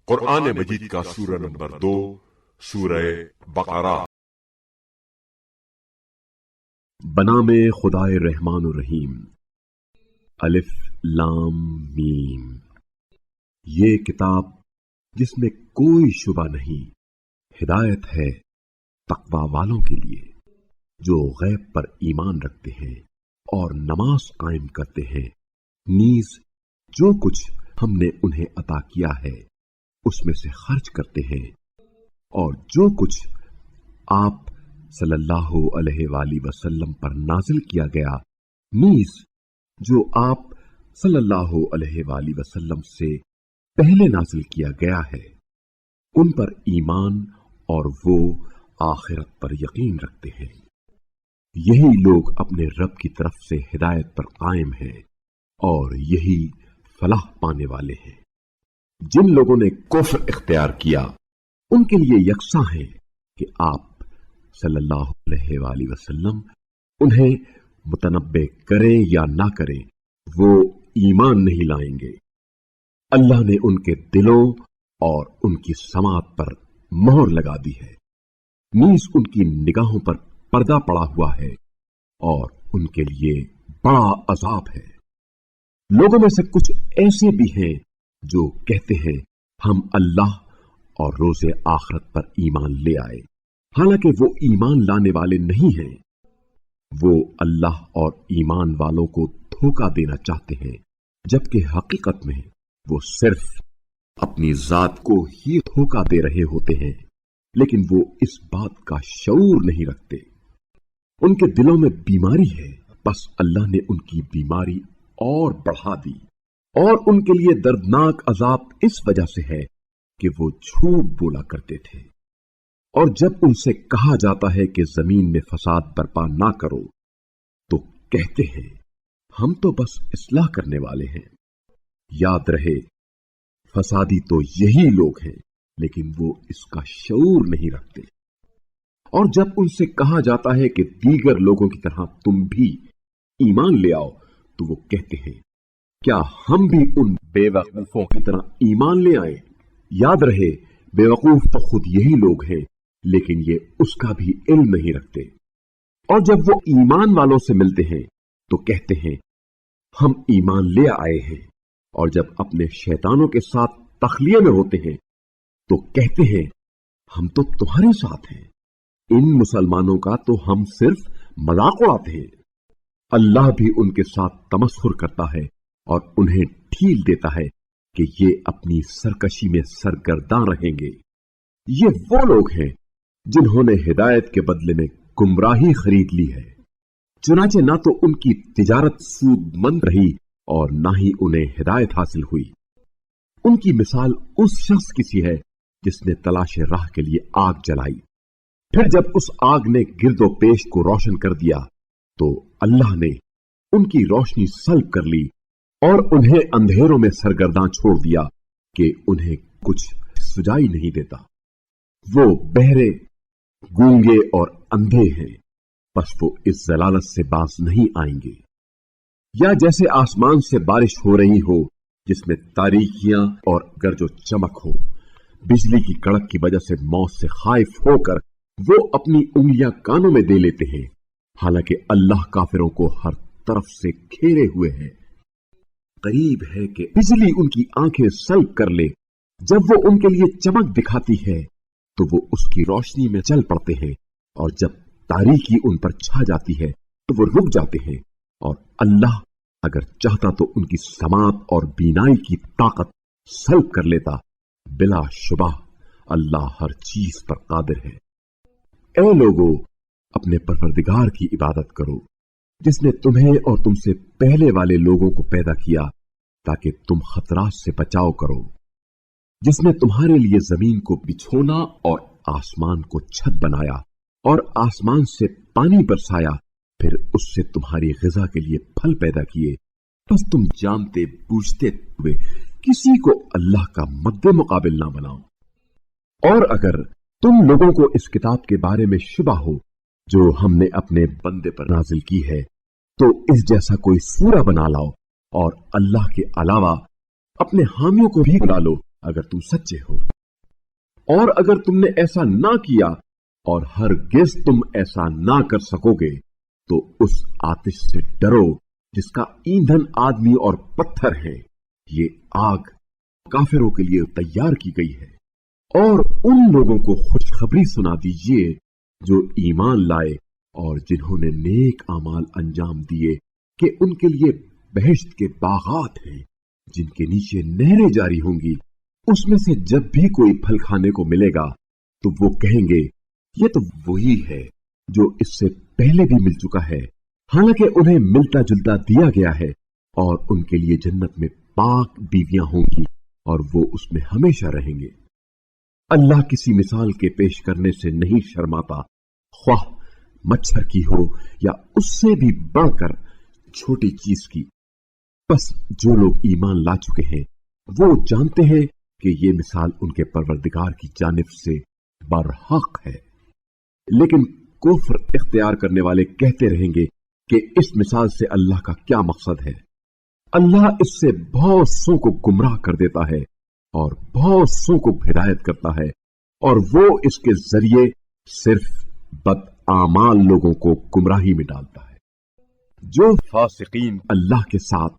قرآن مجید کا سورہ نمبر 2 سورہ بقرہ۔ بنام خدائے رحمان الرحیم۔ الف لام میم۔ یہ کتاب جس میں کوئی شبہ نہیں، ہدایت ہے تقوی والوں کے لیے جو غیب پر ایمان رکھتے ہیں اور نماز قائم کرتے ہیں، نیز جو کچھ ہم نے انہیں عطا کیا ہے اس میں سے خرچ کرتے ہیں، اور جو کچھ آپ صلی اللہ علیہ وآلہ وسلم پر نازل کیا گیا، نیز جو آپ صلی اللہ علیہ وآلہ وسلم سے پہلے نازل کیا گیا ہے، ان پر ایمان اور وہ آخرت پر یقین رکھتے ہیں۔ یہی لوگ اپنے رب کی طرف سے ہدایت پر قائم ہیں اور یہی فلاح پانے والے ہیں۔ جن لوگوں نے کفر اختیار کیا ان کے لیے یکساں ہے کہ آپ صلی اللہ علیہ وآلہ وسلم انہیں متنبہ کریں یا نہ کریں، وہ ایمان نہیں لائیں گے۔ اللہ نے ان کے دلوں اور ان کی سماعت پر مہر لگا دی ہے، نیز ان کی نگاہوں پر پردہ پڑا ہوا ہے اور ان کے لیے بڑا عذاب ہے۔ لوگوں میں سے کچھ ایسے بھی ہیں جو کہتے ہیں ہم اللہ اور روز آخرت پر ایمان لے آئے، حالانکہ وہ ایمان لانے والے نہیں ہیں۔ وہ اللہ اور ایمان والوں کو دھوکہ دینا چاہتے ہیں، جبکہ حقیقت میں وہ صرف اپنی ذات کو ہی دھوکہ دے رہے ہوتے ہیں، لیکن وہ اس بات کا شعور نہیں رکھتے۔ ان کے دلوں میں بیماری ہے، بس اللہ نے ان کی بیماری اور بڑھا دی، اور ان کے لیے دردناک عذاب اس وجہ سے ہے کہ وہ جھوٹ بولا کرتے تھے۔ اور جب ان سے کہا جاتا ہے کہ زمین میں فساد برپا نہ کرو تو کہتے ہیں ہم تو بس اصلاح کرنے والے ہیں۔ یاد رہے فسادی تو یہی لوگ ہیں، لیکن وہ اس کا شعور نہیں رکھتے۔ اور جب ان سے کہا جاتا ہے کہ دیگر لوگوں کی طرح تم بھی ایمان لے آؤ تو وہ کہتے ہیں کیا ہم بھی ان بے وقوفوں کی طرح ایمان لے آئیں؟ یاد رہے بے وقوف تو خود یہی لوگ ہیں، لیکن یہ اس کا بھی علم نہیں رکھتے۔ اور جب وہ ایمان والوں سے ملتے ہیں تو کہتے ہیں ہم ایمان لے آئے ہیں، اور جب اپنے شیطانوں کے ساتھ تخلیہ میں ہوتے ہیں تو کہتے ہیں ہم تو تمہارے ساتھ ہیں۔ ان مسلمانوں کا تو ہم صرف مذاق اڑاتے ہیں۔ اللہ بھی ان کے ساتھ تمسخر کرتا ہے اور انہیں ڈھیل دیتا ہے کہ یہ اپنی سرکشی میں سرگرداں رہیں گے۔ یہ وہ لوگ ہیں جنہوں نے ہدایت کے بدلے میں گمراہی خرید لی ہے، چنانچہ نہ تو ان کی تجارت سود مند رہی اور نہ ہی انہیں ہدایت حاصل ہوئی۔ ان کی مثال اس شخص کی سی ہے جس نے تلاش راہ کے لیے آگ جلائی، پھر جب اس آگ نے گرد و پیش کو روشن کر دیا تو اللہ نے ان کی روشنی سلب کر لی اور انہیں اندھیروں میں سرگرداں چھوڑ دیا کہ انہیں کچھ سجائی نہیں دیتا۔ وہ بہرے، گونگے اور اندھے ہیں، بس وہ اس ضلالت سے باز نہیں آئیں گے۔ یا جیسے آسمان سے بارش ہو رہی ہو جس میں تاریکیاں اور گرج و چمک ہو، بجلی کی کڑک کی وجہ سے موت سے خائف ہو کر وہ اپنی انگلیاں کانوں میں دے لیتے ہیں، حالانکہ اللہ کافروں کو ہر طرف سے گھیرے ہوئے ہے۔ قریب ہے کہ بجلی ان کی آنکھیں سلب کر لے۔ جب وہ ان کے لیے چمک دکھاتی ہے تو وہ اس کی روشنی میں چل پڑتے ہیں، اور جب تاریکی ان پر چھا جاتی ہے تو وہ رک جاتے ہیں۔ اور اللہ اگر چاہتا تو ان کی سماعت اور بینائی کی طاقت سلب کر لیتا۔ بلا شبہ اللہ ہر چیز پر قادر ہے۔ اے لوگو، اپنے پروردگار کی عبادت کرو جس نے تمہیں اور تم سے پہلے والے لوگوں کو پیدا کیا تاکہ تم خطرات سے بچاؤ کرو، جس نے تمہارے لیے زمین کو بچھونا اور آسمان کو چھت بنایا اور آسمان سے پانی برسایا، پھر اس سے تمہاری غذا کے لیے پھل پیدا کیے، بس تم جانتے بوجھتے ہوئے کسی کو اللہ کا مد مقابل نہ بناؤ۔ اور اگر تم لوگوں کو اس کتاب کے بارے میں شبہ ہو جو ہم نے اپنے بندے پر نازل کی ہے تو اس جیسا کوئی سورہ بنا لاؤ اور اللہ کے علاوہ اپنے حامیوں کو بھی بلا لو अगर तुम सच्चे हो। और अगर तुमने ऐसा ना किया और हरगिज तुम ऐसा ना कर सकोगे तो उस आतिश से डरो जिसका ईंधन आदमी और पत्थर है। ये आग काफिरों के लिए तैयार की गई है। और उन लोगों को खुशखबरी सुना दीजिए जो ईमान लाए और जिन्होंने नेक अमाल अंजाम दिए कि उनके लिए बहिश्त के बागात हैं जिनके नीचे नहरें जारी होंगी। उसमें से जब भी कोई फल खाने को मिलेगा तो वो कहेंगे ये तो वही है जो इससे पहले भी मिल चुका है, हालांकि उन्हें मिलता जुलता दिया गया है। और उनके लिए जन्नत में पाक बीवियां होंगी और वो उसमें हमेशा रहेंगे। अल्लाह किसी मिसाल के पेश करने से नहीं शर्माता, ख्वाह मच्छर की हो या उससे भी बढ़कर छोटी चीज की। बस जो लोग ईमान ला चुके हैं वो जानते हैं कि ये मिसाल उनके परवरदिगार की जानिब से बरहक है। लेकिन कुफ्र इख्तियार करने वाले कहते रहेंगे कि इस मिसाल से अल्लाह का क्या मकसद है। अल्लाह इससे बहुत सौ को गुमराह कर देता है और बहुत सौ को हिदायत करता है, और वो इसके जरिए सिर्फ बदआमाल लोगों को गुमराही में डालता है। जो फासिकीन अल्लाह के साथ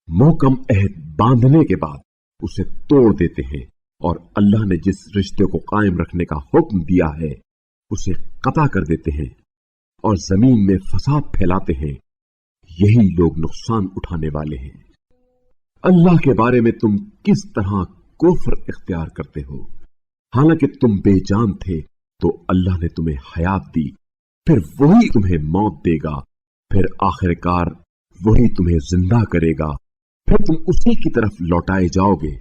मोहकम अहद बांधने के बाद उसे तोड़ देते हैं और अल्लाह ने जिस रिश्ते को कायम रखने का हुक्म दिया है उसे कता कर देते हैं और जमीन में फसाद फैलाते हैं, यही लोग नुकसान उठाने वाले हैं। अल्लाह के बारे में तुम किस तरह कुफ्र इख्तियार करते हो, हालांकि तुम बेजान थे तो अल्लाह ने तुम्हें हयात दी, फिर वही तुम्हें मौत देगा, फिर आखिरकार वही तुम्हें जिंदा करेगा, फिर तुम उसी की तरफ लौटाए जाओगे।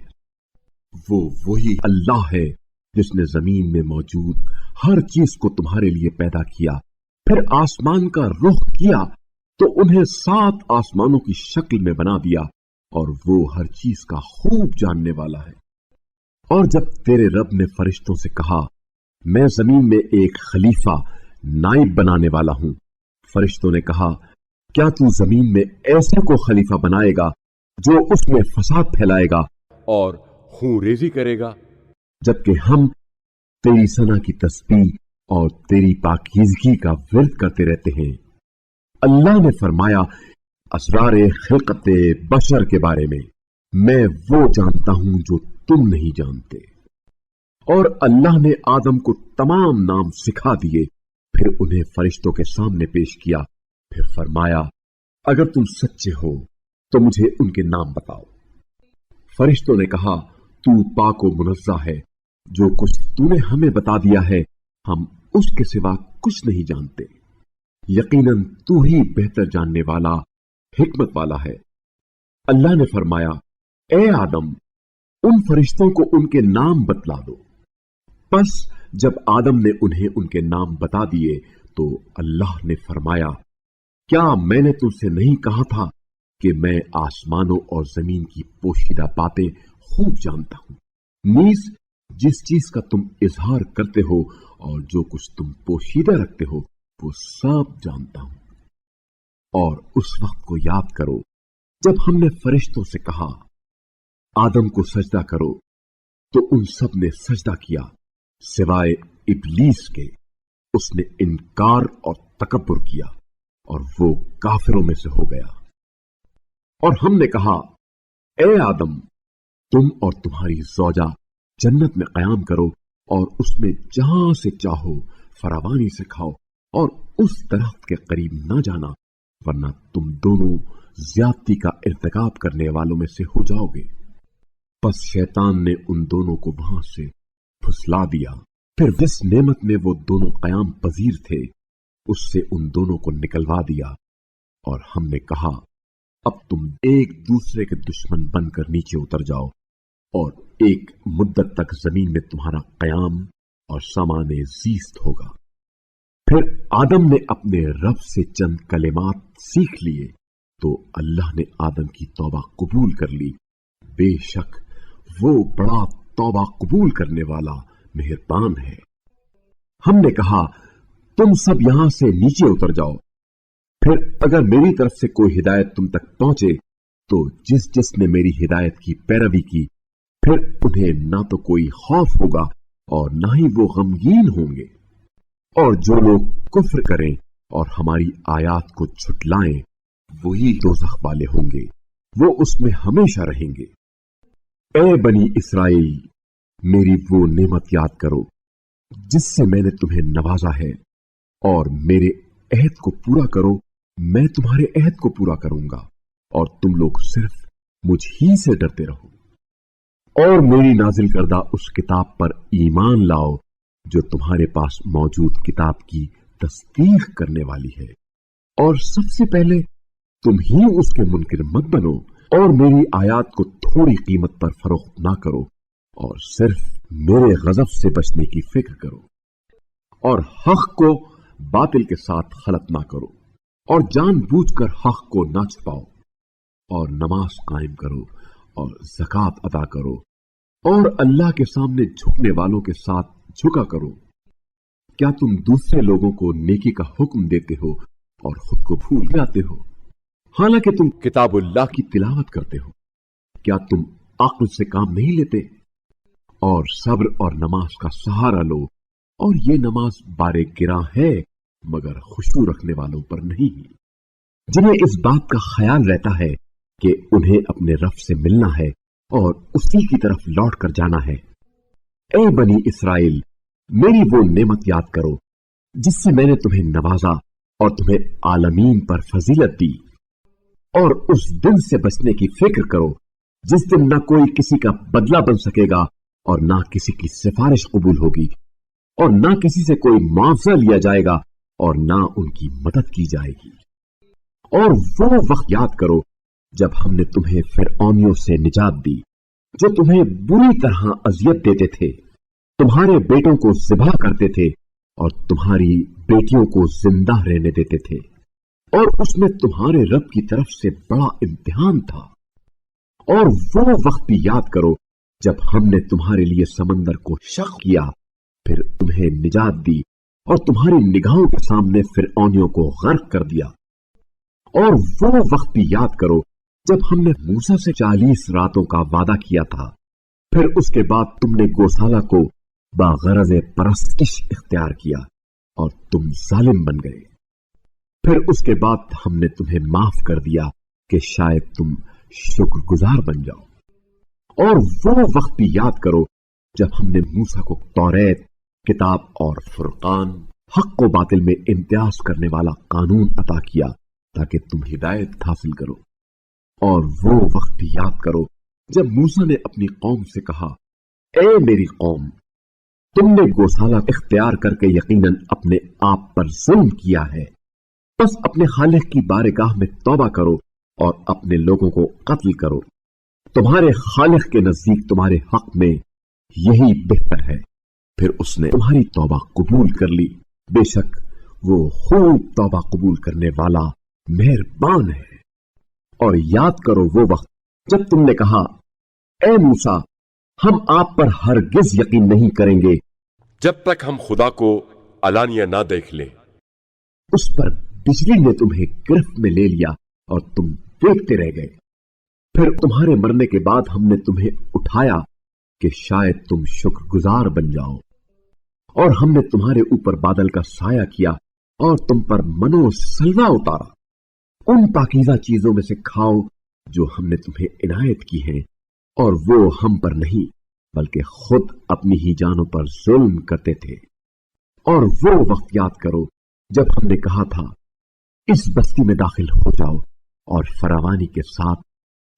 वो वही अल्लाह है जिसने जमीन में मौजूद हर चीज को तुम्हारे लिए पैदा किया, फिर आसमान का रुख किया तो उन्हें 7 आसमानों की शक्ल में बना दिया, और वो हर चीज का खूब जानने वाला है। और जब तेरे रब ने फरिश्तों से कहा मैं जमीन में एक खलीफा नाइब बनाने वाला हूं, फरिश्तों ने कहा क्या तू जमीन में ऐसे को खलीफा बनाएगा जो उसमें फसाद फैलाएगा और खून रेजी करेगा, जबकि हम तेरी सना की तस्बीह और तेरी पाकीज़गी का विर्द करते रहते हैं। अल्लाह ने फरमाया असरारे खिलकत बशर के बारे में मैं वो जानता हूं जो तुम नहीं जानते। और अल्लाह ने आदम को तमाम नाम सिखा दिए, फिर उन्हें फरिश्तों के सामने पेश किया, फिर फरमाया अगर तुम सच्चे हो तो मुझे उनके नाम बताओ। फरिश्तों ने कहा तू पाक व मुनज़्ज़ा है, जो कुछ तूने हमें बता दिया है हम उसके सिवा कुछ नहीं जानते। यकीनन तू ही बेहतर जानने वाला हिकमत वाला है। अल्लाह ने फरमाया ए आदम उन फरिश्तों को उनके नाम बतला दो। बस जब आदम ने उन्हें उनके नाम बता दिए तो अल्लाह ने फरमाया क्या मैंने तुमसे नहीं कहा था कि मैं आसमानों और जमीन की पोशीदा बातें खूब जानता हूं। नीज जिस चीज का तुम इजहार करते हो और जो कुछ तुम पोशीदा रखते हो वो सब जानता हूं। और उस वक्त को याद करो जब हमने फरिश्तों से कहा आदम को सजदा करो तो उन सब ने सजदा किया सिवाय इब्लीस के। उसने इनकार और तकब्बुर किया और वो काफिरों में से हो गया। और हमने कहा ए आदम तुम और तुम्हारी जौजा जन्नत में कयाम करो और उसमें जहां से चाहो फरावानी से खाओ और उस दरख्त के करीब न जाना, वरना तुम दोनों ज्यादती का इर्तिकाब करने वालों में से हो जाओगे। बस शैतान ने उन दोनों को वहां से फुसला दिया। फिर जिस नेमत में वो दोनों कयाम पजीर थे उससे उन दोनों को निकलवा दिया और हमने कहा अब तुम एक दूसरे के दुश्मन बनकर नीचे उतर जाओ और एक मुद्दत तक जमीन में तुम्हारा कयाम और सामाने जीस्त होगा। फिर आदम ने अपने रब से चंद कलिमात सीख लिए तो अल्लाह ने आदम की तौबा कबूल कर ली। बेशक वो बड़ा तौबा कबूल करने वाला मेहरबान है। हमने कहा तुम सब यहां से नीचे उतर जाओ। फिर अगर मेरी तरफ से कोई हिदायत तुम तक पहुंचे तो जिस जिसने मेरी हिदायत की पैरवी की फिर उन्हें ना तो कोई खौफ होगा और ना ही वो गमगीन होंगे। और जो लोग कुफ्र करें और हमारी आयात को झुटलाएं, वही दोज़ख वाले होंगे, वो उसमें हमेशा रहेंगे। ए बनी इस्राएल, मेरी वो नेमत याद करो जिससे मैंने तुम्हें नवाजा है, और मेरे अहद को पूरा करो, मैं तुम्हारे अहद को पूरा करूंगा, और तुम लोग सिर्फ मुझ ही से डरते रहो। और मेरी नाजिल करदा उस किताब पर ईमान लाओ जो तुम्हारे पास मौजूद किताब की तस्दीक करने वाली है, और सबसे पहले तुम ही उसके मुनकिर मत बनो, और मेरी आयात को थोड़ी कीमत पर फरोख्त ना करो, और सिर्फ मेरे गजब से बचने की फिक्र करो, और हक को बातिल के साथ खलत ना करो, और जानबूझकर हक को ना छुपाओ, और नमाज कायम करो और ज़कात अदा करो, और अल्लाह के सामने झुकने वालों के साथ झुका करो। क्या तुम दूसरे लोगों को नेकी का हुक्म देते हो और खुद को भूल जाते हो, हालांकि तुम किताबुल्लाह की तिलावत करते हो? क्या तुम अक्ल से काम नहीं लेते? और सब्र और नमाज का सहारा लो, और ये नमाज बारे गिरा है मगर खुशबू रखने वालों पर नहीं, जिन्हें इस बात का ख्याल रहता है कि उन्हें अपने रब से मिलना है और उसी की तरफ लौट कर जाना है। ए बनी इस्राएल, मेरी वो नेमत याद करो जिससे मैंने तुम्हें नवाजा और तुम्हें आलमीन पर फजीलत दी, और उस दिन से बचने की फिक्र करो जिस दिन न कोई किसी का बदला बन सकेगा और ना किसी की सिफारिश कबूल होगी, और ना किसी से कोई मुआवजा लिया जाएगा और ना उनकी मदद की जाएगी। और वो वक्त याद करो जब हमने तुम्हें फिरौनियों से निजात दी जो तुम्हें बुरी तरह अजियत देते थे, तुम्हारे बेटों को ज़िबा करते थे और तुम्हारी बेटियों को जिंदा रहने देते थे, और उसमें तुम्हारे रब की तरफ से बड़ा इम्तिहान था। और वो वक्त भी याद करो जब हमने तुम्हारे लिए समंदर को शक किया, फिर तुम्हें निजात दी और तुम्हारी निगाहों के सामने फिरौनियों को गर्क कर दिया। और वो वक्त भी याद करो जब हमने मूसा से 40 रातों का वादा किया था, फिर उसके बाद तुमने गौशाला को बागरज परस्तिश इख्तियार किया और तुम जालिम बन गए। फिर उसके बाद हमने तुम्हें माफ कर दिया कि शायद तुम शुक्रगुजार बन जाओ। और वो वक्त भी याद करो जब हमने मूसा को तौरेत, किताब और फुरकान, हक को बातिल में इम्तियाज करने वाला कानून अता किया ताकि तुम हिदायत हासिल करो। और वो वक्त भी याद करो जब मूसा ने अपनी कौम से कहा, ए मेरी कौम, तुमने गौशाला इख्तियार करके यकीनन अपने आप पर जुल्म किया है, बस अपने खालिक की बारगाह में तौबा करो और अपने लोगों को कत्ल करो। तुम्हारे खालिक के नजदीक तुम्हारे हक में यही बेहतर है। फिर उसने तुम्हारी तौबा कबूल कर ली, बेशक वो खूब तौबा कबूल करने वाला मेहरबान है। और याद करो वो वक्त जब तुमने कहा, ए मूसा, हम आप पर हरगिज यकीन नहीं करेंगे जब तक हम खुदा को अलानिया ना देख लें। उस पर बिजली ने तुम्हें गिरफ्त में ले लिया और तुम देखते रह गए। फिर तुम्हारे मरने के बाद हमने तुम्हें उठाया कि शायद तुम शुक्रगुजार बन जाओ, और हमने तुम्हारे ऊपर बादल का साया किया और तुम पर मनो सलवा उतारा। उन पाकीज़ा चीजों में से खाओ जो हमने तुम्हें इनायत की हैं, और वो हम पर नहीं बल्कि खुद अपनी ही जानों पर जुल्म करते थे। और वो वक्त याद करो जब हमने कहा था, इस बस्ती में दाखिल हो जाओ और फरावानी के साथ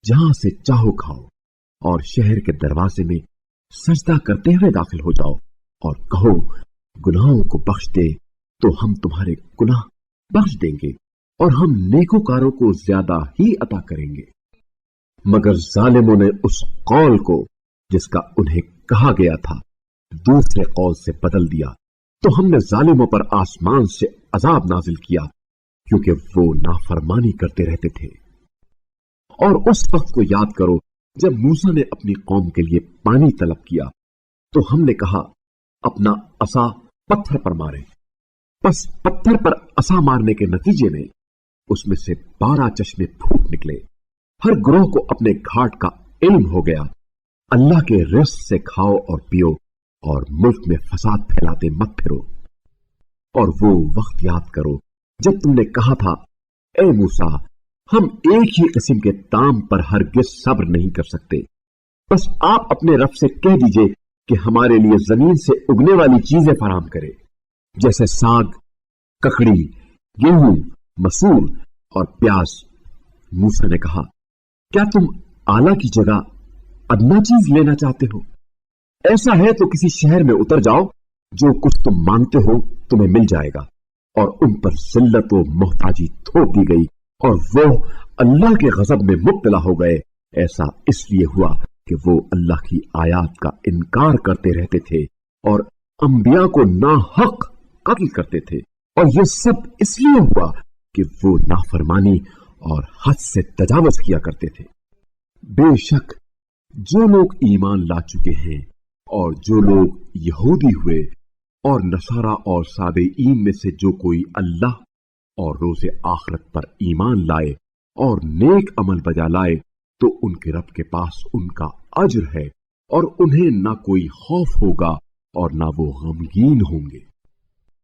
जहां से चाहो खाओ, और शहर के दरवाजे में सजदा करते हुए दाखिल हो जाओ, और कहो, गुनाहों को बख्श दे तो हम तुम्हारे गुनाह बख्श देंगे और हम नेकोकारों को ज्यादा ही अता करेंगे। मगर जालिमों ने उस कौल को जिसका उन्हें कहा गया था दूसरे कौल से बदल दिया, तो हमने जालिमों पर आसमान से अजाब नाजिल किया क्योंकि वो नाफरमानी करते रहते थे। और उस वक्त को याद करो जब मूसा ने अपनी कौम के लिए पानी तलब किया, तो हमने कहा, अपना असा पत्थर पर मारे। बस पत्थर पर असा मारने के नतीजे में उसमें से 12 चश्मे फूट निकले। हर ग्रोह को अपने घाट का इल्म हो गया अल्लाह के रिज़्क़ से खाओ और पियो और मुल्क में फसाद फैलाते मत फिरो। और वो वक्त याद करो जब तुमने कहा था, ए मूसा, हम एक ही किस्म के ताम पर हरगिज सब्र नहीं कर सकते, बस आप अपने रब से कह दीजिए कि हमारे लिए जमीन से उगने वाली चीजें फराहम करे, जैसे साग, ककड़ी, गेहूं, मसूर और प्याज। मूसा ने कहा, क्या तुम आला की जगह अदना चीज लेना चाहते हो? ऐसा है तो किसी शहर में उतर जाओ, जो कुछ तुम मांगते हो तुम्हें मिल जाएगा। और उन पर जिल्लत व मोहताजी थोप दी गई और वो अल्लाह के गजब में मुब्तला हो गए। ऐसा इसलिए हुआ कि वो अल्लाह की आयात का इनकार करते रहते थे और अंबिया को नाहक कत्ल करते थे। और ये सब इसलिए हुआ कि वो नाफरमानी और हद से तजावुज किया करते थे। बेशक जो लोग ईमान ला चुके हैं और जो लोग यहूदी हुए और नसारा और साबेईन में से जो कोई अल्लाह और रोज़े आखिरत पर ईमान लाए और नेक अमल बजा लाए, तो उनके रब के पास उनका अज्र है और उन्हें ना कोई खौफ होगा और ना वो गमगीन होंगे।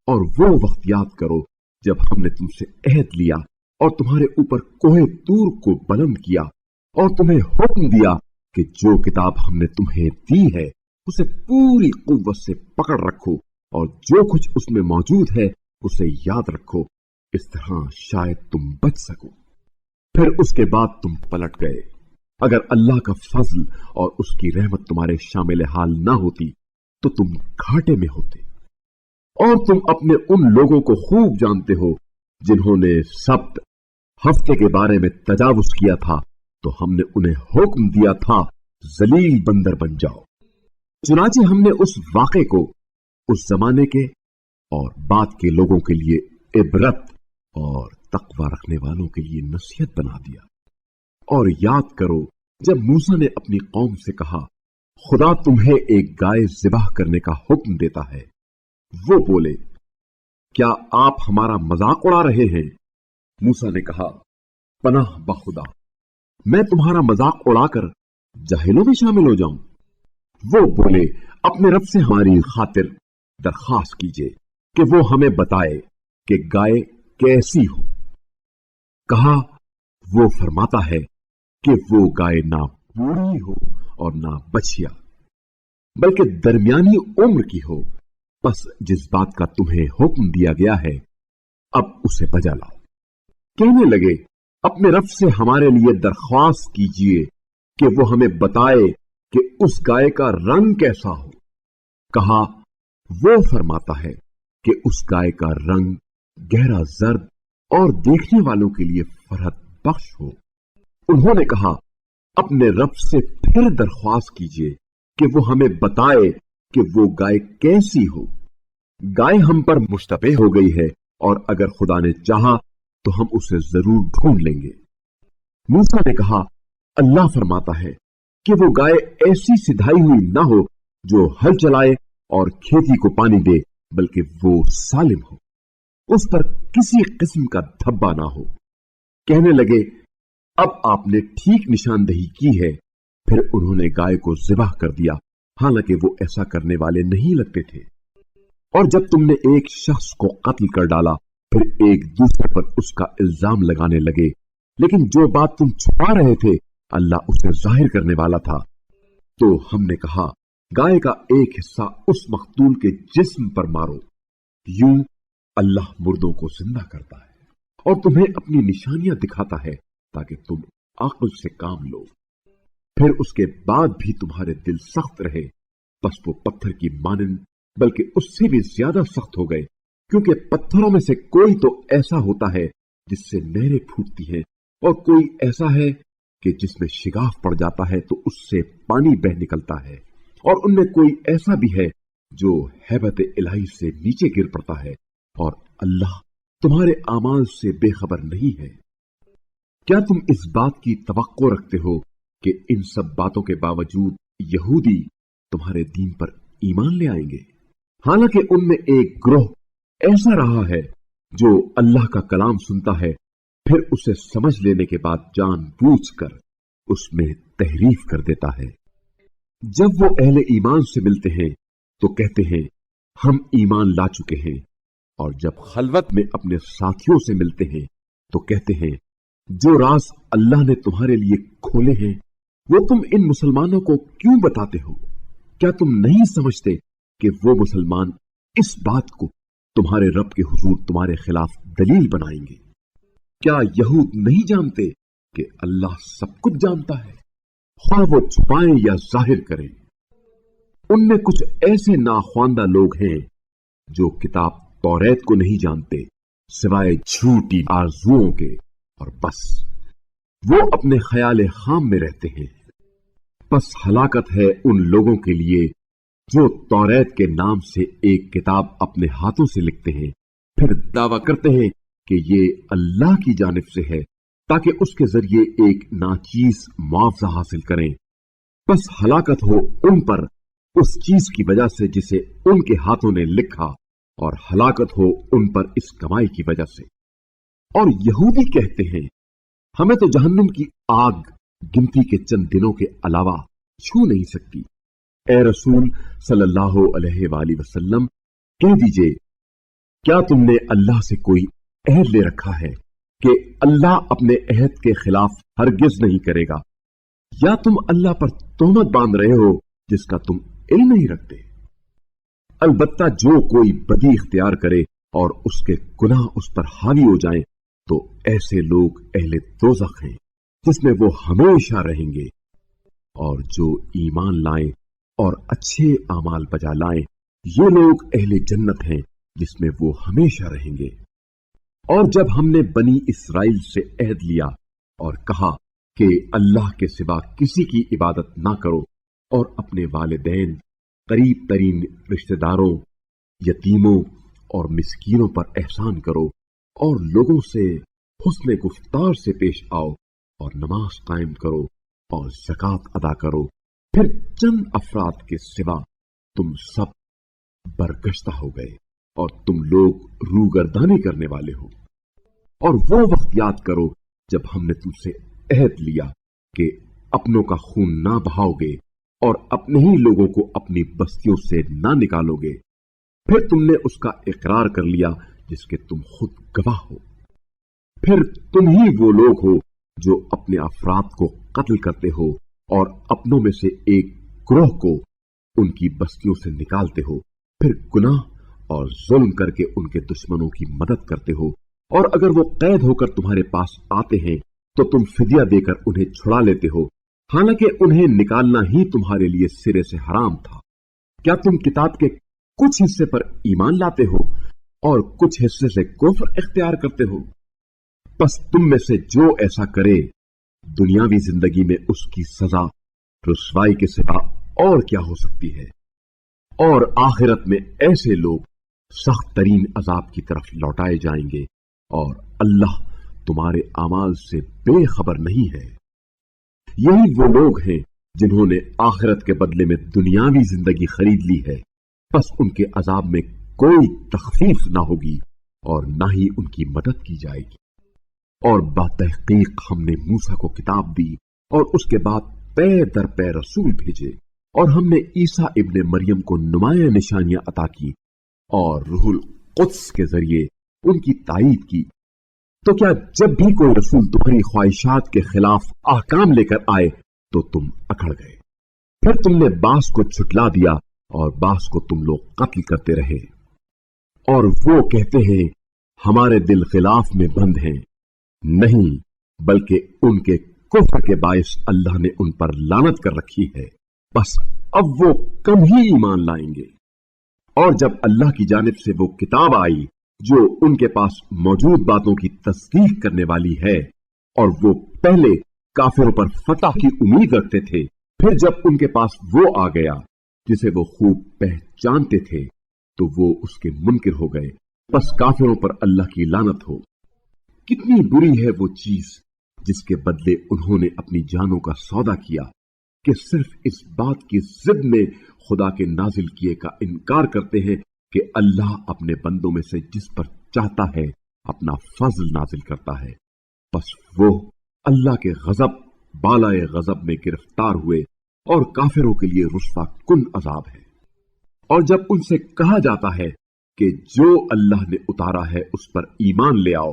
और वो वक्त याद करो जब हमने तुमसे अहद लिया और तुम्हारे ऊपर कोहे तूर को बुलंद किया और तुम्हें हुक्म दिया कि जो किताब हमने तुम्हें दी है उसे पूरी कुव्वत से पकड़ रखो और जो कुछ उसमें मौजूद है उसे याद रखो, इस तरह शायद तुम बच सको। फिर उसके बाद तुम पलट गए। अगर अल्लाह का फजल और उसकी रहमत तुम्हारे शामिल हाल ना होती तो तुम घाटे में होते। और तुम अपने उन लोगों को खूब जानते हो जिन्होंने सब्त हफ्ते के बारे में तजावुज किया था, तो हमने उन्हें हुक्म दिया था जलील बंदर बन जाओ। चुनाचे हमने उस वाक़े को उस जमाने के और बाद के लोगों के लिए इबरत और तकवा रखने वालों के लिए नसीहत बना दिया। और याद करो जब मूसा ने अपनी कौम से कहा, खुदा तुम्हें एक गाय ज़िबह करने का हुक्म देता है। वो बोले, क्या आप हमारा मजाक उड़ा रहे हैं? मूसा ने कहा, पनाह बखुदा, मैं तुम्हारा मजाक उड़ाकर जाहिलों में शामिल हो जाऊं? वो बोले, अपने रब से हमारी खातिर दरखास्त कीजिए कि वो हमें बताए कि गाय कैसी हो। कहा, वो फरमाता है कि वो गाय ना बूढ़ी हो और ना बछिया, बल्कि दरमियानी उम्र की हो। बस जिस बात का तुम्हें हुक्म दिया गया है, अब उसे बजा लाओ। कहने लगे, अपने रब से हमारे लिए दरख्वास्त कीजिए कि वो हमें बताए कि उस गाय का रंग कैसा हो। कहा, वो फरमाता है कि उस गाय का रंग गहरा जर्द और देखने वालों के लिए फरहत बख्श हो। उन्होंने कहा, अपने रब से फिर दरख्वास्त कीजिए कि वो हमें बताए कि वो गाय कैसी हो। गाय हम पर मुश्तबे हो गई है और अगर खुदा ने चाहा तो हम उसे जरूर ढूंढ लेंगे। मूसा ने कहा, अल्लाह फरमाता है कि वो गाय ऐसी सिधाई हुई ना हो जो हल चलाए और खेती को पानी दे, बल्कि वो सालिम हो, उस पर किसी किस्म का धब्बा ना हो। कहने लगे, अब आपने ठीक निशानदही की है। फिर उन्होंने गाय को ज़िबह कर दिया, हालांकि वो ऐसा करने वाले नहीं लगते थे। और जब तुमने एक शख्स को कत्ल कर डाला, फिर एक दूसरे पर उसका इल्जाम लगाने लगे, लेकिन जो बात तुम छुपा रहे थे अल्लाह उसे जाहिर करने वाला था। तो हमने कहा, गाय का एक हिस्सा उस मख्तूल के जिस्म पर मारो। यूं अल्लाह मुर्दों को जिंदा करता है और तुम्हें अपनी निशानियां दिखाता है ताकि तुम अक्ल से काम लो। फिर उसके बाद भी तुम्हारे दिल सख्त रहे, बस वो पत्थर की मानंद बल्कि उससे भी ज्यादा सख्त हो गए, क्योंकि पत्थरों में से कोई तो ऐसा होता है जिससे नहरें फूटती हैं और कोई ऐसा है कि जिसमें शिगाफ पड़ जाता है तो उससे पानी बह निकलता है, और उनमें कोई ऐसा भी है जो हैबत इलाही से नीचे गिर पड़ता है, और अल्लाह तुम्हारे आमाल से बेखबर नहीं है। क्या तुम इस बात की तवक्को रखते हो कि इन सब बातों के बावजूद यहूदी तुम्हारे दीन पर ईमान ले आएंगे? हालांकि उनमें एक ग्रोह ऐसा रहा है जो अल्लाह का कलाम सुनता है, फिर उसे समझ लेने के बाद जानबूझकर उसमें तहरीफ कर देता है। जब वो अहले ईमान से मिलते हैं तो कहते हैं हम ईमान ला चुके हैं, और जब खलवत में अपने साथियों से मिलते हैं तो कहते हैं जो राज अल्लाह ने तुम्हारे लिए खोले हैं वो तुम इन मुसलमानों को क्यों बताते हो? क्या तुम नहीं समझते कि वो मुसलमान इस बात को तुम्हारे रब के हुजूर तुम्हारे खिलाफ दलील बनाएंगे? क्या यहूद नहीं जानते कि अल्लाह सब कुछ जानता है, ख्वाह वो छुपाएं या जाहिर करें? उनमें कुछ ऐसे नाख्वांदा लोग हैं जो किताब तौरेत को नहीं जानते सिवाय झूठी आरजुओं के, और बस वो अपने ख्याल खाम में रहते हैं। बस हलाकत है उन लोगों के लिए जो तौरेत के नाम से एक किताब अपने हाथों से लिखते हैं, फिर दावा करते हैं कि ये अल्लाह की जानिब से है ताकि उसके जरिए एक नाचीज मुआवजा हासिल करें। बस हलाकत हो उन पर उस चीज की वजह से जिसे उनके हाथों ने लिखा, और हलाकत हो उन पर इस कमाई की वजह से। और यहूदी कहते हैं हमें तो जहन्नुम की आग गिनती के चंद दिनों के अलावा छू नहीं सकती। ए रसूल सल्लल्लाहु अलैहि वसल्लम, कह दीजिए क्या तुमने अल्लाह से कोई अहद ले रखा है कि अल्लाह अपने अहद के खिलाफ हरगिज नहीं करेगा, या तुम अल्लाह पर तोहमत बांध रहे हो जिसका तुम इल्म नहीं रखते? अलबत्ता जो कोई बदी इख्तियार करे और उसके गुनाह उस पर हावी हो जाएं, तो ऐसे लोग अहले दोज़ख हैं जिसमें वो हमेशा रहेंगे। और जो ईमान लाएं और अच्छे आमाल बजा लाएं, ये लोग अहले जन्नत हैं जिसमें वो हमेशा रहेंगे। और जब हमने बनी इस्राइल से अहद लिया और कहा कि अल्लाह के सिवा किसी की इबादत ना करो, और अपने वालिदैन, करीब तरीन रिश्तेदारों, यतीमों और मिस्कीनों पर एहसान करो, और लोगों से हुस्न गुफ्तार से पेश आओ, और नमाज कायम करो और ज़कात अदा करो, फिर चंद अफराद के सिवा तुम सब बरगश्ता हो गए और तुम लोग रूगर्दानी करने वाले हो। और वो वक्त याद करो जब हमने तुमसे अहद लिया कि अपनों का खून ना बहाओगे और अपने ही लोगों को अपनी बस्तियों से ना निकालोगे, फिर तुमने उसका इकरार कर लिया जिसके तुम खुद गवाह हो। फिर तुम ही वो लोग हो जो अपने अफराद को कत्ल करते हो और अपनों में से एक ग्रोह को उनकी बस्तियों से निकालते हो, फिर गुनाह और जुल्म करके उनके दुश्मनों की मदद करते हो, और अगर वो कैद होकर तुम्हारे पास आते हैं तो तुम फिदिया देकर उन्हें छुड़ा लेते हो, हालांकि उन्हें निकालना ही तुम्हारे लिए सिरे से हराम था। क्या तुम किताब के कुछ हिस्से पर ईमान लाते हो और कुछ हिस्से से कुफ्र इख्तियार करते हो? बस तुम में से जो ऐसा करे, दुनियावी जिंदगी में उसकी सजा रुसवाई के सिवा और क्या हो सकती है, और आखिरत में ऐसे लोग सख्त तरीन अजाब की तरफ लौटाए जाएंगे, और अल्लाह तुम्हारे अमाल से बेखबर नहीं है। यही वो लोग हैं जिन्होंने आखिरत के बदले में दुनियावी जिंदगी खरीद ली है, बस उनके अजाब में कोई तखफीफ ना होगी और ना ही उनकी मदद की जाएगी। और बातहकीक हमने मूसा को किताब दी और उसके बाद पै दर पै रसूल भेजे, और हमने ईसा इब्ने मरियम को नुमाया निशानियां अता की और रूहुल कुद्स के जरिए उनकी ताईद की। तो क्या जब भी कोई रसूल तुम्हारी ख्वाहिशात के खिलाफ ahकाम लेकर आए तो तुम अकड़ गए? फिर तुमने बास को छुटला दिया और बास को तुम लोग कत्ल करते रहे। और वो कहते हैं हमारे दिल खिलाफ में बंद हैं। नहीं, बल्कि उनके कुफ्र के बायस अल्लाह ने उन पर लानत कर रखी है। बस अब वो कम ही ईमान लाएंगे। और जब अल्लाह की जानिब से वो किताब आई जो उनके पास मौजूद बातों की तस्दीक करने वाली है, और वो पहले काफिरों पर फतह की उम्मीद रखते थे, फिर जब उनके पास वो आ गया जिसे वो खूब पहचानते थे तो वो उसके मुनकिर हो गए। बस काफिरों पर अल्लाह की लानत हो। कितनी बुरी है वो चीज जिसके बदले उन्होंने अपनी जानों का सौदा किया कि सिर्फ इस बात की जिद में खुदा के नाजिल किए का इनकार करते हैं कि अल्लाह अपने बंदों में से जिस पर चाहता है अपना फजल नाजिल करता है। बस वो अल्लाह के गजब बालाए गजब में गिरफ्तार हुए اور کافروں کے لیے رسوا کن عذاب ہے۔ اور جب ان سے کہا جاتا ہے کہ جو اللہ نے اتارا ہے اس پر ایمان لے آؤ،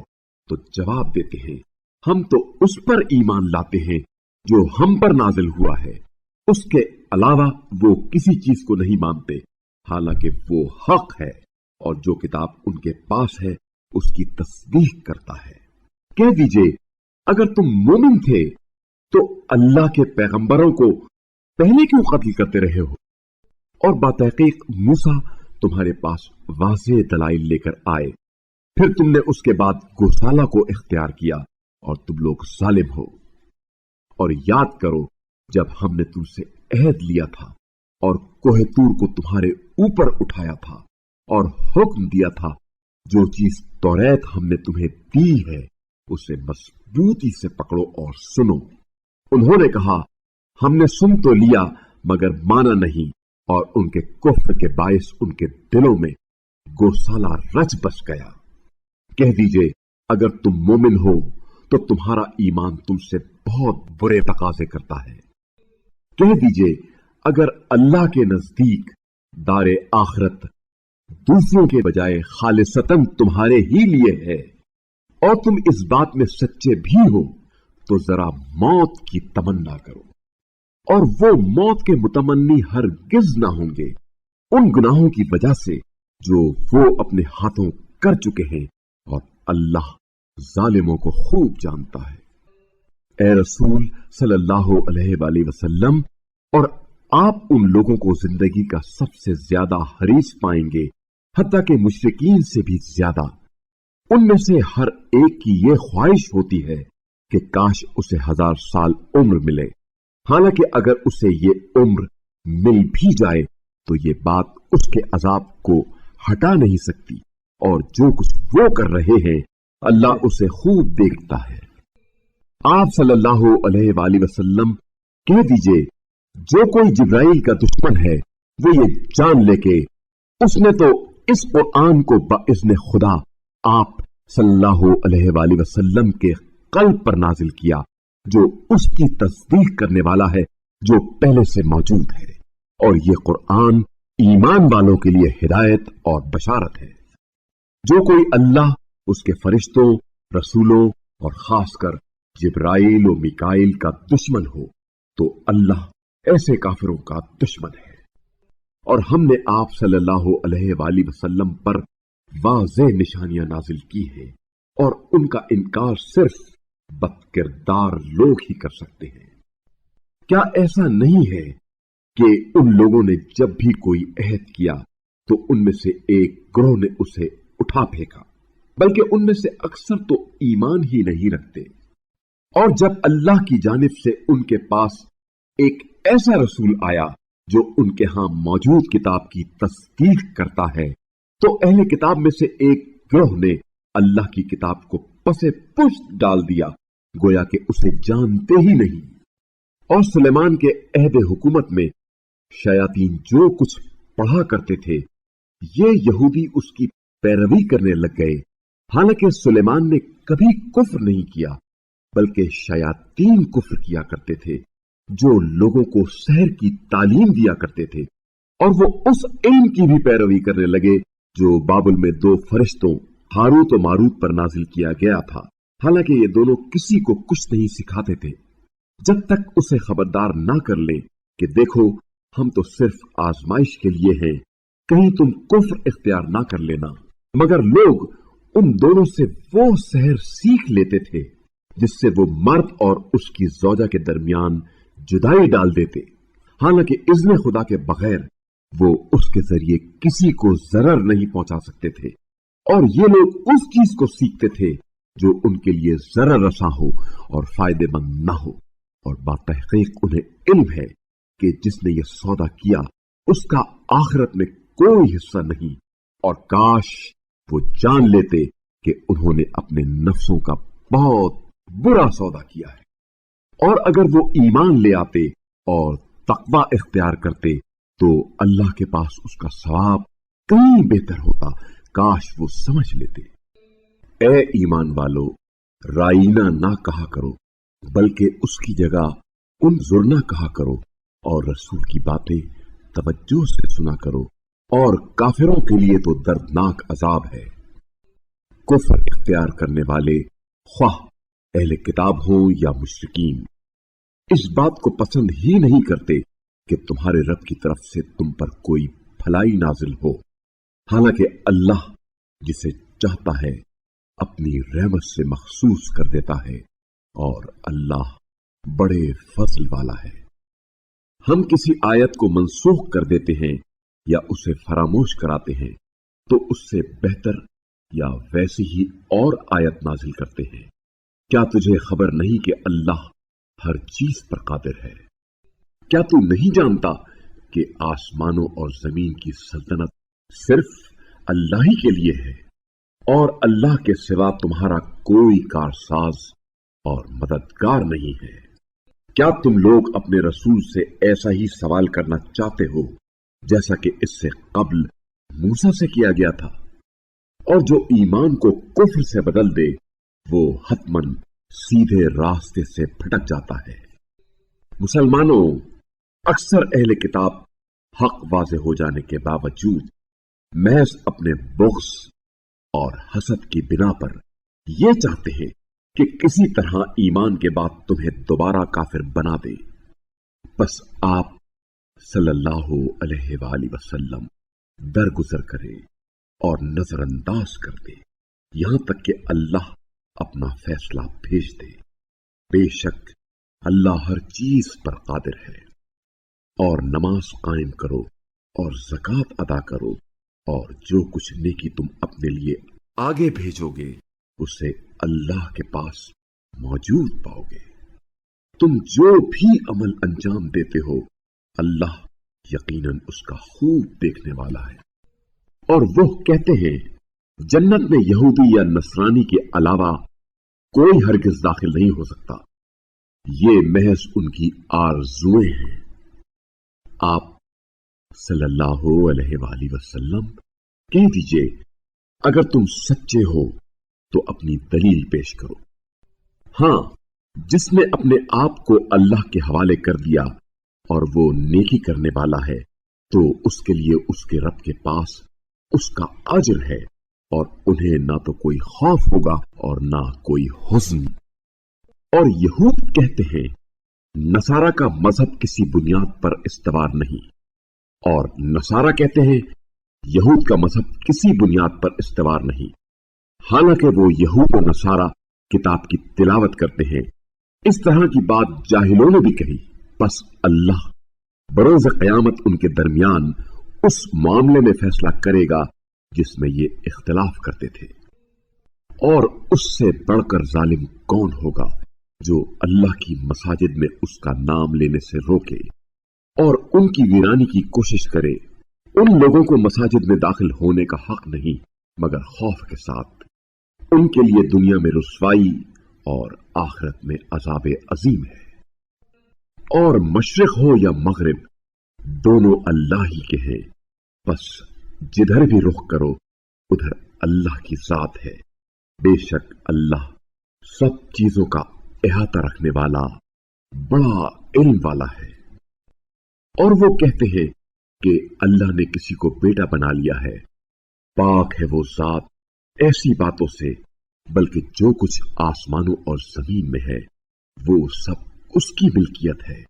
تو جواب دیتے ہیں ہم تو اس پر ایمان لاتے ہیں جو ہم پر نازل ہوا ہے، اس کے علاوہ وہ کسی چیز کو نہیں مانتے، حالانکہ وہ حق ہے اور جو کتاب ان کے پاس ہے اس کی تصدیق کرتا ہے۔ کہہ دیجئے اگر تم مومن تھے تو اللہ کے پیغمبروں کو پہلے کیوں قتل کرتے رہے ہو؟ اور بتحقیق موسیٰ تمہارے پاس واضح دلائل لے کر آئے، پھر تم نے اس کے بعد گوسالہ کو اختیار کیا اور تم لوگ ظالم ہو۔ اور یاد کرو جب ہم نے تم سے عہد لیا تھا اور کوہ طور کو تمہارے اوپر اٹھایا تھا اور حکم دیا تھا جو چیز توریت ہم نے تمہیں دی ہے اسے مضبوطی سے پکڑو اور سنو۔ انہوں نے کہا ہم نے سن تو لیا مگر مانا نہیں، اور ان کے کفر کے باعث ان کے دلوں میں گوسالہ رچ بس گیا۔ کہہ دیجئے اگر تم مومن ہو تو تمہارا ایمان تم سے بہت برے تقاضے کرتا ہے۔ کہہ دیجئے اگر اللہ کے نزدیک دار آخرت دوسروں کے بجائے خالصتاً تمہارے ہی لیے ہے اور تم اس بات میں سچے بھی ہو تو ذرا موت کی تمنا کرو، اور وہ موت کے متمنی ہرگز نہ ہوں گے ان گناہوں کی وجہ سے جو وہ اپنے ہاتھوں کر چکے ہیں، اور اللہ ظالموں کو خوب جانتا ہے۔ اے رسول صلی اللہ علیہ وآلہ وسلم، اور آپ ان لوگوں کو زندگی کا سب سے زیادہ حریص پائیں گے، حتیٰ کہ مشرکین سے بھی زیادہ۔ ان میں سے ہر ایک کی یہ خواہش ہوتی ہے کہ کاش اسے 1000 سال عمر ملے، حالانکہ اگر اسے یہ عمر مل بھی جائے تو یہ بات اس کے عذاب کو ہٹا نہیں سکتی، اور جو کچھ وہ کر رہے ہیں اللہ اسے خوب دیکھتا ہے۔ آپ صلی اللہ علیہ وآلہ وسلم کہہ دیجئے جو کوئی جبرائیل کا دشمن ہے وہ یہ جان لے کہ اس نے تو اس قرآن کو باذن خدا آپ صلی اللہ علیہ وآلہ وسلم کے قلب پر نازل کیا، جو اس کی تصدیق کرنے والا ہے جو پہلے سے موجود ہے، اور یہ قرآن ایمان والوں کے لیے ہدایت اور بشارت ہے۔ جو کوئی اللہ، اس کے فرشتوں، رسولوں اور خاص کر جبرائیل و میکائیل کا دشمن ہو تو اللہ ایسے کافروں کا دشمن ہے۔ اور ہم نے آپ صلی اللہ علیہ وآلہ وسلم پر واضح نشانیاں نازل کی ہیں، اور ان کا انکار صرف بد کردار لوگ ہی کر سکتے ہیں۔ کیا ایسا نہیں ہے کہ ان لوگوں نے جب بھی کوئی عہد کیا تو ان میں سے ایک گروہ نے اسے اٹھا پھینکا، بلکہ ان میں سے اکثر تو ایمان ہی نہیں رکھتے، اور جب اللہ کی جانب سے ان کے پاس ایک ایسا رسول آیا جو ان کے ہاں موجود کتاب کی تصدیق کرتا ہے تو اہل کتاب میں سے ایک گروہ نے اللہ کی کتاب کو پسے پشت ڈال دیا، گویا کہ اسے جانتے ہی نہیں۔ اور سلیمان کے عہد حکومت میں شیاطین جو کچھ پڑھا کرتے تھے یہ یہودی اس کی پیروی کرنے لگ گئے، حالانکہ سلیمان نے کبھی کفر نہیں کیا، بلکہ شیاطین کفر کیا کرتے تھے جو لوگوں کو سحر کی تعلیم دیا کرتے تھے، اور وہ اس علم کی بھی پیروی کرنے لگے جو بابل میں 2 فرشتوں ہاروت و ماروت پر نازل کیا گیا تھا، حالانکہ یہ دونوں کسی کو کچھ نہیں سکھاتے تھے، جب تک اسے خبردار نہ کر لیں کہ دیکھو ہم تو صرف آزمائش کے لیے ہیں، کہیں تم کفر اختیار نہ کر لینا۔ مگر لوگ ان دونوں سے وہ سحر سیکھ لیتے تھے جس سے وہ مرد اور اس کی زوجہ کے درمیان جدائی ڈال دیتے، حالانکہ اذن خدا کے بغیر وہ اس کے ذریعے کسی کو ضرر نہیں پہنچا سکتے تھے، اور یہ لوگ اس چیز کو سیکھتے تھے جو ان کے لیے ضرر رساں ہو اور فائدے مند نہ ہو، اور بتحقیق انہیں علم ہے کہ جس نے یہ سودا کیا اس کا آخرت میں کوئی حصہ نہیں، اور کاش وہ جان لیتے کہ انہوں نے اپنے نفسوں کا بہت برا سودا کیا ہے۔ اور اگر وہ ایمان لے آتے اور تقوی اختیار کرتے تو اللہ کے پاس اس کا ثواب کہیں بہتر ہوتا، کاش وہ سمجھ لیتے۔ اے ایمان والو، رائینہ نہ کہا کرو، بلکہ اس کی جگہ انظرنا کہا کرو، اور रसूल की बातें तवज्जो से सुना करो, और काफिरों के लिए तो दर्दनाक अजाब है। कुफ्र इख्तियार करने वाले ख्वाह अहले किताब हो या मुशरिकीन, इस बात को पसंद ही नहीं करते कि तुम्हारे रब की तरफ से तुम पर कोई भलाई नाजिल हो, हालांकि अल्लाह जिसे चाहता है अपनी रहमत से मखसूस कर देता है, और अल्लाह बड़े फजल वाला है। हम किसी आयत को मनसूख कर देते हैं या उसे फरामोश कराते हैं तो उससे बेहतर या वैसी ही और आयत नाजिल करते हैं। क्या तुझे खबर नहीं कि अल्लाह हर चीज पर कादिर है? क्या तू नहीं जानता कि आसमानों और जमीन की सल्तनत सिर्फ अल्लाह ही के लिए है, और अल्लाह के सिवा तुम्हारा कोई कारसाज और मददगार नहीं है। क्या तुम लोग अपने रसूल से ऐसा ही सवाल करना चाहते हो जैसा कि इससे कब्ल मूसा से किया गया था? और जो ईमान को कुफ्र से बदल दे वो हतमन सीधे रास्ते से भटक जाता है। मुसलमानों, अक्सर अहले किताब हक वाज़े हो जाने के बावजूद महज अपने बुग़्ज़ और हसद की बिना पर यह चाहते हैं कि किसी तरह ईमान के बाद तुम्हें दोबारा काफिर बना दे। बस आप सल्लल्लाहु अलैहि वसल्लम दरगुजर करे और नजरअंदाज कर दे यहां तक कि अल्लाह अपना फैसला भेज दे। बेशक अल्लाह हर चीज पर कादिर है। और नमाज कायम करो और ज़कात अदा करो, और जो कुछ नेकी तुम अपने लिए आगे भेजोगे उसे अल्लाह के पास मौजूद पाओगे। तुम जो भी अमल अंजाम देते हो अल्लाह यकीनन उसका खूब देखने वाला है। और वो कहते हैं जन्नत में यहूदी या नसरानी के अलावा कोई हरगिज दाखिल नहीं हो सकता। ये महज उनकी आरज़ुएं हैं। आप सल्लल्लाहु अलैहि वसल्लम कह दीजिए, अगर तुम सच्चे हो तो अपनी दलील पेश करो। हां, जिसने अपने आप को अल्लाह के हवाले कर दिया और वो नेकी करने वाला है तो उसके लिए उसके रब के पास उसका अजर है, और उन्हें ना तो कोई खौफ होगा और ना कोई हुज़्न। और यहूद कहते हैं नसारा का मजहब किसी बुनियाद पर इस्तवार नहीं, और नसारा कहते हैं यहूद का मजहब किसी बुनियाद पर इस्तवार नहीं, हालांकि वो यहूद और नसारा किताब की तिलावत करते हैं। इस तरह की बात जाहिलों ने भी कही। बस अल्लाह बरोज़ क़यामत उनके दरमियान उस मामले में फैसला करेगा जिसमें ये इख्तिलाफ करते थे। और उससे बढ़कर जालिम कौन होगा जो अल्लाह की मसाजिद में उसका नाम लेने से रोके और उनकी वीरानी की कोशिश करे। उन लोगों को मसाजिद में दाखिल होने का हक नहीं, मगर खौफ के साथ। उनके लिए दुनिया में रुसवाई और आखिरत में अज़ाब अजीम है। और मशरिक हो या मगरिब, दोनों अल्लाह ही के हैं। बस जिधर भी रुख करो उधर अल्लाह की जात है। बेशक अल्लाह सब चीजों का इहाता रखने वाला, बड़ा इल्म वाला है। और वो कहते हैं कि अल्लाह ने किसी को बेटा बना लिया है। पाक है वो जात ऐसी बातों से, बल्कि जो कुछ आसमानों और जमीन में है वो सब उसकी मिल्कियत है,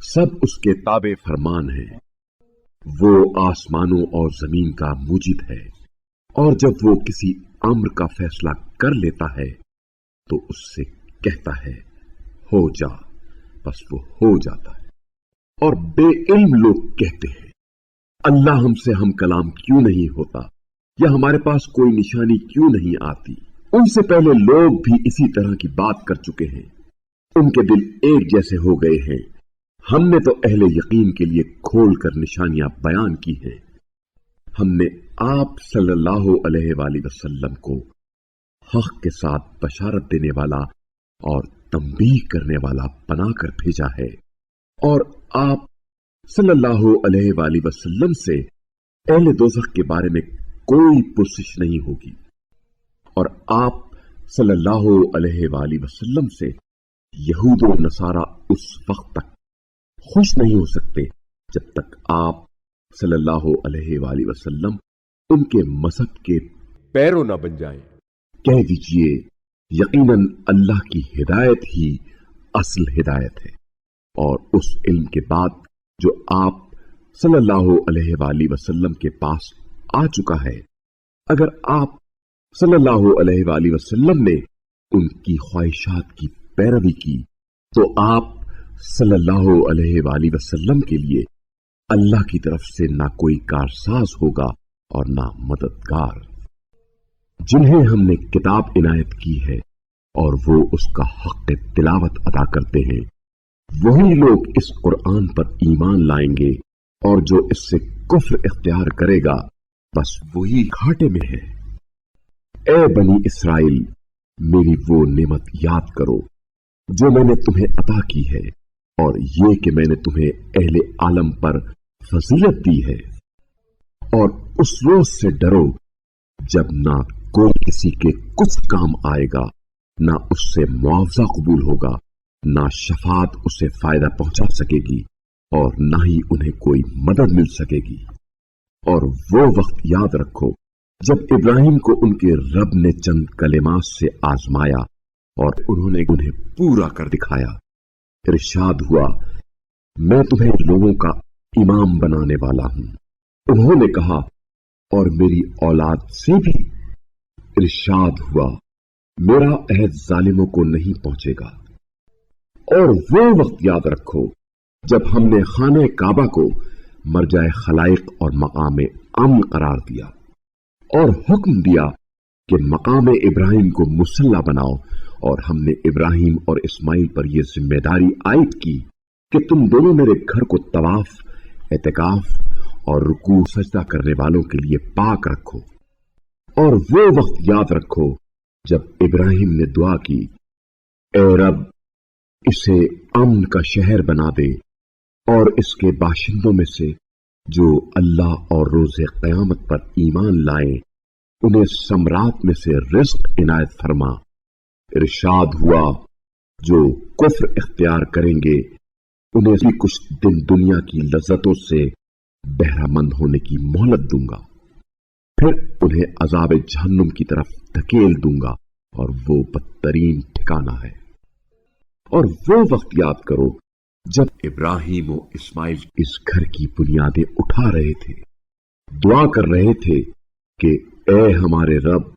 सब उसके ताबे फरमान है। वो आसमानों और जमीन का मुजिद है, और जब वो किसी अम्र का फैसला कर लेता है तो उससे कहता है हो जा, बस वो हो जाता है। और बेइल्म लोग कहते हैं अल्लाह हमसे हम कलाम क्यों नहीं होता, या हमारे पास कोई निशानी क्यों नहीं आती। उनसे पहले लोग भी इसी तरह की बात कर चुके हैं। उनके दिल एक जैसे हो गए हैं। हमने तो अहले यकीन के लिए खोल कर निशानियां बयान की हैं। हमने आप सल्लल्लाहु अलैहि वसल्लम को हक के साथ बशारत देने वाला और तंबीह करने वाला बनाकर भेजा है, और आप सल्लल्लाहु अलैहि वसल्लम से अहले दोज़ख के बारे में कोई पुरसिश नहीं होगी। और आप सल्लल्लाहु अलैहि वसल्लम से यहूद और नसारा उस वक्त तक खुश नहीं हो सकते जब तक आप सल्लल्लाहु अलैहि वआलिहि वसल्लम उनके मसहब के पैरों न बन जाएं। कह दीजिए, यकीनन अल्लाह की हिदायत ही असल हिदायत है, और उस इल्म के बाद जो आप सल्लल्लाहु अलैहि वआलिहि वसल्लम के पास आ चुका है, अगर आप सल्लल्लाहु अलैहि वआलिहि वसल्लम ने उनकी ख्वाहिशात की पैरवी की तो आप सल्लल्लाहु अलैहि वआलिहि वसल्लम के लिए अल्लाह की तरफ से ना कोई कारसाज होगा और ना मददगार। जिन्हें हमने किताब इनायत की है और वो उसका हक तिलावत अदा करते हैं, वही लोग इस कुरान पर ईमान लाएंगे, और जो इससे कुफ्र इख्तियार करेगा बस वही घाटे में है। ए बनी इसराइल, मेरी वो नेमत याद करो जो मैंने तुम्हें अता की है, और ये कि मैंने तुम्हें अहले आलम पर फजीलत दी है। और उस रोज से डरो जब ना कोई किसी के कुछ काम आएगा, ना उससे मुआवजा कबूल होगा, ना शफात उसे फायदा पहुंचा सकेगी, और ना ही उन्हें कोई मदद मिल सकेगी। और वो वक्त याद रखो जब इब्राहिम को उनके रब ने चंद कलिमात से आजमाया और उन्होंने उन्हें पूरा कर दिखाया। इरशाद हुआ, मैं तुम्हें लोगों का इमाम बनाने वाला हूं। उन्होंने कहा, और मेरी औलाद से भी। इरशाद हुआ, मेरा अहद जालिमों को नहीं पहुंचेगा। और वो वक्त याद रखो जब हमने खाने काबा को मरजाए खलाइक और मकाम अमन करार दिया, और हुक्म दिया कि मकाम इब्राहिम को मुसल्ला बनाओ, और हमने इब्राहिम और इस्माइल पर यह जिम्मेदारी आयद की कि तुम दोनों मेरे घर को तवाफ, एतकाफ और रुकू सजदा करने वालों के लिए पाक रखो। और वो वक्त याद रखो जब इब्राहिम ने दुआ की, ए रब, इसे अमन का शहर बना दे, और इसके बाशिंदों में से जो अल्लाह और रोज़े क़यामत पर ईमान लाए, उन्हें सम्रात में से रिज़्क़ इनायत फरमा। इरशाद हुआ, जो कुफ्र इख्तियार करेंगे उन्हें भी कुछ दिन दुनिया की लज्जतों से बहरामंद होने की मोहलत दूंगा, फिर उन्हें अज़ाब जहन्नुम की तरफ धकेल दूंगा, और वो बदतरीन ठिकाना है। और वो वक्त याद करो जब इब्राहिम और इस्माइल इस घर की बुनियादें उठा रहे थे, दुआ कर रहे थे कि ए हमारे रब,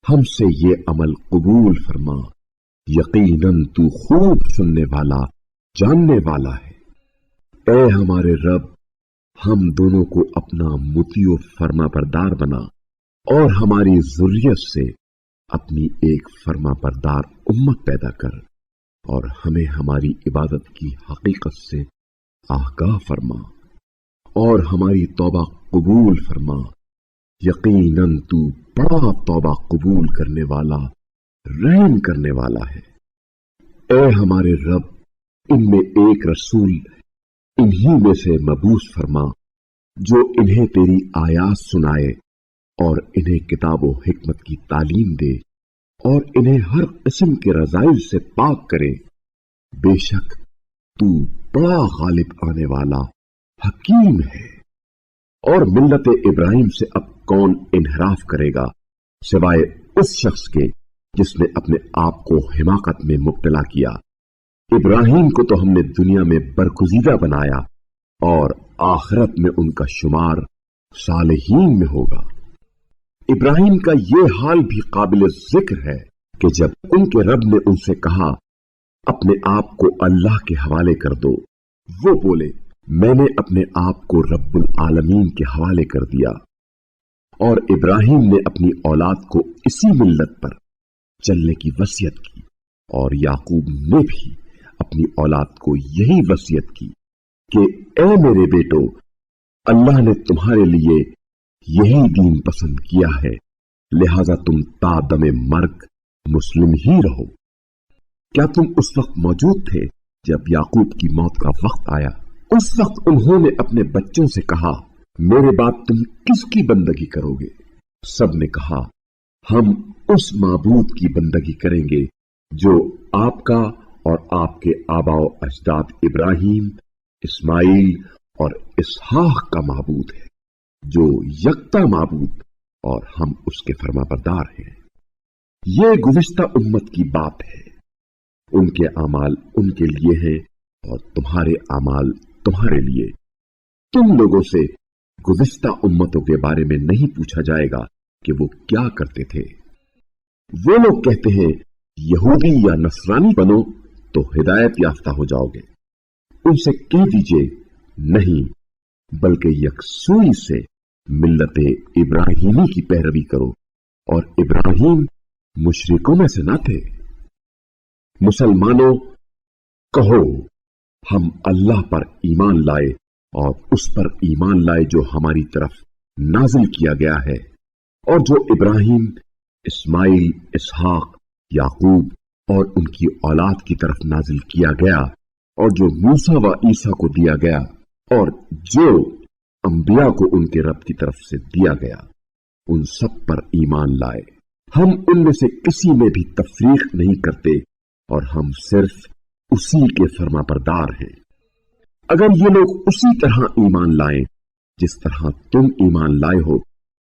हमसे ये अमल कबूल फरमा, यकीनन तू खूब सुनने वाला, जानने वाला है। ए हमारे रब, हम दोनों को अपना मुतियो फरमा बरदार बना, और हमारी ज़ुर्रियत से अपनी एक फरमा बरदार उम्मत पैदा कर, और हमें हमारी इबादत की हकीकत से आगाह फरमा, और हमारी तौबा कबूल फरमा, यकीनन तू बड़ा तौबा कबूल करने वाला, रहम करने वाला है। ए हमारे रब, इनमें एक रसूल इन्हीं में से मबूस फरमा जो इन्हें तेरी आयात सुनाए, और इन्हें किताब व हिकमत की तालीम दे, और इन्हें हर किस्म के रज़ाइल से पाक करे। बेशक तू बड़ा गालिब आने वाला हकीम है। और मिल्लत इब्राहिम से अब कौन इन्हराफ करेगा सिवाय उस शख्स के जिसने अपने आप को हिमाकत में मुब्तला किया। इब्राहिम को तो हमने दुनिया में बरगुज़ीदा बनाया, और आखिरत में उनका शुमार सालिहीन में होगा। इब्राहिम का ये हाल भी काबिल जिक्र है कि जब उनके रब ने उनसे कहा, अपने आप को अल्लाह के हवाले कर दो, वो बोले, मैंने अपने आप को रब्बुल आलमीन के हवाले कर दिया। और इब्राहिम ने अपनी औलाद को इसी मिल्लत पर चलने की वसीयत की, और याकूब ने भी अपनी औलाद को यही वसीयत की कि ए मेरे बेटो, अल्लाह ने तुम्हारे लिए यही दीन पसंद किया है, लिहाजा तुम तादमे मर्ग मुस्लिम ही रहो। क्या तुम उस वक्त मौजूद थे जब याकूब की मौत का वक्त आया? उस वक्त उन्होंने अपने बच्चों से कहा, मेरे बाद तुम किसकी बंदगी करोगे? सब ने कहा, हम उस माबूद की बंदगी करेंगे जो आपका और आपके आबाओ अजदाद इब्राहिम, इस्माइल और इसहाक का माबूद है, जो यकता माबूद और हम उसके फरमाबरदार हैं। ये गुज़िश्ता उम्मत की बात है, उनके अमाल उनके लिए हैं और तुम्हारे अमाल तुम्हारे लिए। तुम लोगों से गुज़िश्ता उम्मतों के बारे में नहीं पूछा जाएगा कि वो क्या करते थे। वो लोग कहते हैं यहूदी या नसरानी बनो तो हिदायत याफ्ता हो जाओगे। उनसे कह दीजिए नहीं, बल्कि यकसूई से मिल्लत इब्राहीमी की पैरवी करो, और इब्राहीम मुशरिकों में से न थे। मुसलमानों, कहो हम अल्लाह पर ईमान लाए और उस पर ईमान लाए जो हमारी तरफ नाजिल किया गया है, और जो इब्राहीम, इस्माइल, इसहाक, याकूब और उनकी औलाद की तरफ नाजिल किया गया, और जो मूसा व ईसा को दिया गया, और जो अंबिया को उनके रब की तरफ से दिया गया, उन सब पर ईमान लाए। हम उनमें से किसी में भी तफरीक नहीं करते और हम सिर्फ उसी के फरमाबरदार हैं। अगर ये लोग उसी तरह ईमान लाएं जिस तरह तुम ईमान लाए हो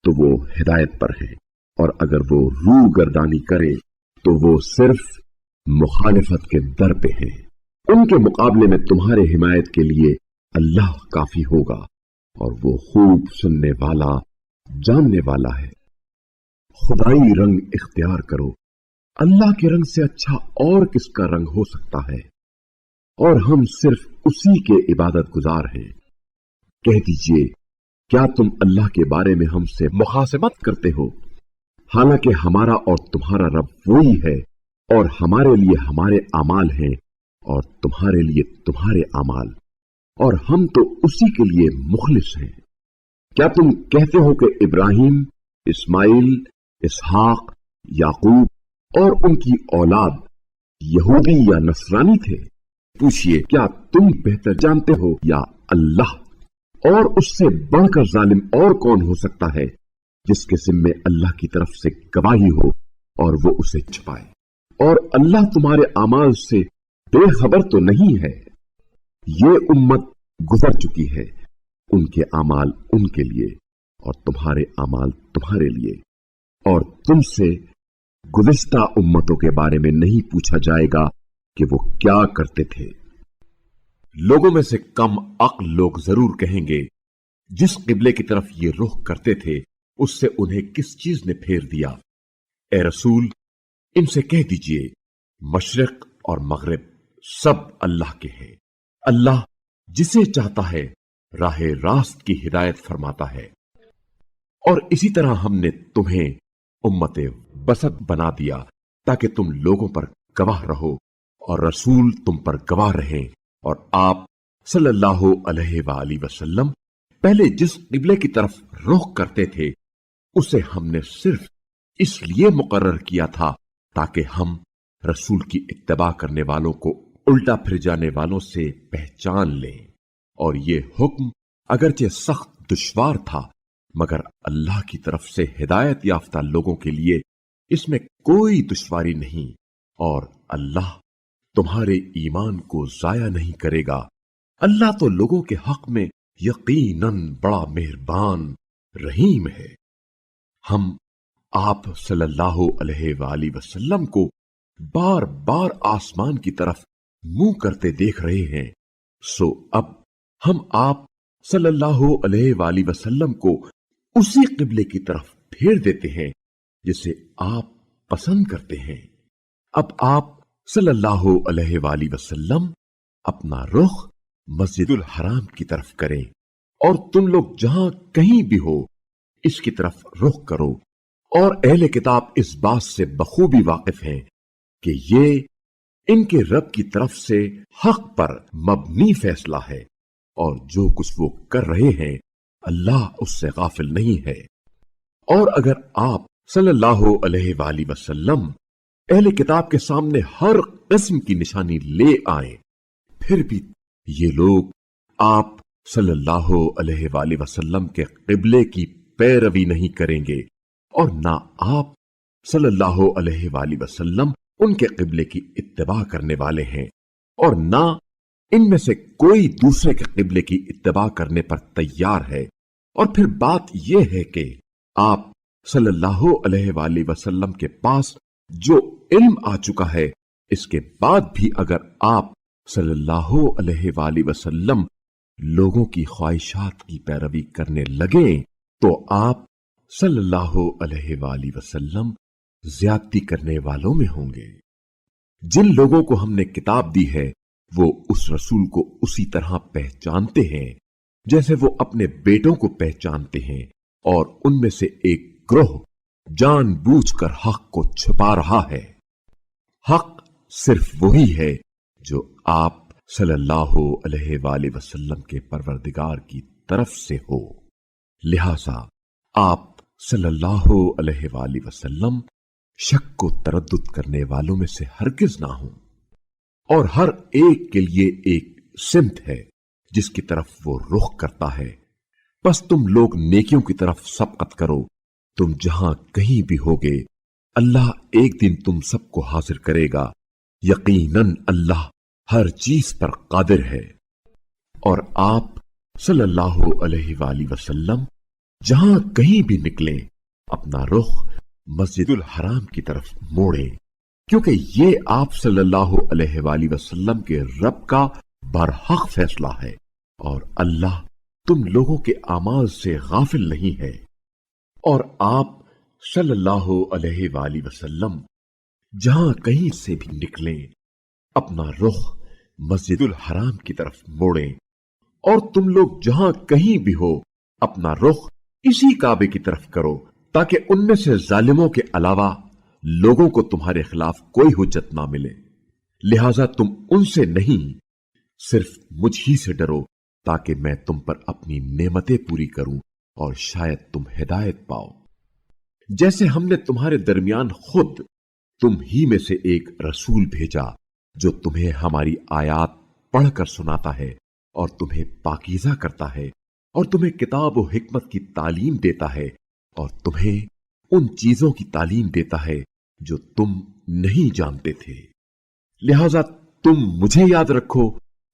तो वो हिदायत पर हैं, और अगर वो रू गर्दानी करें तो वो सिर्फ मुखालिफत के दर पे हैं। उनके मुकाबले में तुम्हारे हिमायत के लिए अल्लाह काफी होगा, और वो खूब सुनने वाला, जानने वाला है। खुदाई रंग इख्तियार करो, अल्लाह के रंग से अच्छा और किसका रंग हो सकता है, और हम सिर्फ उसी के इबादत गुजार हैं। कह दीजिए, क्या तुम अल्लाह के बारे में हमसे मुखासमत करते हो? हालांकि हमारा और तुम्हारा रब वही है, और हमारे लिए हमारे अमाल हैं और तुम्हारे लिए तुम्हारे अमाल, और हम तो उसी के लिए मुखलिस हैं। क्या तुम कहते हो कि इब्राहीम, इस्माइल, इसहाक, याकूब और उनकी औलाद यहूदी या नसरानी थे? पूछिए, क्या तुम बेहतर जानते हो या अल्लाह? और उससे बढ़कर जालिम और कौन हो सकता है जिसके जिम्मे अल्लाह की तरफ से गवाही हो और वो उसे छुपाए? और अल्लाह तुम्हारे अमाल से बेखबर तो नहीं है। ये उम्मत गुजर चुकी है, उनके अमाल उनके लिए और तुम्हारे अमाल तुम्हारे लिए, और तुमसे गुज़िश्ता उम्मतों के बारे में नहीं पूछा जाएगा कि वो क्या करते थे। लोगों में से कम अक्ल लोग जरूर कहेंगे, जिस किबले की तरफ ये रुख करते थे उससे उन्हें किस चीज ने फेर दिया? ए रसूल, इनसे कह दीजिए, मशरिक और मगरिब सब अल्लाह के हैं। अल्लाह जिसे चाहता है राहे रास्त की हिदायत फरमाता है। और इसी तरह हमने तुम्हें उम्मते वसत बना दिया ताकि तुम लोगों पर गवाह रहो और रसूल तुम पर गवाह रहें, और आप सल्लल्लाहु अलैहि वसल्लम पहले जिस किबले की तरफ रुख करते थे उसे हमने सिर्फ इसलिए मुकर्रर किया था ताकि हम रसूल की इत्तबा करने वालों को उल्टा फिर जाने वालों से पहचान लें। और ये हुक्म अगरचे सख्त दुश्वार था, मगर अल्लाह की तरफ से हिदायत याफ्ता लोगों के लिए इसमें कोई दुश्वारी नहीं, और अल्लाह तुम्हारे ईमान को जाया नहीं करेगा। अल्लाह तो लोगों के हक में यकीनन बड़ा मेहरबान रहीम है। हम आप सल्लल्लाहु अलैहि वसल्लम को बार बार आसमान की तरफ मुंह करते देख रहे हैं, सो अब हम आप सल्लल्लाहु अलैहि वसल्लम को उसी किबले की तरफ फेर देते हैं जिसे आप पसंद करते हैं। अब आप सल्लल्लाहु अलैहि वसल्लम अपना रुख मस्जिदुल हराम की तरफ करें, और तुम लोग जहां कहीं भी हो इसकी तरफ रुख करो। और अहले किताब इस बात से बखूबी वाकिफ हैं कि ये इनके रब की तरफ से हक पर मबनी फैसला है, और जो कुछ वो कर रहे हैं अल्लाह उससे गाफिल नहीं है। और अगर आप सल्लल्लाहु अलैहि वसल्लम अहले किताब के सामने हर किस्म की निशानी ले आए, फिर भी ये लोग आप सल्लल्लाहु अलैहि वसल्लम के किबले की पैरवी नहीं करेंगे, और ना आप सल्लल्लाहु अलैहि वसल्लम उनके किबले की इत्तिबा करने वाले हैं, और ना ان میں से कोई दूसरे के क़िबले की इत्तिबा करने पर तैयार है। और फिर बात यह है कि आप सल्लल्लाहु अलैहि वसल्लम के पास जो इल्म आ चुका है, इसके बाद भी अगर आप सल्लल्लाहु अलैहि वसल्लम लोगों की ख्वाहिशात की पैरवी करने लगे तो आप सल्लल्लाहु अलैहि वसल्लम ज्यादती करने वालों में होंगे। जिन लोगों को हमने किताब दी है वो उस रसूल को उसी तरह पहचानते हैं जैसे वो अपने बेटों को पहचानते हैं, और उनमें से एक ग्रोह जानबूझकर हक को छुपा रहा है। हक सिर्फ वही है जो आप सल्लल्लाहु अलैहि वसल्लम के परवरदिगार की तरफ से हो। लिहाजा आप सल्लल्लाहु अलैहि वसल्लम शक को तरद्दुद करने वालों में से हरगिज ना हो। और हर एक के लिए एक सिमत है जिसकी तरफ वो रुख करता है। बस तुम लोग नेकियों की तरफ सबकत करो। तुम जहां कहीं भी होगे अल्लाह एक दिन तुम सबको हाजिर करेगा। यकीनन अल्लाह हर चीज पर कादिर है। और आप सल्लल्लाहु अलैहि वसल्लम जहां कहीं भी निकले अपना रुख मस्जिदुल हराम की तरफ मोड़े, क्योंकि ये आप सल्लल्लाहु अलैहि वसल्लम के रब का बरहक फैसला है और अल्लाह तुम लोगों के आमाल से गाफिल नहीं है। और आप सल्लल्लाहु अलैहि वसल्लम जहां कहीं से भी निकले अपना रुख मस्जिदुल हराम की तरफ मोड़े, और तुम लोग जहां कहीं भी हो अपना रुख इसी काबे की तरफ करो, ताकि उनमें से जालिमों के अलावा लोगों को तुम्हारे खिलाफ कोई हुज्जत ना मिले। लिहाजा तुम उनसे नहीं, सिर्फ मुझ ही से डरो, ताकि मैं तुम पर अपनी नेमतें पूरी करूं और शायद तुम हिदायत पाओ। जैसे हमने तुम्हारे दरमियान खुद तुम ही में से एक रसूल भेजा जो तुम्हें हमारी आयात पढ़कर सुनाता है और तुम्हें पाकीज़ा करता है और तुम्हें किताब और हिकमत की तालीम देता है और तुम्हें उन चीजों की तालीम देता है जो तुम नहीं जानते थे। लिहाजा तुम मुझे याद रखो,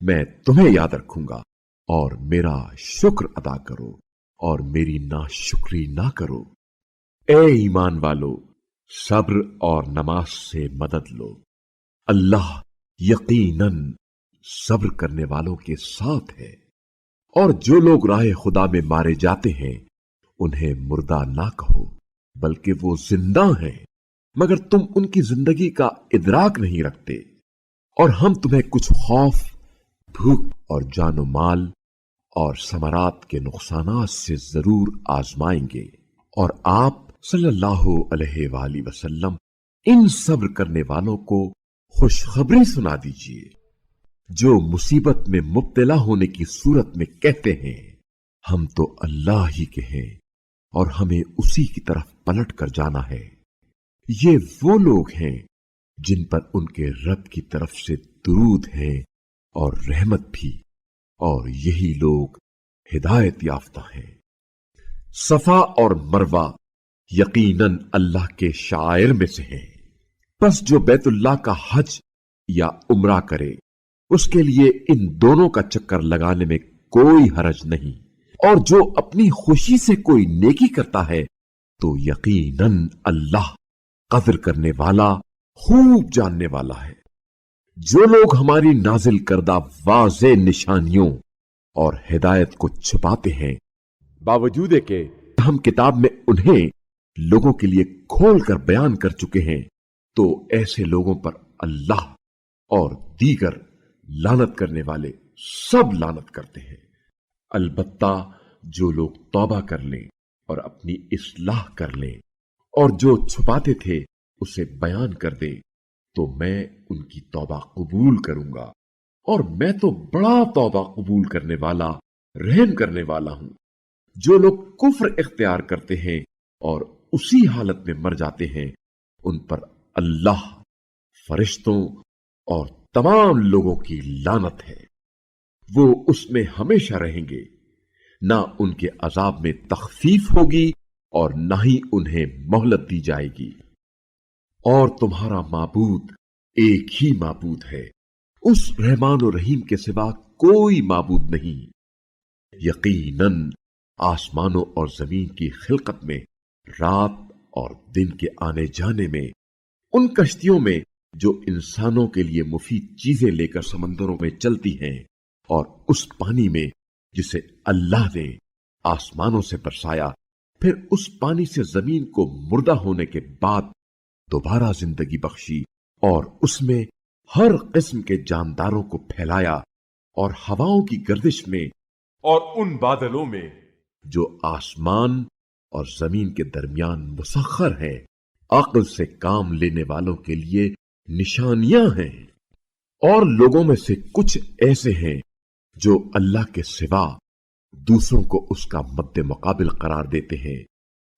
मैं तुम्हें याद रखूंगा, और मेरा शुक्र अदा करो और मेरी नाशुक्री ना करो। ए ईमान वालो, सब्र और नमाज से मदद लो। अल्लाह यकीनन सब्र करने वालों के साथ है। और जो लोग राह खुदा में मारे जाते हैं उन्हें मुर्दा ना कहो, बल्कि वो जिंदा हैं, मगर तुम उनकी जिंदगी का इदराक नहीं रखते। और हम तुम्हें कुछ खौफ, भूख और जानो माल और समरात के नुकसानात से जरूर आजमाएंगे। और आप सल्लल्लाहु अलैहि वसल्लम इन सब्र करने वालों को खुशखबरी सुना दीजिए जो मुसीबत में मुब्तला होने की सूरत में कहते हैं हम तो अल्लाह ही के हैं और हमें उसी की तरफ पलट कर जाना है। ये वो लोग हैं जिन पर उनके रब की तरफ से दुरूद है और रहमत भी, और यही लोग हिदायत याफ्ता हैं। सफा और मरवा यकीनन अल्लाह के शायर में से हैं। बस जो बैतुल्लाह का हज या उम्रा करे उसके लिए इन दोनों का चक्कर लगाने में कोई हरज नहीं। और जो अपनी खुशी से कोई नेकी करता है तो यकीनन अल्लाह कदर करने वाला, खूब जानने वाला है। जो लोग हमारी नाजिल करदा वाज़े निशानियों और हिदायत को छुपाते हैं, बावजूद के हम किताब में उन्हें लोगों के लिए खोलकर बयान कर चुके हैं, तो ऐसे लोगों पर अल्लाह और दीगर लानत करने वाले सब लानत करते हैं। अलबत्ता जो लोग तौबा कर लें और अपनी इस्लाह कर लें और जो छुपाते थे उसे बयान कर दें, तो मैं उनकी तौबा कबूल करूंगा, और मैं तो बड़ा तौबा कबूल करने वाला, रहम करने वाला हूं। जो लोग कुफ्र इख्तियार करते हैं और उसी हालत में मर जाते हैं, उन पर अल्लाह, फरिश्तों और तमाम लोगों की लानत है। वो उसमें हमेशा रहेंगे, ना उनके अजाब में तखफीफ होगी और ना ही उन्हें मोहलत दी जाएगी। और तुम्हारा माबूद एक ही माबूद है, उस रहमान और रहीम के सिवा कोई माबूद नहीं। यकीनन आसमानों और जमीन की खिलकत में, रात और दिन के आने जाने में, उन कश्तियों में जो इंसानों के लिए मुफीद चीजें लेकर समंदरों में चलती हैं, और उस पानी में जिसे अल्लाह ने आसमानों से बरसाया, फिर उस पानी से जमीन को मुर्दा होने के बाद दोबारा जिंदगी बख्शी, और उसमें हर किस्म के जानदारों को फैलाया, और हवाओं की गर्दिश में और उन बादलों में जो आसमान और जमीन के दरमियान मुसख्खर है, अक्ल से काम लेने वालों के लिए निशानियां हैं। और लोगों में से कुछ ऐसे हैं जो अल्लाह के सिवा दूसरों को उसका मद्दे मुकाबिल करार देते हैं,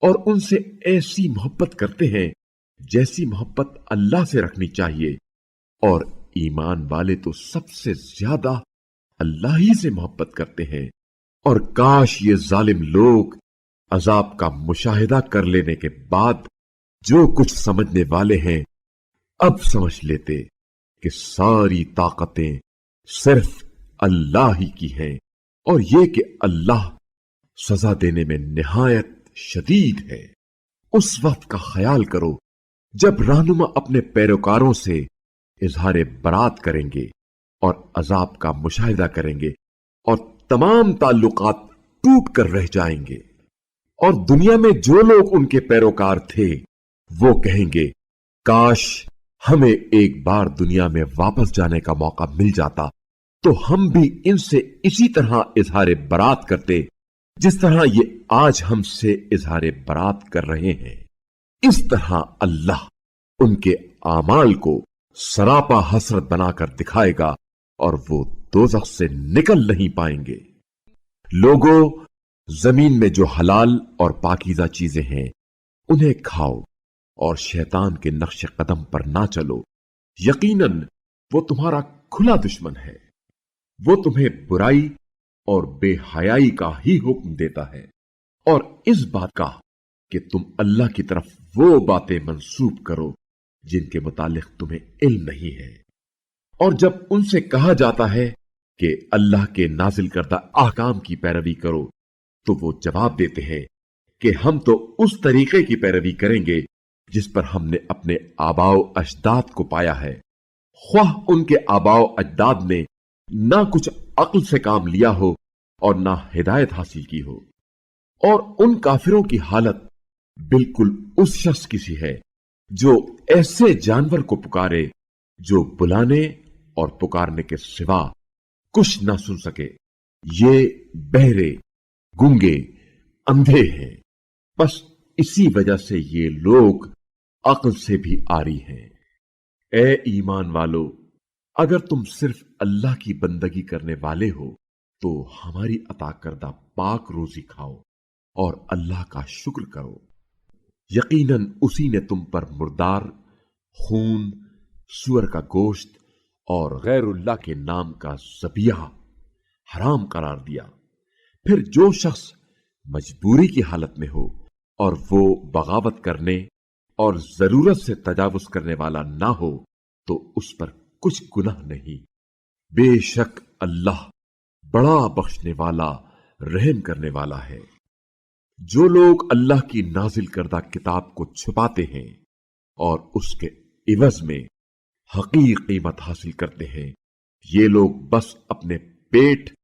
और उनसे ऐसी मोहब्बत करते हैं जैसी मोहब्बत अल्लाह से रखनी चाहिए। और ईमान वाले तो सबसे ज्यादा अल्लाह ही से मोहब्बत करते हैं। और काश ये जालिम लोग अजाब का मुशाहिदा कर लेने के बाद जो कुछ समझने वाले हैं अब समझ लेते कि सारी ताकतें सिर्फ अल्लाह ही की हैं, और ये कि अल्लाह सजा देने में निहायत शदीद है। उस वक्त का ख्याल करो जब रहनुमा अपने पैरोकारों से इजहार बरात करेंगे और अजाब का मुशाहिदा करेंगे, और तमाम ताल्लुकात टूट कर रह जाएंगे, और दुनिया में जो लोग उनके पैरोकार थे वो कहेंगे, काश हमें एक बार दुनिया में वापस जाने का मौका मिल जाता तो हम भी इनसे इसी तरह इजहार बरात करते जिस तरह ये आज हमसे इजहार बरात कर रहे हैं। इस तरह अल्लाह उनके आमाल को सरापा हसरत बनाकर दिखाएगा, और वो दोज़ख से निकल नहीं पाएंगे। लोगों, जमीन में जो हलाल और पाकीज़ा चीजें हैं उन्हें खाओ, और शैतान के नक्श कदम पर ना चलो। यकीनन वो तुम्हारा खुला दुश्मन है। वो तुम्हें बुराई और बेहयाई का ही हुक्म देता है, और इस बात का कि तुम अल्लाह की तरफ वो बातें मंसूब करो जिनके मुतालिक तुम्हें इल्म नहीं है। और जब उनसे कहा जाता है कि अल्लाह के नाजिल करदा ahकाम की पैरवी करो, तो वो जवाब देते हैं कि हम तो उस तरीके की पैरवी करेंगे जिस पर हमने अपने आबाओ अजदाद को पाया है, ख्वाह उनके आबाओ अजदाद ने ना कुछ अक्ल से काम लिया हो और ना हिदायत हासिल की हो। और उन काफिरों की हालत बिल्कुल उस शख्स की सी है जो ऐसे जानवर को पुकारे जो बुलाने और पुकारने के सिवा कुछ ना सुन सके। ये बहरे, गूंगे, अंधे हैं। बस इसी वजह से ये लोग अक्ल से भी आरी हैं। ए ईमान वालो, अगर तुम सिर्फ अल्लाह की बंदगी करने वाले हो तो हमारी अता करदा पाक रोजी खाओ और अल्लाह का शुक्र करो। यकीनन उसी ने तुम पर मुर्दार, खून, सुअर का गोश्त और गैरुल्लाह के नाम का ज़बिया हराम करार दिया। फिर जो शख्स मजबूरी की हालत में हो और वो बगावत करने और जरूरत से तजावुज करने वाला ना हो तो उस पर कुछ गुनाह नहीं। बेशक अल्लाह बड़ा बख्शने वाला, रहम करने वाला है। जो लोग अल्लाह की नाजिल करदा किताब को छुपाते हैं और उसके इवज में हकीर कीमत हासिल करते हैं, ये लोग बस अपने पेट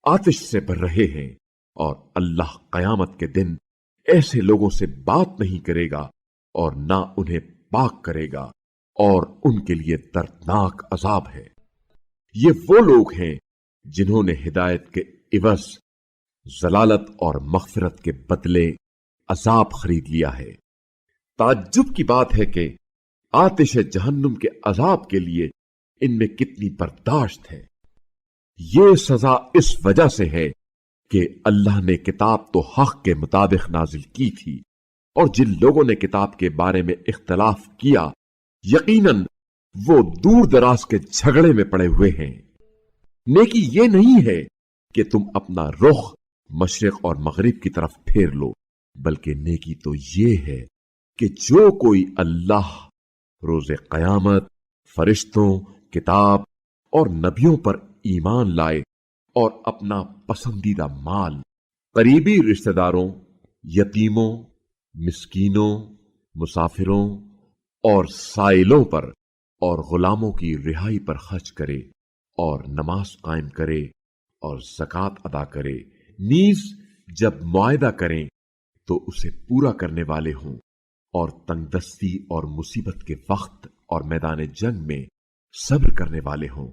आतिश से भर रहे हैं, और अल्लाह कयामत के दिन ऐसे लोगों से बात नहीं करेगा और ना उन्हें पाक करेगा, और उनके लिए दर्दनाक अजाब है। ये वो लोग हैं जिन्होंने हिदायत के इवज जलालत और मगफिरत के बदले अजाब खरीद लिया है। ताज्जुब की बात है कि आतिश जहन्नुम के अजाब के लिए इनमें कितनी बर्दाश्त है। ये सजा इस वजह से है कि अल्लाह ने किताब तो हक के मुताबिक नाजिल की थी, और जिन लोगों ने किताब के बारे में इख्तलाफ किया, यकीनन वो दूर दराज के झगड़े में पड़े हुए हैं। नेकी ये नहीं है कि तुम अपना रुख मशरिक और मगरिब की तरफ फेर लो, बल्कि नेकी तो ये है कि जो कोई अल्लाह, रोज़े क़यामत, फरिश्तों, किताब اور نبیوں پر ایمان لائے اور اپنا پسندیدہ مال قریبی رشتہ داروں، یتیموں، مسکینوں، مسافروں اور سائلوں پر اور غلاموں کی رہائی پر خرچ کرے اور نماز قائم کرے اور زکوٰۃ ادا کرے، نیز جب معاہدہ کریں تو اسے پورا کرنے والے ہوں، اور تنگ دستی اور مصیبت کے وقت اور میدان جنگ میں صبر کرنے والے ہوں،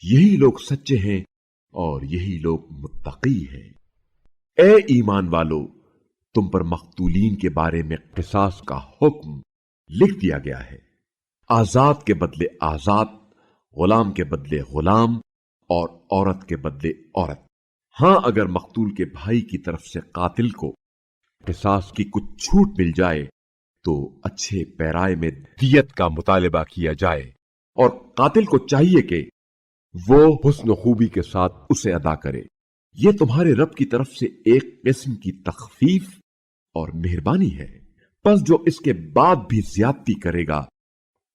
یہی لوگ سچے ہیں اور یہی لوگ متقی ہیں۔ اے ایمان والو، تم پر مقتولین کے بارے میں قصاص کا حکم لکھ دیا گیا ہے، آزاد کے بدلے آزاد، غلام کے بدلے غلام اور عورت کے بدلے عورت۔ ہاں، اگر مقتول کے بھائی کی طرف سے قاتل کو قصاص کی کچھ چھوٹ مل جائے تو اچھے پیرائے میں دیت کا مطالبہ کیا جائے، اور قاتل کو چاہیے کہ وہ حسن و خوبی کے ساتھ اسے ادا کرے۔ یہ تمہارے رب کی طرف سے ایک قسم کی تخفیف اور مہربانی ہے، پس جو اس کے بعد بھی زیادتی کرے گا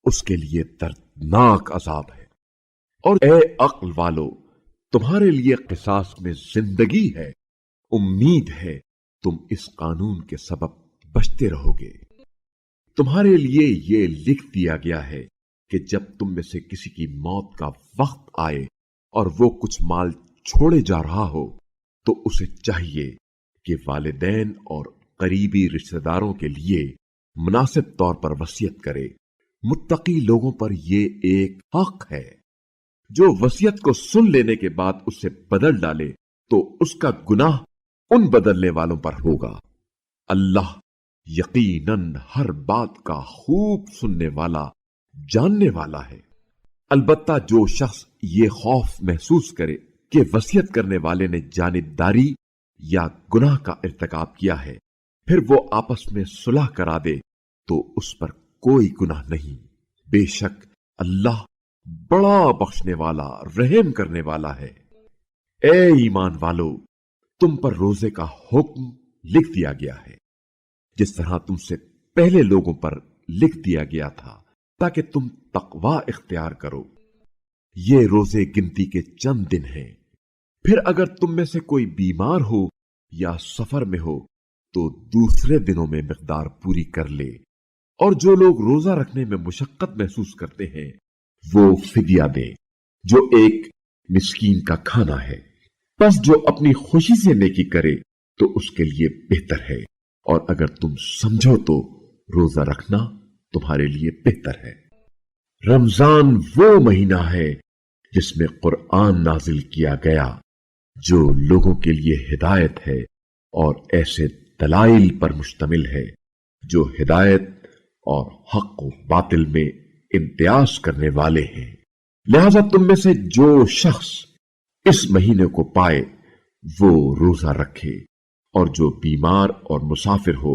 اس کے لیے دردناک عذاب ہے۔ اور اے عقل والو، تمہارے لیے قصاص میں زندگی ہے، امید ہے تم اس قانون کے سبب بچتے رہو گے۔ تمہارے لیے یہ لکھ دیا گیا ہے کہ جب تم میں سے کسی کی موت کا وقت آئے اور وہ کچھ مال چھوڑے جا رہا ہو تو اسے چاہیے کہ والدین اور قریبی رشتہ داروں کے لیے مناسب طور پر وصیت کرے۔ متقی لوگوں پر یہ ایک حق ہے، جو وصیت کو سن لینے کے بعد اسے بدل ڈالے تو اس کا گناہ ان بدلنے والوں پر ہوگا۔ اللہ یقیناً ہر بات کا خوب سننے والا، جاننے والا ہے۔ البتہ جو شخص یہ خوف محسوس کرے کہ وصیت کرنے والے نے جانبداری یا گناہ کا ارتکاب کیا ہے، پھر وہ آپس میں صلح کرا دے تو اس پر کوئی گناہ نہیں۔ بے شک اللہ بڑا بخشنے والا، رحم کرنے والا ہے۔ اے ایمان والو، تم پر روزے کا حکم لکھ دیا گیا ہے، جس طرح تم سے پہلے لوگوں پر لکھ دیا گیا تھا، تاکہ تم تقوی اختیار کرو۔ یہ روزے گنتی کے چند دن ہیں، پھر اگر تم میں سے کوئی بیمار ہو یا سفر میں ہو تو دوسرے دنوں میں مقدار پوری کر لے، اور جو لوگ روزہ رکھنے میں مشقت محسوس کرتے ہیں وہ فدیہ دیں، جو ایک مسکین کا کھانا ہے۔ پس جو اپنی خوشی سے نیکی کرے تو اس کے لیے بہتر ہے، اور اگر تم سمجھو تو روزہ رکھنا تمہارے لیے بہتر ہے۔ رمضان وہ مہینہ ہے جس میں قرآن نازل کیا گیا، جو لوگوں کے لیے ہدایت ہے اور ایسے دلائل پر مشتمل ہے جو ہدایت اور حق و باطل میں امتیاز کرنے والے ہیں۔ لہذا تم میں سے جو شخص اس مہینے کو پائے وہ روزہ رکھے، اور جو بیمار اور مسافر ہو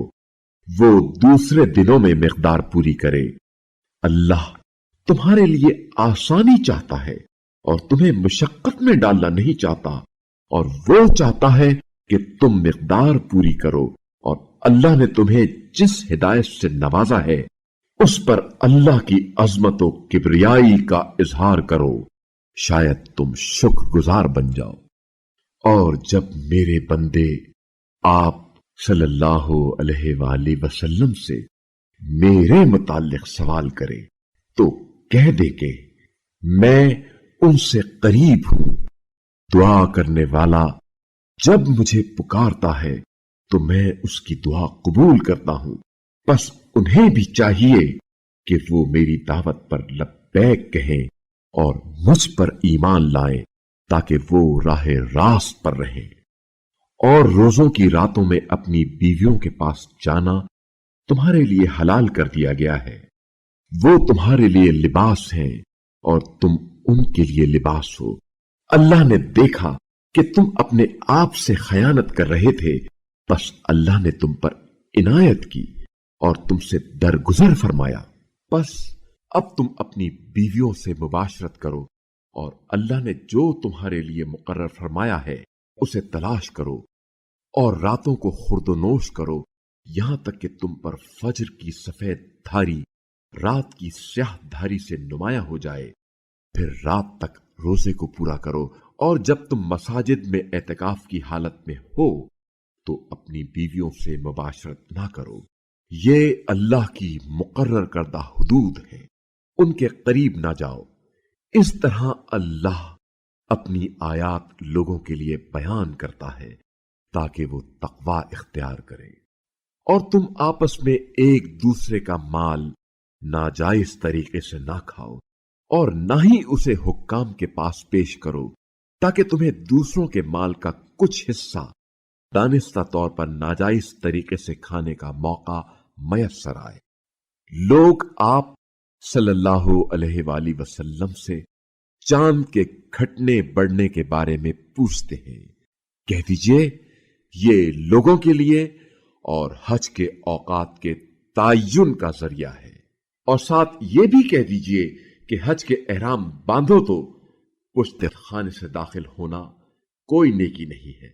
وہ دوسرے دنوں میں مقدار پوری کرے۔ اللہ تمہارے لیے آسانی چاہتا ہے اور تمہیں مشقت میں ڈالنا نہیں چاہتا، اور وہ چاہتا ہے کہ تم مقدار پوری کرو، اور اللہ نے تمہیں جس ہدایت سے نوازا ہے اس پر اللہ کی عظمت و کبریائی کا اظہار کرو، شاید تم شکر گزار بن جاؤ۔ اور جب میرے بندے آپ صلی اللہ علیہ وآلہ وسلم سے میرے متعلق سوال کرے تو کہہ دے کہ میں ان سے قریب ہوں، دعا کرنے والا جب مجھے پکارتا ہے تو میں اس کی دعا قبول کرتا ہوں۔ بس انہیں بھی چاہیے کہ وہ میری دعوت پر لبیک کہیں اور مجھ پر ایمان لائیں تاکہ وہ راہ راست پر رہیں۔ اور روزوں کی راتوں میں اپنی بیویوں کے پاس جانا تمہارے لیے حلال کر دیا گیا ہے، وہ تمہارے لیے لباس ہیں اور تم ان کے لیے لباس ہو۔ اللہ نے دیکھا کہ تم اپنے آپ سے خیانت کر رہے تھے، بس اللہ نے تم پر عنایت کی اور تم سے درگزر فرمایا، بس اب تم اپنی بیویوں سے مباشرت کرو، اور اللہ نے جو تمہارے لیے مقرر فرمایا ہے اسے تلاش کرو، اور راتوں کو خورد و نوش کرو یہاں تک کہ تم پر فجر کی سفید دھاری رات کی سیاہ دھاری سے نمایاں ہو جائے، پھر رات تک روزے کو پورا کرو، اور جب تم مساجد میں اعتکاف کی حالت میں ہو تو اپنی بیویوں سے مباشرت نہ کرو، یہ اللہ کی مقرر کردہ حدود ہے، ان کے قریب نہ جاؤ۔ اس طرح اللہ اپنی آیات لوگوں کے لیے بیان کرتا ہے تاکہ وہ تقوی اختیار کرے۔ اور تم آپس میں ایک دوسرے کا مال ناجائز طریقے سے نہ کھاؤ، اور نہ ہی اسے حکام کے پاس پیش کرو تاکہ تمہیں دوسروں کے مال کا کچھ حصہ دانستہ طور پر ناجائز طریقے سے کھانے کا موقع میسر آئے۔ لوگ آپ صلی اللہ علیہ وآلہ وسلم سے چاند کے گھٹنے بڑھنے کے بارے میں پوچھتے ہیں، کہہ دیجئے یہ لوگوں کے لیے اور حج کے اوقات کے تعین کا ذریعہ ہے، اور ساتھ یہ بھی کہہ دیجئے کہ حج کے احرام باندھو تو پشت خانے سے داخل ہونا کوئی نیکی نہیں ہے،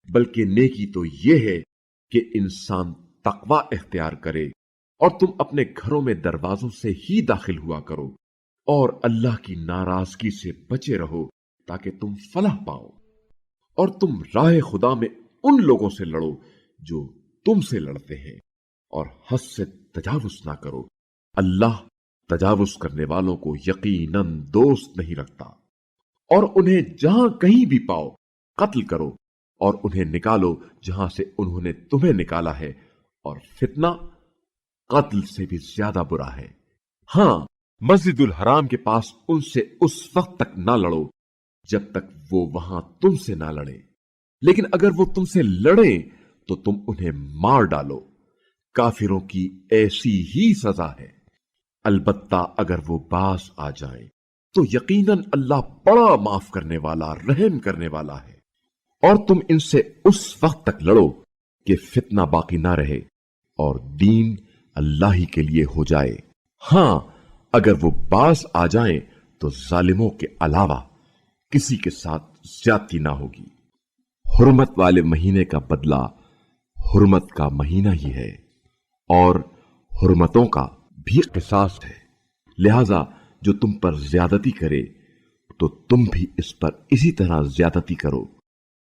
بلکہ نیکی تو یہ ہے کہ انسان تقوی اختیار کرے اور تم اپنے گھروں میں دروازوں سے ہی داخل ہوا کرو اور اللہ کی ناراضگی سے بچے رہو تاکہ تم فلاح پاؤ، اور تم راہ خدا میں ان لوگوں سے لڑو جو تم سے لڑتے ہیں، اور حد سے تجاوز نہ کرو، اللہ تجاوز کرنے والوں کو یقیناً دوست نہیں رکھتا۔ اور انہیں جہاں کہیں بھی پاؤ قتل کرو، اور انہیں نکالو جہاں سے انہوں نے تمہیں نکالا ہے، اور فتنہ قتل سے بھی زیادہ برا ہے۔ ہاں، مسجد الحرام کے پاس ان سے اس وقت تک نہ لڑو جب تک وہ وہاں تم سے نہ لڑیں، لیکن اگر وہ تم سے لڑیں تو تم انہیں مار ڈالو، کافروں کی ایسی ہی سزا ہے۔ البتہ اگر وہ باز آ جائیں تو یقیناً اللہ بڑا معاف کرنے والا، رحم کرنے والا ہے۔ اور تم ان سے اس وقت تک لڑو کہ فتنہ باقی نہ رہے اور دین اللہ ہی کے لیے ہو جائے۔ ہاں، اگر وہ باز آ جائیں تو ظالموں کے علاوہ کسی کے ساتھ زیادتی نہ ہوگی۔ حرمت والے مہینے کا بدلہ حرمت کا مہینہ ہی ہے، اور حرمتوں کا بھی قصاص ہے، لہذا جو تم پر زیادتی کرے تو تم بھی اس پر اسی طرح زیادتی کرو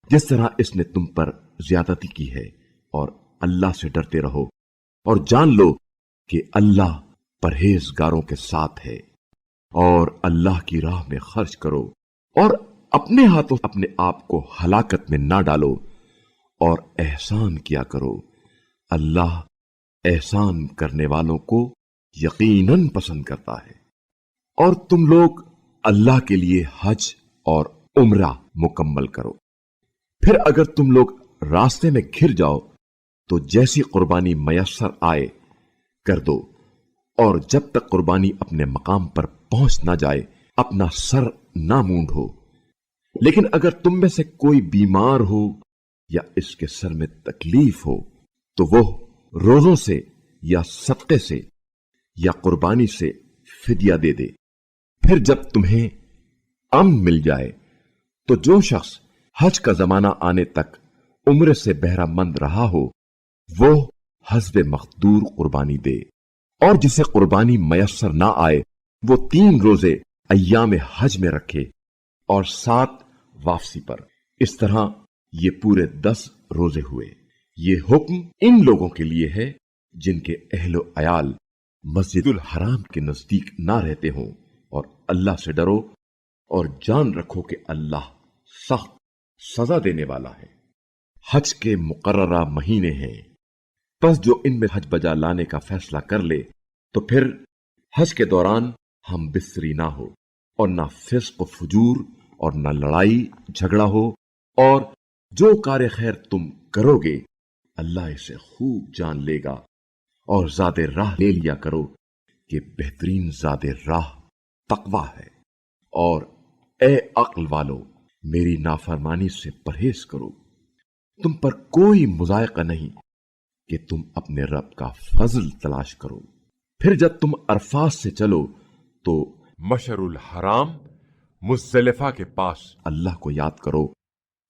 جس طرح اس نے تم پر زیادتی کی ہے، اور اللہ سے ڈرتے رہو، اور جان لو کہ اللہ پرہیزگاروں کے ساتھ ہے۔ اور اللہ کی راہ میں خرچ کرو، اور اپنے ہاتھوں اپنے آپ کو ہلاکت میں نہ ڈالو، اور احسان کیا کرو، اللہ احسان کرنے والوں کو یقیناً پسند کرتا ہے۔ اور تم لوگ اللہ کے لیے حج اور عمرہ مکمل کرو، پھر اگر تم لوگ راستے میں گھر جاؤ تو جیسی قربانی میسر آئے کر دو، اور جب تک قربانی اپنے مقام پر پہنچ نہ جائے اپنا سر نہ مونڈو۔ لیکن اگر تم میں سے کوئی بیمار ہو یا اس کے سر میں تکلیف ہو تو وہ روزوں سے یا صدقے سے یا قربانی سے فدیہ دے دے۔ پھر جب تمہیں امن مل جائے تو جو شخص حج کا زمانہ آنے تک عمرے سے بہرہ مند رہا ہو وہ حسب مقدور قربانی دے، اور جسے قربانی میسر نہ آئے وہ 3 روزے ایام حج میں رکھے اور 7 واپسی پر۔ اس طرح یہ پورے 10 روزے ہوئے۔ یہ حکم ان لوگوں کے لیے ہے جن کے اہل و عیال مسجد الحرام کے نزدیک نہ رہتے ہوں، اور اللہ سے ڈرو اور جان رکھو کہ اللہ سخت سزا دینے والا ہے۔ حج کے مقررہ مہینے ہیں، پس جو ان میں حج بجا لانے کا فیصلہ کر لے تو پھر حج کے دوران ہم بستری نہ ہو، اور نہ فسق و فجور، اور نہ لڑائی جھگڑا ہو، اور جو کار خیر تم کرو گے اللہ اسے خوب جان لے گا، اور زاد راہ لے لیا کرو کہ بہترین زاد راہ تقوی ہے۔ اور اے عقل والو، میری نافرمانی سے پرہیز کرو، تم پر کوئی مضائقہ نہیں کہ تم اپنے رب کا فضل تلاش کرو۔ پھر جب تم عرفات سے چلو تو مشعر الحرام مزدلفہ کے پاس اللہ کو یاد کرو،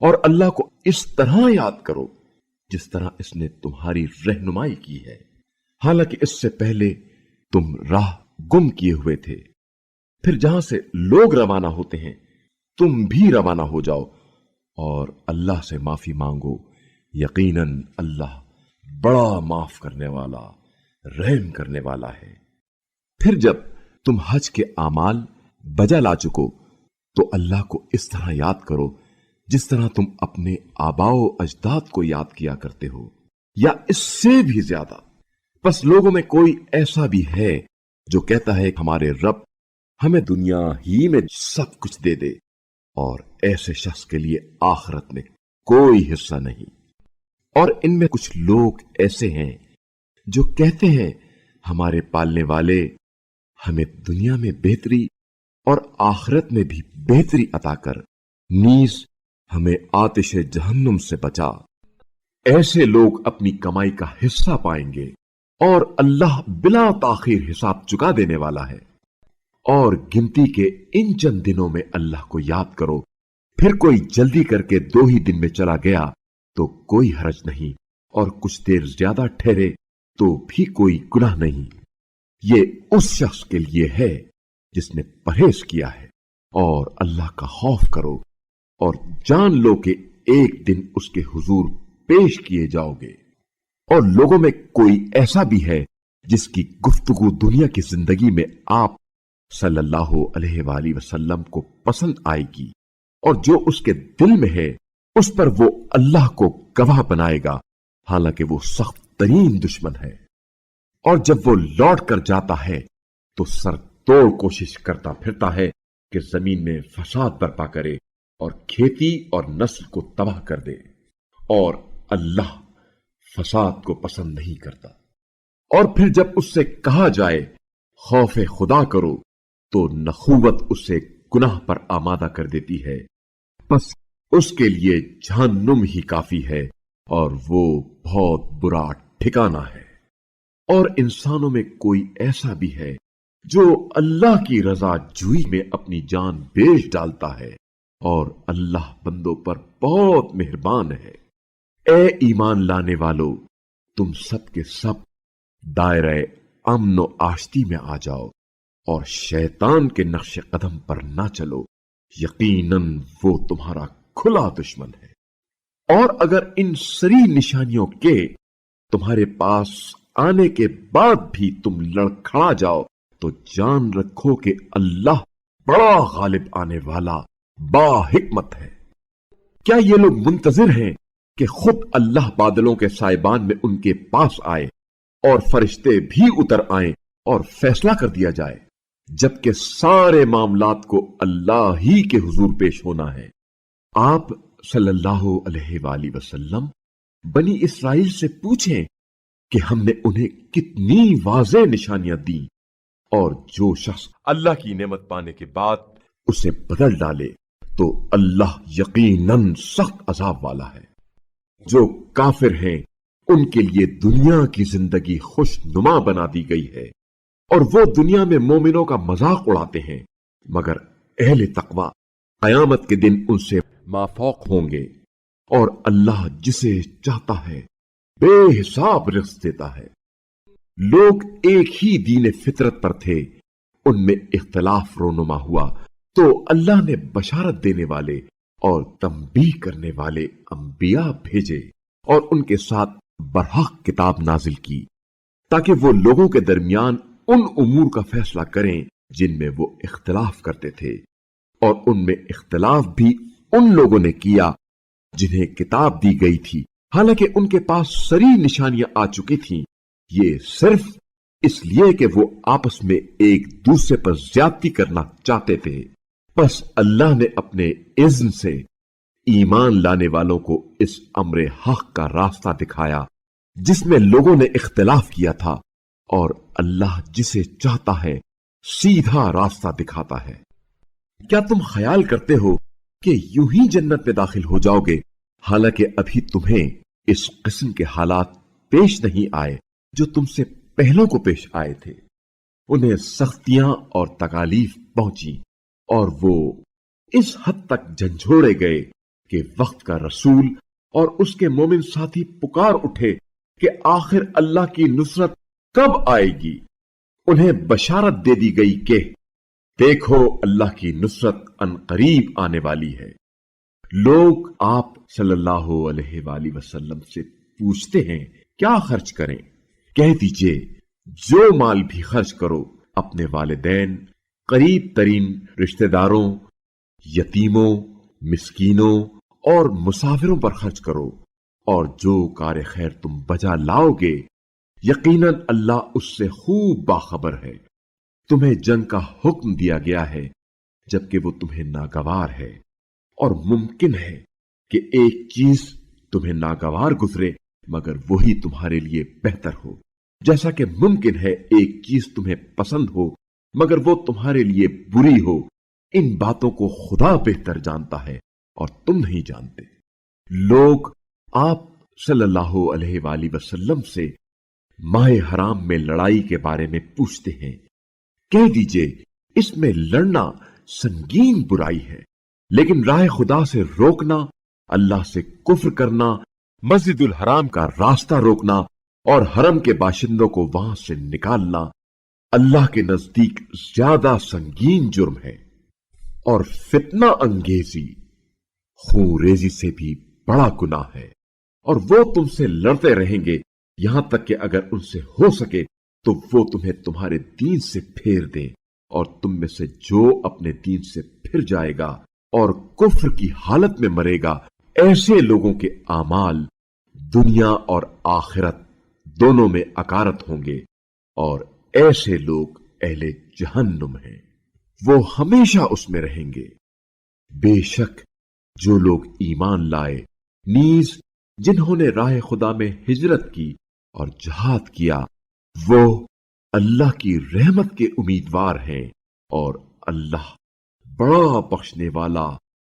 اور اللہ کو اس طرح یاد کرو جس طرح اس نے تمہاری رہنمائی کی ہے، حالانکہ اس سے پہلے تم راہ گم کیے ہوئے تھے۔ پھر جہاں سے لوگ روانہ ہوتے ہیں तुम भी रवाना हो जाओ और अल्लाह से माफी मांगो। यकीनन अल्लाह बड़ा माफ करने वाला, रहम करने वाला है। फिर जब तुम हज के आमाल बजा ला चुको तो अल्लाह को इस तरह याद करो जिस तरह तुम अपने आबाओ अजदाद को याद किया करते हो, या इससे भी ज्यादा। बस लोगों में कोई ऐसा भी है जो कहता है हमारे रब हमें दुनिया ही में सब कुछ दे दे, और ऐसे शख्स के लिए आखिरत में कोई हिस्सा नहीं। और इनमें कुछ लोग ऐसे हैं जो कहते हैं हमारे पालने वाले हमें दुनिया में बेहतरी और आखिरत में भी बेहतरी अता कर, नीज हमें आतिश जहन्नुम से बचा। ऐसे लोग अपनी कमाई का हिस्सा पाएंगे और अल्लाह बिला ताखीर हिसाब चुका देने वाला है। और गिनती के इन चंद दिनों में अल्लाह को याद करो। फिर कोई जल्दी करके 2 ही दिन में चला गया तो कोई हरज नहीं, और कुछ देर ज्यादा ठहरे तो भी कोई गुनाह नहीं। ये उस शख्स के लिए है जिसने परहेज किया है। और अल्लाह का खौफ करो और जान लो कि एक दिन उसके हुजूर पेश किए जाओगे। और लोगों में कोई ऐसा भी है जिसकी गुफ्तगू दुनिया की जिंदगी में आप सल्लल्लाहु अलैहि वसल्लम को पसंद आएगी, और जो उसके दिल में है उस पर वो अल्लाह को गवाह बनाएगा, हालांकि वो सख्त तरीन दुश्मन है। और जब वो लौट कर जाता है तो सर तोड़ कोशिश करता फिरता है कि जमीन में फसाद बर्पा करे और खेती और नस्ल को तबाह कर दे, और अल्लाह फसाद को पसंद नहीं करता। और फिर जब उससे कहा जाए खौफे खुदा करो तो नखुवत उसे गुनाह पर आमादा कर देती है। बस उसके लिए जहन्नुम ही काफी है और वो बहुत बुरा ठिकाना है। और इंसानों में कोई ऐसा भी है जो अल्लाह की रजा जुई में अपनी जान बेच डालता है, और अल्लाह बंदों पर बहुत मेहरबान है। ए ईमान लाने वालों, तुम सब के सब दायरे अमन व आश्ती में आ जाओ और शैतान के नक्शे कदम पर ना चलो, यकीनन वो तुम्हारा खुला दुश्मन है। और अगर इन सरी निशानियों के तुम्हारे पास आने के बाद भी तुम लड़खड़ा जाओ तो जान रखो कि अल्लाह बड़ा गालिब आने वाला बाहिकमत है। क्या ये लोग मुंतजिर हैं कि खुद अल्लाह बादलों के साइबान में उनके पास आए और फरिश्ते भी उतर आए और फैसला कर दिया जाए, जबकि सारे मामलात को अल्लाह ही के हुजूर पेश होना है। आप सल्लल्लाहु अलैहि वसल्लम बनी इसराइल से पूछें कि हमने उन्हें कितनी वाज़ेह निशानियां दी, और जो शख्स अल्लाह की नेमत पाने के बाद उसे बदल डाले तो अल्लाह यकीनन सख्त अजाब वाला है। जो काफिर हैं उनके लिए दुनिया की जिंदगी खुशनुमा बना दी गई है, और वो दुनिया में मोमिनों का मजाक उड़ाते हैं, मगर अहले तकवा कयामत के दिन उनसे माफौक होंगे, और अल्लाह जिसे चाहता है बेहिसाब रिज़्क़ देता है। लोग एक ही दीन फितरत पर थे, उनमें इख्तिलाफ रोनुमा हुआ तो अल्लाह ने बशारत देने वाले और तंबीह करने वाले अंबिया भेजे और उनके साथ बरहक किताब नाजिल की, ताकि वो लोगों के दरमियान उन उमूर का फैसला करें जिनमें वो इख्तिलाफ करते थे। और उनमें इख्तिलाफ भी उन लोगों ने किया जिन्हें किताब दी गई थी, हालांकि उनके पास सरी निशानियां आ चुकी थीं। ये सिर्फ इसलिए कि वो आपस में एक दूसरे पर ज्यादती करना चाहते थे। बस अल्लाह ने अपने इज़्न से ईमान लाने वालों को इस अम्रे हक का रास्ता दिखाया जिसमें लोगों ने इख्तिलाफ किया था, और अल्लाह जिसे चाहता है सीधा रास्ता दिखाता है। क्या तुम ख्याल करते हो कि यूं ही जन्नत में दाखिल हो जाओगे, हालांकि अभी तुम्हें इस किस्म के हालात पेश नहीं आए जो तुमसे पहलों को पेश आए थे। उन्हें सख्तियां और तकालीफ पहुंची और वो इस हद तक झंझोड़े गए कि वक्त का रसूल और उसके मोमिन साथी पुकार उठे कि आखिर अल्लाह की नुसरत कब आएगी। उन्हें बशारत दे दी गई कि دیکھو اللہ کی نصرت ان قریب آنے والی ہے۔ لوگ آپ صلی اللہ علیہ وآلہ وسلم سے پوچھتے ہیں کیا خرچ کریں؟ کہہ دیجئے جو مال بھی خرچ کرو اپنے والدین، قریب ترین رشتہ داروں، یتیموں، مسکینوں اور مسافروں پر خرچ کرو، اور جو کار خیر تم بجا لاؤ گے یقیناً اللہ اس سے خوب باخبر ہے۔ تمہیں جنگ کا حکم دیا گیا ہے جبکہ وہ تمہیں ناگوار ہے، اور ممکن ہے کہ ایک چیز تمہیں ناگوار گزرے مگر وہی تمہارے لیے بہتر ہو، جیسا کہ ممکن ہے ایک چیز تمہیں پسند ہو مگر وہ تمہارے لیے بری ہو۔ ان باتوں کو خدا بہتر جانتا ہے اور تم نہیں جانتے۔ لوگ آپ صلی اللہ علیہ وآلہ وسلم سے ماہ حرام میں لڑائی کے بارے میں پوچھتے ہیں، کہہ دیجئے اس میں لڑنا سنگین برائی ہے، لیکن راہ خدا سے روکنا، اللہ سے کفر کرنا، مسجد الحرام کا راستہ روکنا اور حرم کے باشندوں کو وہاں سے نکالنا اللہ کے نزدیک زیادہ سنگین جرم ہے، اور فتنہ انگیزی خون ریزی سے بھی بڑا گناہ ہے۔ اور وہ تم سے لڑتے رہیں گے یہاں تک کہ اگر ان سے ہو سکے تو وہ تمہیں تمہارے دین سے پھیر دیں، اور تم میں سے جو اپنے دین سے پھر جائے گا اور کفر کی حالت میں مرے گا، ایسے لوگوں کے اعمال دنیا اور آخرت دونوں میں اکارت ہوں گے، اور ایسے لوگ اہل جہنم ہیں، وہ ہمیشہ اس میں رہیں گے۔ بے شک جو لوگ ایمان لائے نیز جنہوں نے راہ خدا میں ہجرت کی اور جہاد کیا، وہ اللہ کی رحمت کے امیدوار ہیں، اور اللہ بڑا بخشنے والا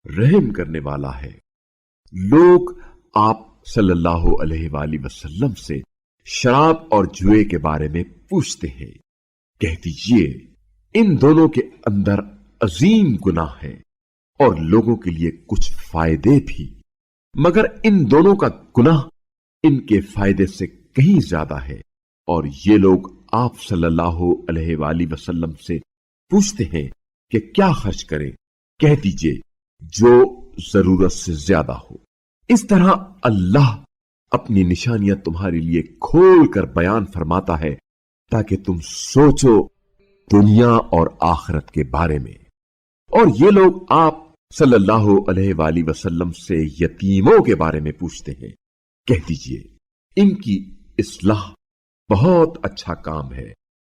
رحم کرنے والا ہے۔ لوگ آپ صلی اللہ علیہ وآلہ وسلم سے شراب اور جوئے کے بارے میں پوچھتے ہیں، کہہ دیجئے ان دونوں کے اندر عظیم گناہ ہے اور لوگوں کے لیے کچھ فائدے بھی، مگر ان دونوں کا گناہ ان کے فائدے سے کہیں زیادہ ہے۔ اور یہ لوگ آپ صلی اللہ علیہ وآلہ وسلم سے پوچھتے ہیں کہ کیا خرچ کریں؟ کہہ دیجئے جو ضرورت سے زیادہ ہو۔ اس طرح اللہ اپنی نشانیاں تمہارے لیے کھول کر بیان فرماتا ہے تاکہ تم سوچو دنیا اور آخرت کے بارے میں۔ اور یہ لوگ آپ صلی اللہ علیہ وآلہ وسلم سے یتیموں کے بارے میں پوچھتے ہیں، کہہ دیجئے ان کی اصلاح بہت اچھا کام ہے،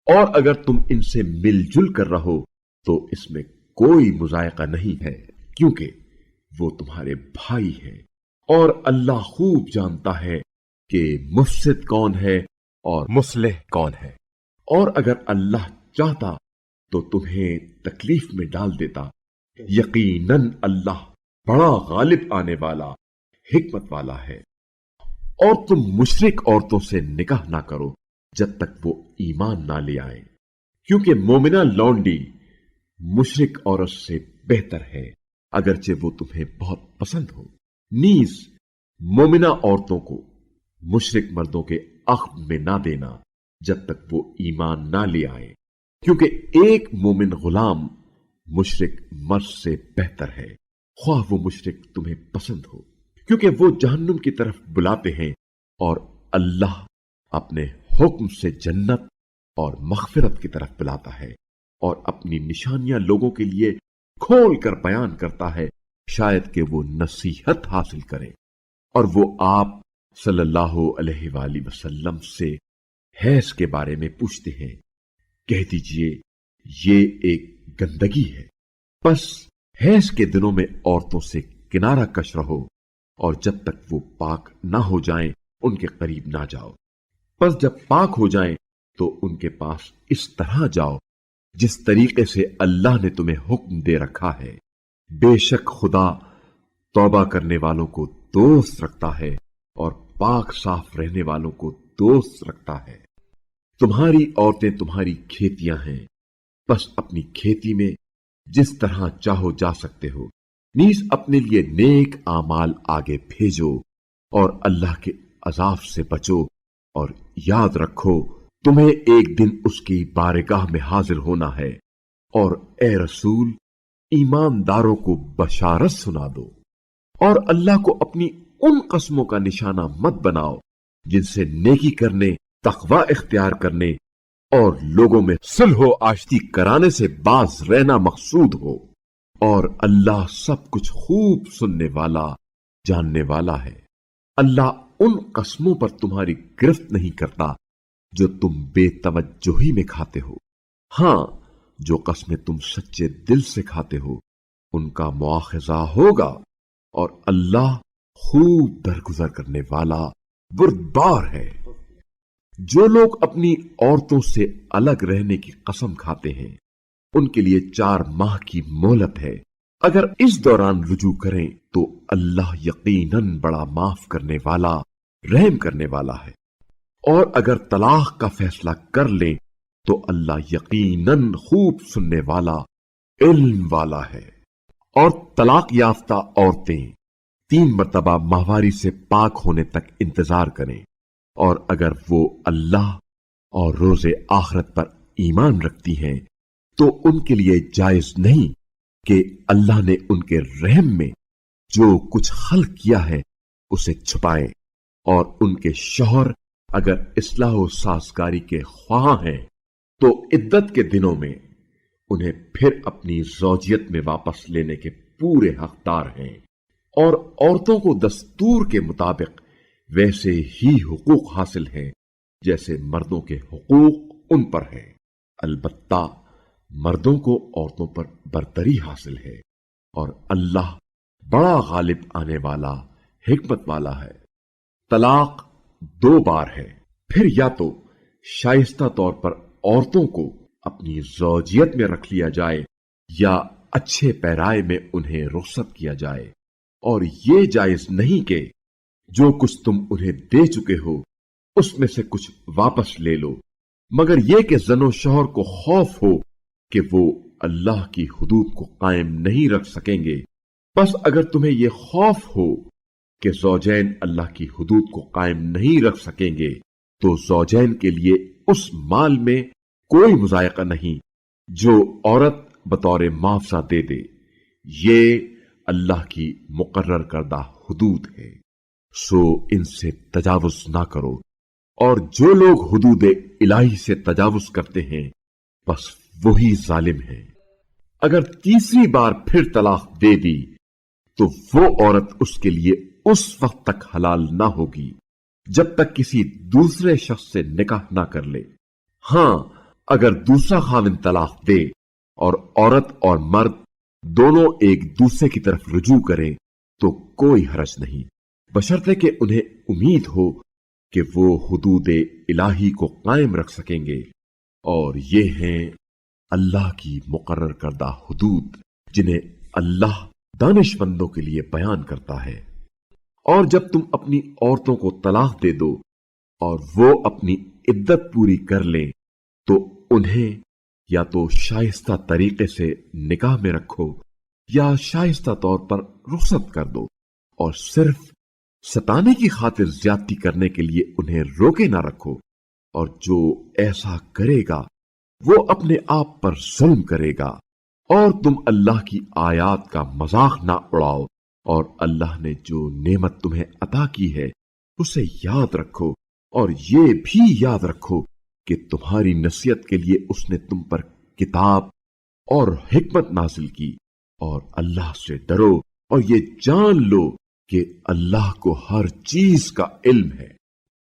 اور اگر تم ان سے مل جل کر رہو تو اس میں کوئی مذائقہ نہیں ہے، کیونکہ وہ تمہارے بھائی ہیں، اور اللہ خوب جانتا ہے کہ مفسد کون ہے اور مصلح کون ہے۔ اور اگر اللہ چاہتا تو تمہیں تکلیف میں ڈال دیتا، یقیناً اللہ بڑا غالب آنے والا حکمت والا ہے۔ اور تم مشرک عورتوں سے نکاح نہ کرو جب تک وہ ایمان نہ لے آئیں، کیونکہ مومنہ لونڈی مشرک عورت سے بہتر ہے اگرچہ وہ تمہیں بہت پسند ہو۔ نیز مومنہ عورتوں کو مشرک مردوں کے عقد میں نہ دینا جب تک وہ ایمان نہ لے آئیں، کیونکہ ایک مومن غلام مشرک مرد سے بہتر ہے، خواہ وہ مشرک تمہیں پسند ہو، کیونکہ وہ جہنم کی طرف بلاتے ہیں، اور اللہ اپنے حکم سے جنت اور مغفرت کی طرف بلاتا ہے، اور اپنی نشانیاں لوگوں کے لیے کھول کر بیان کرتا ہے شاید کہ وہ نصیحت حاصل کریں۔ اور وہ آپ صلی اللہ علیہ وآلہ وسلم سے حیض کے بارے میں پوچھتے ہیں، کہہ دیجئے یہ ایک گندگی ہے، بس حیض کے دنوں میں عورتوں سے کنارہ کش رہو، اور جب تک وہ پاک نہ ہو جائیں ان کے قریب نہ جاؤ، پس جب پاک ہو جائیں تو ان کے پاس اس طرح جاؤ جس طریقے سے اللہ نے تمہیں حکم دے رکھا ہے، بے شک خدا توبہ کرنے والوں کو دوست رکھتا ہے اور پاک صاف رہنے والوں کو دوست رکھتا ہے۔ تمہاری عورتیں تمہاری کھیتیاں ہیں، بس اپنی کھیتی میں جس طرح چاہو جا سکتے ہو، نیز اپنے لیے نیک اعمال آگے بھیجو اور اللہ کے عذاب سے بچو، اور یاد رکھو تمہیں ایک دن اس کی بارگاہ میں حاضر ہونا ہے، और ए रसूल, ईमानदारों को बशारत सुना दो और अल्लाह को अपनी उन कस्मों का निशाना मत बनाओ जिनसे नेकी करने, तकवा इख्तियार करने और लोगों में सुलह आश्ती कराने से बाज रहना मकसूद हो। और अल्लाह सब कुछ खूब सुनने वाला, जानने वाला है। अल्लाह उन कस्मों पर तुम्हारी गिरफ्त नहीं करता जो तुम बेतवज्जोही में खाते हो। हां, जो कस्में तुम सच्चे दिल से खाते हो उनका मुआखजा होगा और अल्लाह खूब दरगुजर करने वाला, बुर्दबार है। जो लोग अपनी औरतों से अलग रहने की कसम खाते हैं उनके लिए 4 माह की मोहलत है। अगर इस दौरान रुजू करें तो अल्लाह यकीनन बड़ा माफ करने वाला, रहम करने वाला है। और अगर तलाक का फैसला कर लें तो अल्लाह यकीनन खूब सुनने वाला, इल्म वाला है। और तलाक याफ्ता औरतें 3 मरतबा माहवारी से पाक होने तक इंतजार करें। और अगर वो अल्लाह और रोजे आखिरत पर ईमान रखती हैं तो उनके लिए जायज नहीं कि अल्लाह ने उनके रहम में जो कुछ खल्क किया है उसे छुपाएं। और उनके शौहर अगर इस्लाह व साज़गारी के ख्वाह हैं तो इद्दत के दिनों में उन्हें फिर अपनी ज़ौजियत में वापस लेने के पूरे हकदार हैं। और औरतों को दस्तूर के मुताबिक वैसे ही हुकूक हासिल हैं जैसे मर्दों के हुकूक उन पर हैं। अलबत्ता मर्दों को औरतों पर बरतरी हासिल है और अल्लाह बड़ा गालिब आने वाला, हिकमत वाला है। तलाक 2 बार है। फिर या तो शाइस्ता तौर पर औरतों को अपनी ज़ौजियत में रख लिया जाए या अच्छे पैराए में उन्हें रुखसत किया जाए। और ये जायज नहीं कि जो कुछ तुम उन्हें दे चुके हो उसमें से कुछ वापस ले लो, मगर यह कि ज़नो शौहर को खौफ हो कि वो अल्लाह की हुदूद को कायम नहीं रख सकेंगे। बस अगर तुम्हें यह खौफ हो कि ज़ौजैन अल्लाह की हुदूद को कायम नहीं रख सकेंगे तो ज़ौजैन के लिए उस माल में कोई मुज़ायका नहीं जो औरत बतौर मुआवजा दे दे। ये अल्लाह की मुकर्रर करदा हुदूद है, सो इनसे तजावुज ना करो। और जो लोग हुदूद इलाही से तजावुज करते हैं बस वही जालिम है। अगर तीसरी बार फिर तलाक दे दी तो वो औरत उसके लिए उस वक्त तक हलाल ना होगी जब तक किसी दूसरे शख्स से निकाह ना कर ले। हां, अगर दूसरा खाविन तलाक दे और औरत और मर्द दोनों एक दूसरे की तरफ रुजू करें तो कोई हरज नहीं, बशर्ते कि उन्हें उम्मीद हो कि वो हुदूद इलाही को कायम रख सकेंगे। और ये हैं अल्लाह की मुकर्रर करदा हुदूद जिन्हें अल्लाह दानिशमंदों के लिए बयान करता है। और जब तुम अपनी औरतों को तलाक दे दो और वो अपनी इद्दत पूरी कर लें तो उन्हें या तो शाइस्ता तरीके से निकाह में रखो या शाइस्ता तौर पर रुखसत कर दो। और सिर्फ सताने की खातिर ज्यादती करने के लिए उन्हें रोके ना रखो। और जो ऐसा करेगा वो अपने आप पर जुल्म करेगा। और तुम अल्लाह की आयात का मजाक ना उड़ाओ। और अल्लाह ने जो नेमत तुम्हें अता की है उसे याद रखो। और ये भी याद रखो कि तुम्हारी नसीहत के लिए उसने तुम पर किताब और हिकमत नाजिल की। और अल्लाह से डरो और ये जान लो कि अल्लाह को हर चीज का इल्म है।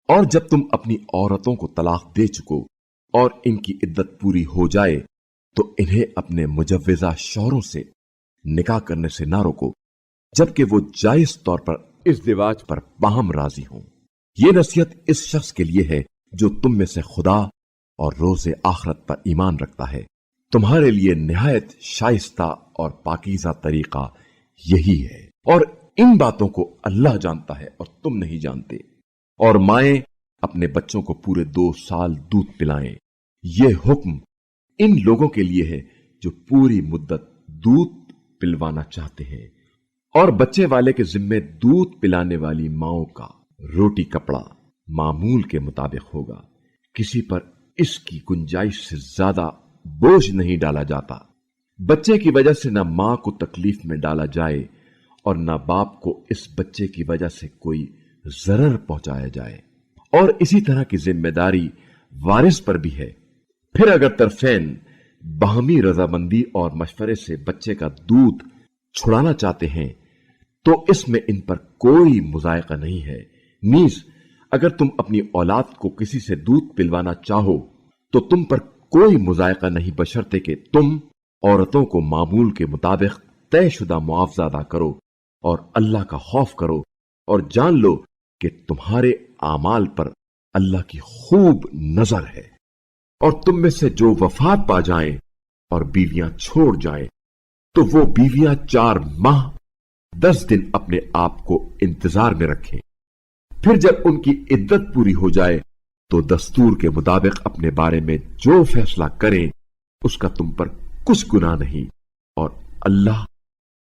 और जब तुम अपनी औरतों को तलाक दे चुको और इनकी इद्दत पूरी हो जाए तो इन्हें अपने मुजव्विजा शौहरों से निकाह करने से ना रोको जबकि वो जायज तौर पर इस दिवाज पर बाहम राजी हों। ये नसीहत इस शख्स के लिए है जो तुम में से खुदा और रोजे आखिरत पर ईमान रखता है। तुम्हारे लिए निहायत शाइस्ता और पाकीज़ा तरीका यही है। और इन बातों को अल्लाह जानता है और तुम नहीं जानते। और माएं अपने बच्चों को पूरे 2 साल दूध पिलाएं। यह हुक्म इन लोगों के लिए है जो पूरी मुद्दत दूध पिलवाना चाहते हैं। और बच्चे वाले के जिम्मे दूध पिलाने वाली माओं का रोटी कपड़ा मामूल के मुताबिक होगा। किसी पर इसकी गुंजाइश से ज्यादा बोझ नहीं डाला जाता। بچے کی وجہ سے نہ ماں کو تکلیف میں ڈالا جائے اور نہ باپ کو اس بچے کی وجہ سے کوئی ضرر پہنچایا جائے، اور اسی طرح کی ذمہ داری وارث پر بھی ہے۔ پھر اگر طرفین باہمی رضامندی اور مشورے سے بچے کا دودھ چھڑانا چاہتے ہیں تو اس میں ان پر کوئی مضائقہ نہیں ہے۔ نیز اگر تم اپنی اولاد کو کسی سے دودھ پلوانا چاہو تو تم پر کوئی مضائقہ نہیں، بشرطے کہ تم عورتوں کو معمول کے مطابق طے شدہ معاوضہ ادا کرو اور اللہ کا خوف کرو، اور جان لو کہ تمہارے اعمال پر اللہ کی خوب نظر ہے۔ اور تم میں سے جو وفات پا جائیں اور بیویاں چھوڑ جائیں تو وہ بیویاں 4 ماہ 10 دن اپنے آپ کو انتظار میں رکھیں۔ پھر جب ان کی عدت پوری ہو جائے تو دستور کے مطابق اپنے بارے میں جو فیصلہ کریں اس کا تم پر کچھ گناہ نہیں، اور اللہ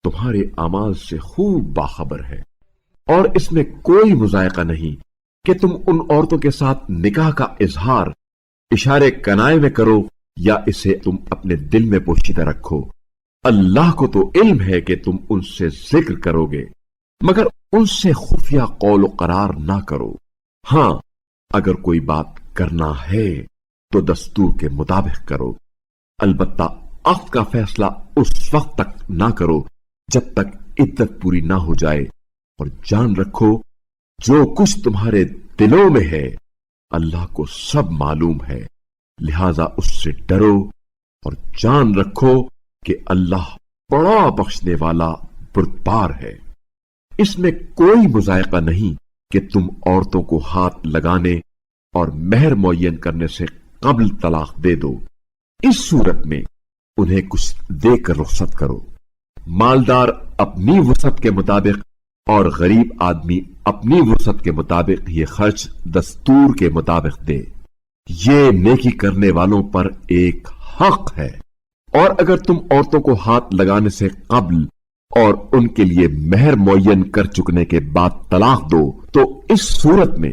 تمہارے اعمال سے خوب باخبر ہے۔ اور اس میں کوئی مضائقہ نہیں کہ تم ان عورتوں کے ساتھ نکاح کا اظہار اشارے کنائے میں کرو یا اسے تم اپنے دل میں پوشیدہ رکھو۔ اللہ کو تو علم ہے کہ تم ان سے ذکر کرو گے، مگر ان سے خفیہ قول و قرار نہ کرو۔ ہاں، اگر کوئی بات کرنا ہے تو دستور کے مطابق کرو، البتہ عقد کا فیصلہ اس وقت تک نہ کرو جب تک عدت پوری نہ ہو جائے، اور جان رکھو جو کچھ تمہارے دلوں میں ہے اللہ کو سب معلوم ہے، لہذا اس سے ڈرو اور جان رکھو کہ اللہ بڑا بخشنے والا بردبار ہے۔ اس میں کوئی مضائقہ نہیں کہ تم عورتوں کو ہاتھ لگانے اور مہر معین کرنے سے قبل طلاق دے دو۔ اس صورت میں انہیں کچھ دے کر رخصت کرو۔ مالدار اپنی وسعت کے مطابق اور غریب آدمی اپنی وسعت کے مطابق یہ خرچ دستور کے مطابق دے، یہ نیکی کرنے والوں پر ایک حق ہے۔ اور اگر تم عورتوں کو ہاتھ لگانے سے قبل اور ان کے لیے مہر معین کر چکنے کے بعد طلاق دو تو اس صورت میں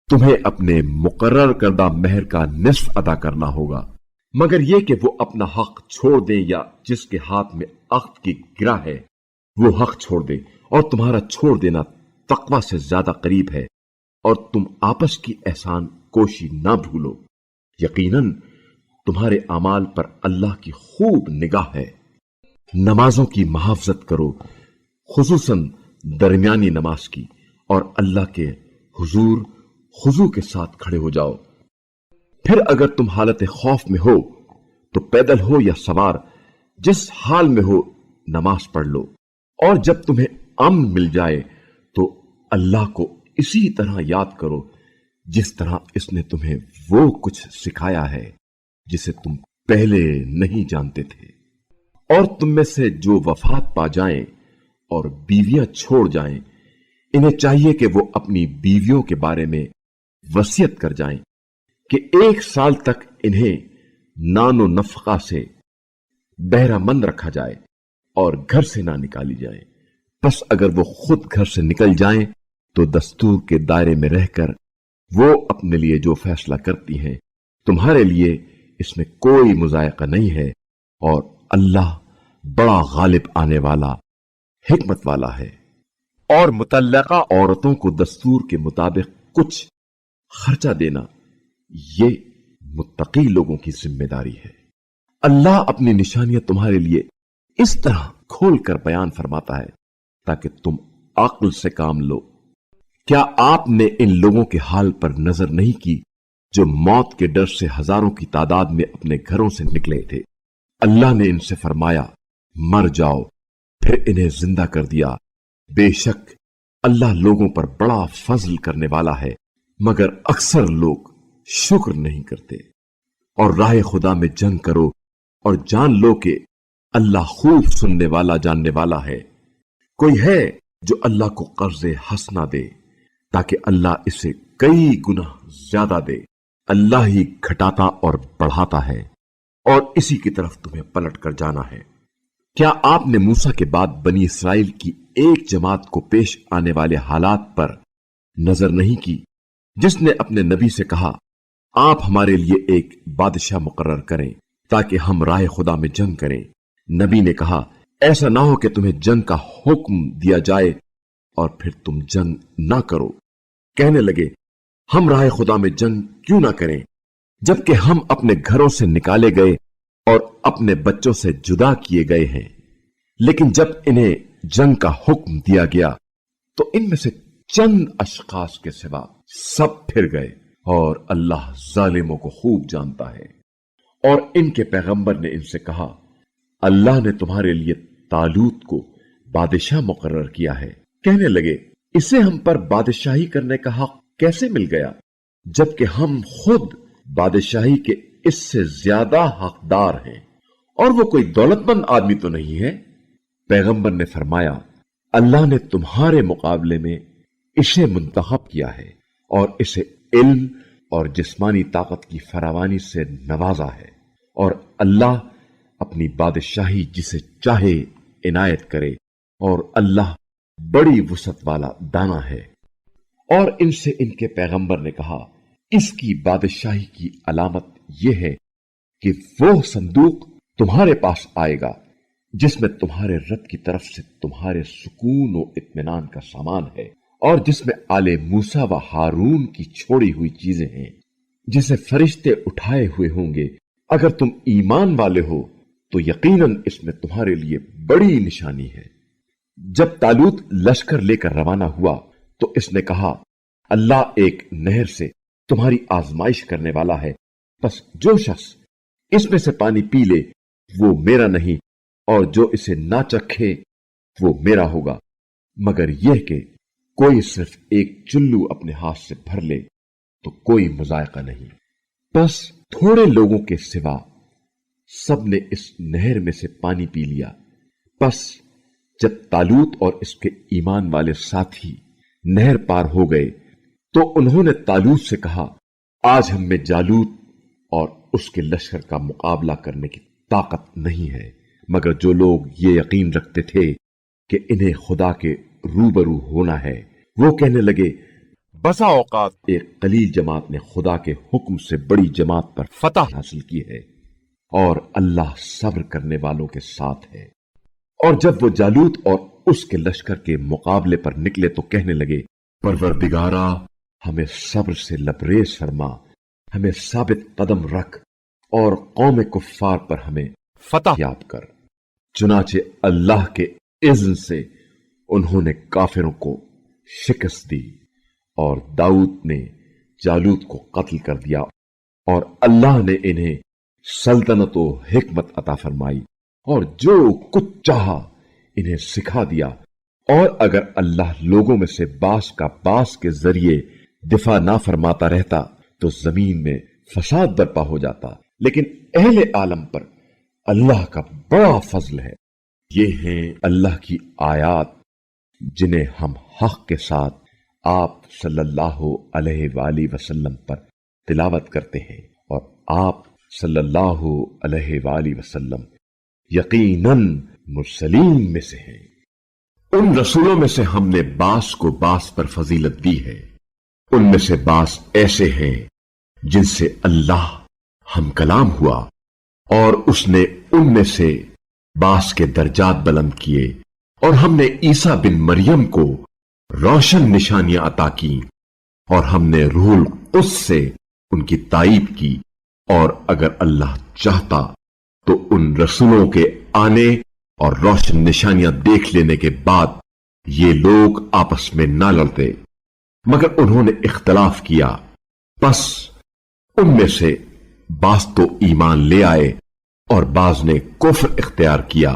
تمہیں اپنے مقرر کردہ مہر کا نصف ادا کرنا ہوگا، مگر یہ کہ وہ اپنا حق چھوڑ دیں یا جس کے ہاتھ میں عقد کی گرہ ہے وہ حق چھوڑ دے، اور تمہارا چھوڑ دینا تقوی سے زیادہ قریب ہے، اور تم آپس کی احسان کوشی نہ بھولو، یقیناً تمہارے اعمال پر اللہ کی خوب نگاہ ہے۔ نمازوں کی محافظت کرو، خصوصاً درمیانی نماز کی، اور اللہ کے حضور خضوع کے ساتھ کھڑے ہو جاؤ۔ پھر اگر تم حالت خوف میں ہو تو پیدل ہو یا سوار، جس حال میں ہو نماز پڑھ لو، اور جب تمہیں امن مل جائے تو اللہ کو اسی طرح یاد کرو جس طرح اس نے تمہیں وہ کچھ سکھایا ہے جسے تم پہلے نہیں جانتے تھے۔ اور تم میں سے جو وفات پا جائیں اور بیویاں چھوڑ جائیں، انہیں چاہیے کہ وہ اپنی بیویوں کے بارے میں وصیت کر جائیں کہ 1 سال تک انہیں نان و نفقہ سے بہرہ مند رکھا جائے اور گھر سے نہ نکالی جائے۔ پس اگر وہ خود گھر سے نکل جائیں تو دستور کے دائرے میں رہ کر وہ اپنے لیے جو فیصلہ کرتی ہیں تمہارے لیے اس میں کوئی مضائقہ نہیں ہے، اور اللہ بڑا غالب آنے والا حکمت والا ہے۔ اور مطلقہ عورتوں کو دستور کے مطابق کچھ خرچہ دینا یہ متقی لوگوں کی ذمہ داری ہے۔ اللہ اپنی نشانیاں تمہارے لیے اس طرح کھول کر بیان فرماتا ہے تاکہ تم عقل سے کام لو۔ کیا آپ نے ان لوگوں کے حال پر نظر نہیں کی جو موت کے ڈر سے ہزاروں کی تعداد میں اپنے گھروں سے نکلے تھے؟ اللہ نے ان سے فرمایا مر جاؤ، پھر انہیں زندہ کر دیا۔ بے شک اللہ لوگوں پر بڑا فضل کرنے والا ہے، مگر اکثر لوگ شکر نہیں کرتے۔ اور راہ خدا میں جنگ کرو اور جان لو کہ اللہ خوب سننے والا جاننے والا ہے۔ کوئی ہے جو اللہ کو قرض حسنہ دے تاکہ اللہ اسے کئی گنا زیادہ دے؟ اللہ ہی گھٹاتا اور بڑھاتا ہے، اور اسی کی طرف تمہیں پلٹ کر جانا ہے۔ کیا آپ نے موسیٰ کے بعد بنی اسرائیل کی ایک جماعت کو پیش آنے والے حالات پر نظر نہیں کی جس نے اپنے نبی سے کہا آپ ہمارے لیے ایک بادشاہ مقرر کریں تاکہ ہم راہ خدا میں جنگ کریں؟ نبی نے کہا ایسا نہ ہو کہ تمہیں جنگ کا حکم دیا جائے اور پھر تم جنگ نہ کرو۔ کہنے لگے ہم راہ خدا میں جنگ کیوں نہ کریں جبکہ ہم اپنے گھروں سے نکالے گئے اور اپنے بچوں سے جدا کیے گئے ہیں۔ لیکن جب انہیں جنگ کا حکم دیا گیا تو ان میں سے چند اشخاص کے سوا سب پھر گئے، اور اللہ ظالموں کو خوب جانتا ہے۔ اور ان کے پیغمبر نے ان سے کہا اللہ نے تمہارے لیے طالوت کو بادشاہ مقرر کیا ہے۔ کہنے لگے اسے ہم پر بادشاہی کرنے کا حق کیسے مل گیا جبکہ ہم خود بادشاہی کے اس سے زیادہ حقدار ہیں، اور وہ کوئی دولت مند آدمی تو نہیں ہے۔ پیغمبر نے فرمایا اللہ نے تمہارے مقابلے میں اسے منتخب کیا ہے اور اسے علم اور جسمانی طاقت کی فراوانی سے نوازا ہے، اور اللہ اپنی بادشاہی جسے چاہے عنایت کرے، اور اللہ بڑی وسعت والا دانا ہے۔ اور ان سے ان کے پیغمبر نے کہا اس کی بادشاہی کی علامت یہ ہے کہ وہ صندوق تمہارے پاس آئے گا جس میں تمہارے رب کی طرف سے تمہارے سکون و اطمینان کا سامان ہے، اور جس میں آل موسیٰ و ہارون کی چھوڑی ہوئی چیزیں ہیں جسے فرشتے اٹھائے ہوئے ہوں گے۔ اگر تم ایمان والے ہو تو یقیناً اس میں تمہارے لیے بڑی نشانی ہے۔ جب طالوت لشکر لے کر روانہ ہوا تو اس نے کہا اللہ ایک نہر سے تمہاری آزمائش کرنے والا ہے، پس جو شخص اس میں سے پانی پی لے وہ میرا نہیں، اور جو اسے نہ چکھے وہ میرا ہوگا، مگر یہ کہ کوئی صرف ایک چلو اپنے ہاتھ سے بھر لے تو کوئی مذائقہ نہیں۔ بس تھوڑے لوگوں کے سوا سب نے اس نہر میں سے پانی پی لیا۔ بس جب طالوت اور اس کے ایمان والے ساتھی نہر پار ہو گئے تو انہوں نے طالوت سے کہا آج ہم میں جالوت اور اس کے لشکر کا مقابلہ کرنے کی طاقت نہیں ہے، مگر جو لوگ یہ یقین رکھتے تھے کہ انہیں خدا کے روبرو ہونا ہے وہ کہنے لگے بسا اوقات ایک قلیل جماعت نے خدا کے حکم سے بڑی جماعت پر فتح حاصل کی ہے، اور اللہ صبر کرنے والوں کے ساتھ ہے۔ اور جب وہ جالوت اور اس کے لشکر کے مقابلے پر نکلے تو کہنے لگے پروردگارا ہمیں صبر سے لبریز فرما، ہمیں ثابت قدم رکھ اور قوم کفار پر ہمیں فتح یاب کر۔ چنانچہ اللہ کے اذن سے انہوں نے کافروں کو شکست دی، اور داؤد نے جالوت کو قتل کر دیا، اور اللہ نے انہیں سلطنت و حکمت عطا فرمائی، اور جو کچھ چاہا انہیں سکھا دیا۔ اور اگر اللہ لوگوں میں سے باس کا باس کے ذریعے دفاع نہ فرماتا رہتا تو زمین میں فساد برپا ہو جاتا، لیکن اہل عالم پر اللہ کا بڑا فضل ہے۔ یہ ہیں اللہ کی آیات جنہیں ہم حق کے ساتھ آپ صلی اللہ علیہ وآلہ وسلم پر تلاوت کرتے ہیں، اور آپ صلی اللہ علیہ وآلہ وسلم یقیناً مرسلین میں سے ہیں۔ ان رسولوں میں سے ہم نے بعض کو بعض پر فضیلت دی ہے، ان میں سے بعض ایسے ہیں جن سے اللہ ہم کلام ہوا، اور اس نے ان میں سے بعض کے درجات بلند کیے، اور ہم نے عیسیٰ بن مریم کو روشن نشانیاں عطا کی، اور ہم نے روح القدس سے ان کی تائید کی، اور اگر اللہ چاہتا تو ان رسولوں کے آنے اور روشن نشانیاں دیکھ لینے کے بعد یہ لوگ آپس میں نہ لڑتے، مگر انہوں نے اختلاف کیا، پس ان میں سے بعض تو ایمان لے آئے اور بعض نے کفر اختیار کیا،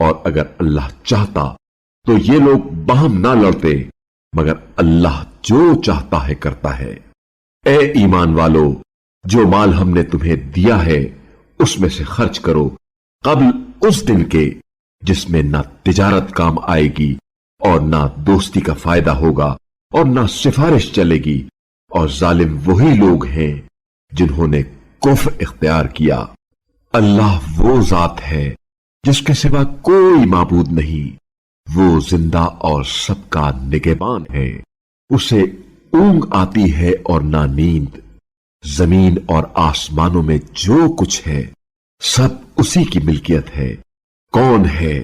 اور اگر اللہ چاہتا تو یہ لوگ باہم نہ لڑتے، مگر اللہ جو چاہتا ہے کرتا ہے۔ اے ایمان والو، جو مال ہم نے تمہیں دیا ہے اس میں سے خرچ کرو قبل اس دن کے جس میں نہ تجارت کام آئے گی اور نہ دوستی کا فائدہ ہوگا اور نہ سفارش چلے گی، اور ظالم وہی لوگ ہیں جنہوں نے کفر اختیار کیا۔ اللہ وہ ذات ہے جس کے سوا کوئی معبود نہیں، وہ زندہ اور سب کا نگہبان ہے، اسے اونگ آتی ہے اور نہ نیند۔ زمین اور آسمانوں میں جو کچھ ہے سب اسی کی ملکیت ہے، کون ہے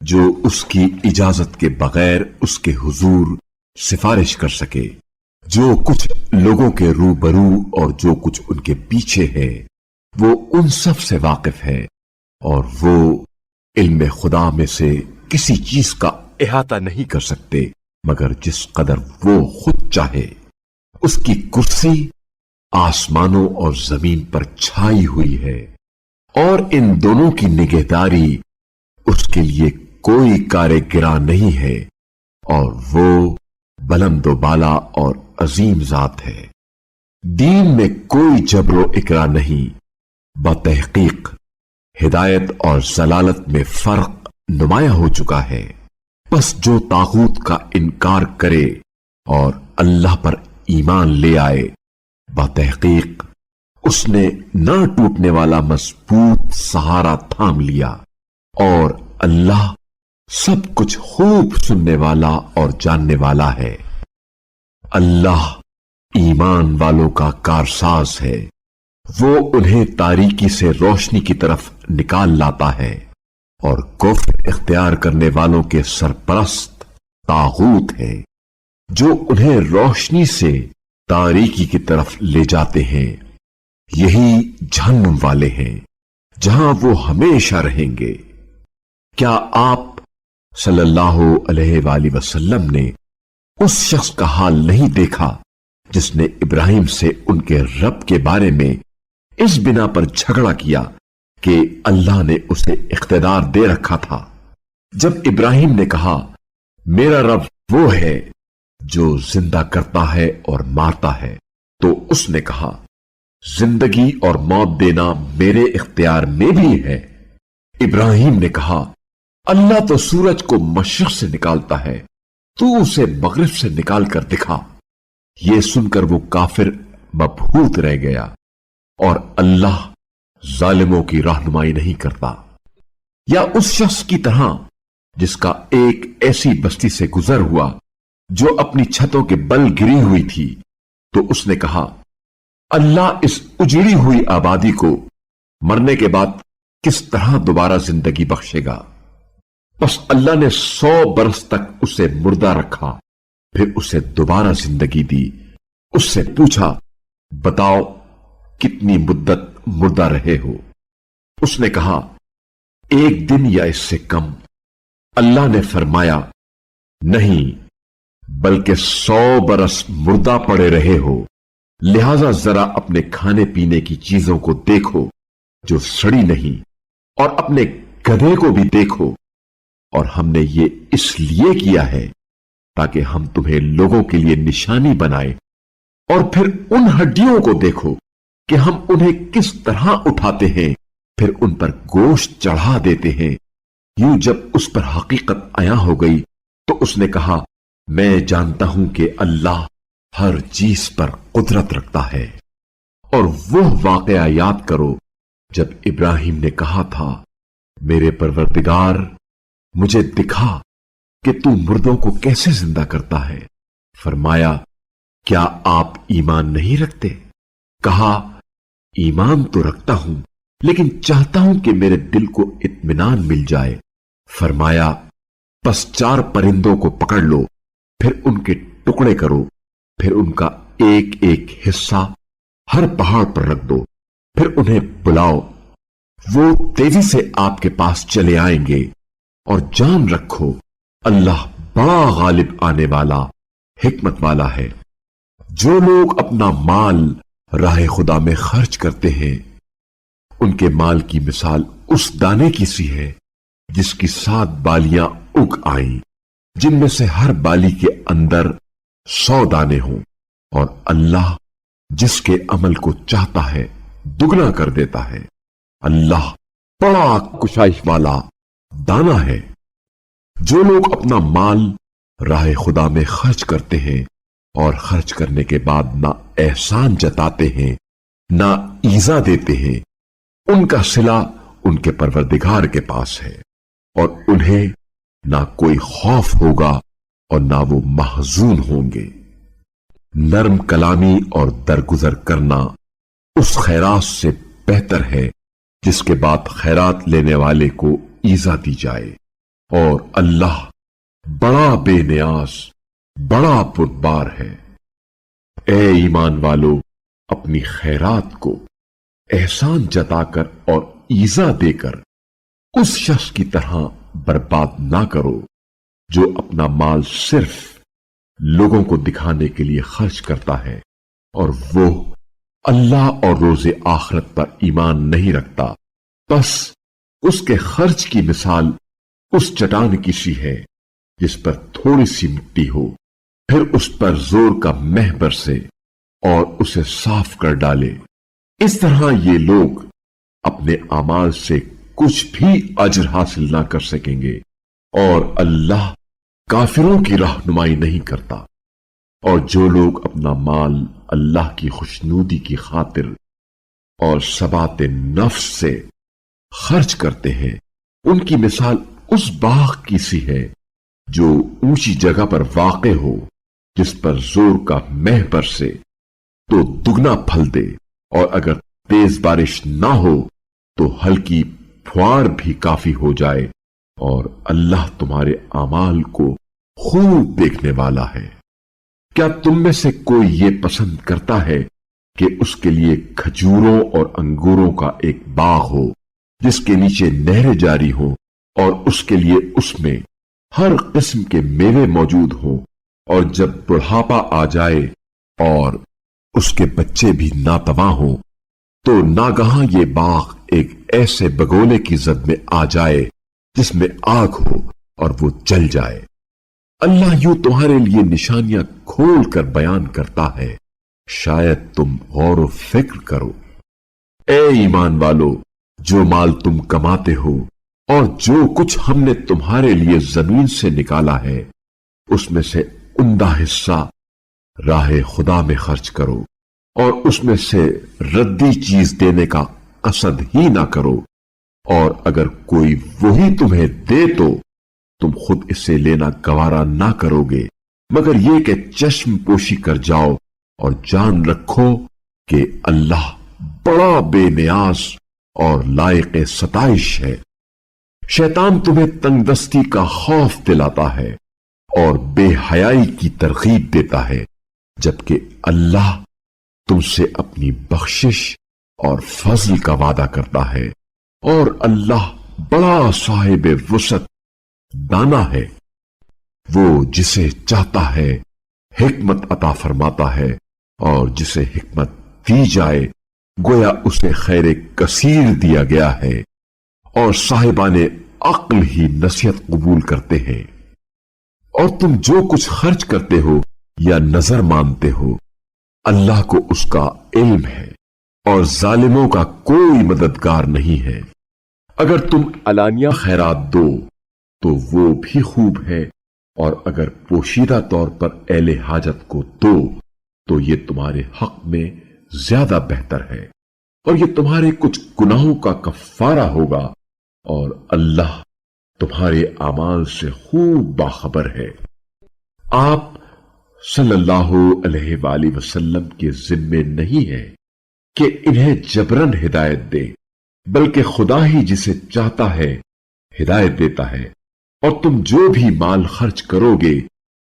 جو اس کی اجازت کے بغیر اس کے حضور سفارش کر سکے؟ جو کچھ لوگوں کے روبرو اور جو کچھ ان کے پیچھے ہے وہ ان سب سے واقف ہے، اور وہ علم خدا میں سے کسی چیز کا احاطہ نہیں کر سکتے مگر جس قدر وہ خود چاہے۔ اس کی کرسی آسمانوں اور زمین پر چھائی ہوئی ہے، اور ان دونوں کی نگہداری اس کے لیے کوئی کار گراں نہیں ہے، اور وہ بلند و بالا اور عظیم ذات ہے۔ دین میں کوئی جبر و اکرا نہیں، بتحقیق ہدایت اور ضلالت میں فرق نمایاں ہو چکا ہے۔ پس جو طاغوت کا انکار کرے اور اللہ پر ایمان لے آئے، بتحقیق اس نے نہ ٹوٹنے والا مضبوط سہارا تھام لیا، اور اللہ سب کچھ خوب سننے والا اور جاننے والا ہے۔ اللہ ایمان والوں کا کارساز ہے، وہ انہیں تاریکی سے روشنی کی طرف نکال لاتا ہے، اور کفر اختیار کرنے والوں کے سرپرست طاغوت ہے جو انہیں روشنی سے تاریکی کی طرف لے جاتے ہیں۔ یہی جہنم والے ہیں جہاں وہ ہمیشہ رہیں گے۔ کیا آپ صلی اللہ علیہ وآلہ وسلم نے اس شخص کا حال نہیں دیکھا جس نے ابراہیم سے ان کے رب کے بارے میں اس بنا پر جھگڑا کیا کہ اللہ نے اسے اقتدار دے رکھا تھا؟ جب ابراہیم نے کہا میرا رب وہ ہے جو زندہ کرتا ہے اور مارتا ہے، تو اس نے کہا زندگی اور موت دینا میرے اختیار میں بھی ہے۔ ابراہیم نے کہا اللہ تو سورج کو مشرق سے نکالتا ہے، تو اسے مغرب سے نکال کر دکھا۔ یہ سن کر وہ کافر مبہوت رہ گیا، اور اللہ ظالموں کی رہنمائی نہیں کرتا۔ یا اس شخص کی طرح جس کا ایک ایسی بستی سے گزر ہوا جو اپنی چھتوں کے بل گری ہوئی تھی، تو اس نے کہا اللہ اس اجڑی ہوئی آبادی کو مرنے کے بعد کس طرح دوبارہ زندگی بخشے گا؟ بس اللہ نے 100 برس تک اسے مردہ رکھا، پھر اسے دوبارہ زندگی دی۔ اس سے پوچھا بتاؤ کتنی مدت مردہ رہے ہو؟ اس نے کہا 1 دن یا اس سے کم۔ اللہ نے فرمایا نہیں، بلکہ 100 برس مردہ پڑے رہے ہو، لہذا ذرا اپنے کھانے پینے کی چیزوں کو دیکھو جو سڑی نہیں، اور اپنے گدھے کو بھی دیکھو، اور ہم نے یہ اس لیے کیا ہے تاکہ ہم تمہیں لوگوں کے لیے نشانی بنائے۔ اور پھر ان ہڈیوں کو دیکھو کہ ہم انہیں کس طرح اٹھاتے ہیں، پھر ان پر گوشت چڑھا دیتے ہیں۔ یوں جب اس پر حقیقت عیاں ہو گئی تو اس نے کہا میں جانتا ہوں کہ اللہ ہر چیز پر قدرت رکھتا ہے۔ اور وہ واقعہ یاد کرو جب ابراہیم نے کہا تھا میرے پروردگار مجھے دکھا کہ تو مردوں کو کیسے زندہ کرتا ہے۔ فرمایا کیا آپ ایمان نہیں رکھتے؟ کہا ایمان تو رکھتا ہوں، لیکن چاہتا ہوں کہ میرے دل کو اطمینان مل جائے۔ فرمایا پس 4 پرندوں کو پکڑ لو، پھر ان کے ٹکڑے کرو، پھر ان کا ایک ایک حصہ ہر پہاڑ پر رکھ دو، پھر انہیں بلاؤ، وہ تیزی سے آپ کے پاس چلے آئیں گے، اور جان رکھو اللہ بڑا غالب آنے والا حکمت والا ہے۔ جو لوگ اپنا مال راہ خدا میں خرچ کرتے ہیں ان کے مال کی مثال اس دانے کی سی ہے جس کی 7 بالیاں اگ آئیں، جن میں سے ہر بالی کے اندر 100 دانے ہوں، اور اللہ جس کے عمل کو چاہتا ہے دگنا کر دیتا ہے۔ اللہ بڑا کشائش والا دانا ہے۔ جو لوگ اپنا مال راہ خدا میں خرچ کرتے ہیں اور خرچ کرنے کے بعد نہ احسان جتاتے ہیں نہ ایذا دیتے ہیں، ان کا صلہ ان کے پروردگار کے پاس ہے، اور انہیں نہ کوئی خوف ہوگا اور نہ وہ محزون ہوں گے۔ نرم کلامی اور درگزر کرنا اس خیرات سے بہتر ہے جس کے بعد خیرات لینے والے کو ایذا دی جائے، اور اللہ بڑا بے نیاز، بڑا پربار ہے۔ اے ایمان والو، اپنی خیرات کو احسان جتا کر اور ایذا دے کر اس شخص کی طرح برباد نہ کرو جو اپنا مال صرف لوگوں کو دکھانے کے لیے خرچ کرتا ہے اور وہ اللہ اور روز آخرت پر ایمان نہیں رکھتا۔ بس اس کے خرچ کی مثال اس چٹان کی سی ہے جس پر تھوڑی سی مٹی ہو، پھر اس پر زور کا مہ برسے اور اسے صاف کر ڈالے۔ اس طرح یہ لوگ اپنے اعمال سے کچھ بھی اجر حاصل نہ کر سکیں گے، اور اللہ کافروں کی رہنمائی نہیں کرتا۔ اور جو لوگ اپنا مال اللہ کی خوشنودی کی خاطر اور ثبات نفس سے خرچ کرتے ہیں، ان کی مثال اس باغ کی سی ہے جو اونچی جگہ پر واقع ہو، جس پر زور کا مہ برسے تو دگنا پھل دے، اور اگر تیز بارش نہ ہو تو ہلکی پھوار بھی کافی ہو جائے، اور اللہ تمہارے اعمال کو خوب دیکھنے والا ہے۔ کیا تم میں سے کوئی یہ پسند کرتا ہے کہ اس کے لیے کھجوروں اور انگوروں کا ایک باغ ہو جس کے نیچے نہریں جاری ہوں، اور اس کے لیے اس میں ہر قسم کے میوے موجود ہوں، اور جب بڑھاپا آ جائے اور اس کے بچے بھی ناتواں ہوں تو ناگہاں یہ باغ ایک ایسے بگولے کی زد میں آ جائے جس میں آگ ہو اور وہ جل جائے۔ اللہ یوں تمہارے لیے نشانیاں کھول کر بیان کرتا ہے، شاید تم غور و فکر کرو۔ اے ایمان والو، جو مال تم کماتے ہو اور جو کچھ ہم نے تمہارے لیے زمین سے نکالا ہے، اس میں سے عمدہ حصہ راہ خدا میں خرچ کرو، اور اس میں سے ردی چیز دینے کا قصد ہی نہ کرو، اور اگر کوئی وہی تمہیں دے تو تم خود اسے لینا گوارا نہ کرو گے، مگر یہ کہ چشم پوشی کر جاؤ اور جان رکھو کہ اللہ بڑا بے نیاز اور لائق ستائش ہے۔ شیطان تمہیں تنگ دستی کا خوف دلاتا ہے اور بے حیائی کی ترغیب دیتا ہے، جبکہ اللہ تم سے اپنی بخشش اور فضل کا وعدہ کرتا ہے، اور اللہ بڑا صاحب وسعت دانا ہے۔ وہ جسے چاہتا ہے حکمت عطا فرماتا ہے، اور جسے حکمت دی جائے گویا اسے خیر کثیر دیا گیا ہے، اور صاحبان عقل ہی نصیحت قبول کرتے ہیں۔ اور تم جو کچھ خرچ کرتے ہو یا نظر مانتے ہو، اللہ کو اس کا علم ہے، اور ظالموں کا کوئی مددگار نہیں ہے۔ اگر تم علانیہ خیرات دو تو وہ بھی خوب ہے، اور اگر پوشیدہ طور پر اہل حاجت کو دو تو یہ تمہارے حق میں زیادہ بہتر ہے، اور یہ تمہارے کچھ گناہوں کا کفارہ ہوگا، اور اللہ تمہارے اعمال سے خوب باخبر ہے۔ آپ صلی اللہ علیہ وآلہ وسلم کے ذمے نہیں ہے کہ انہیں جبرن ہدایت دے، بلکہ خدا ہی جسے چاہتا ہے ہدایت دیتا ہے، اور تم جو بھی مال خرچ کرو گے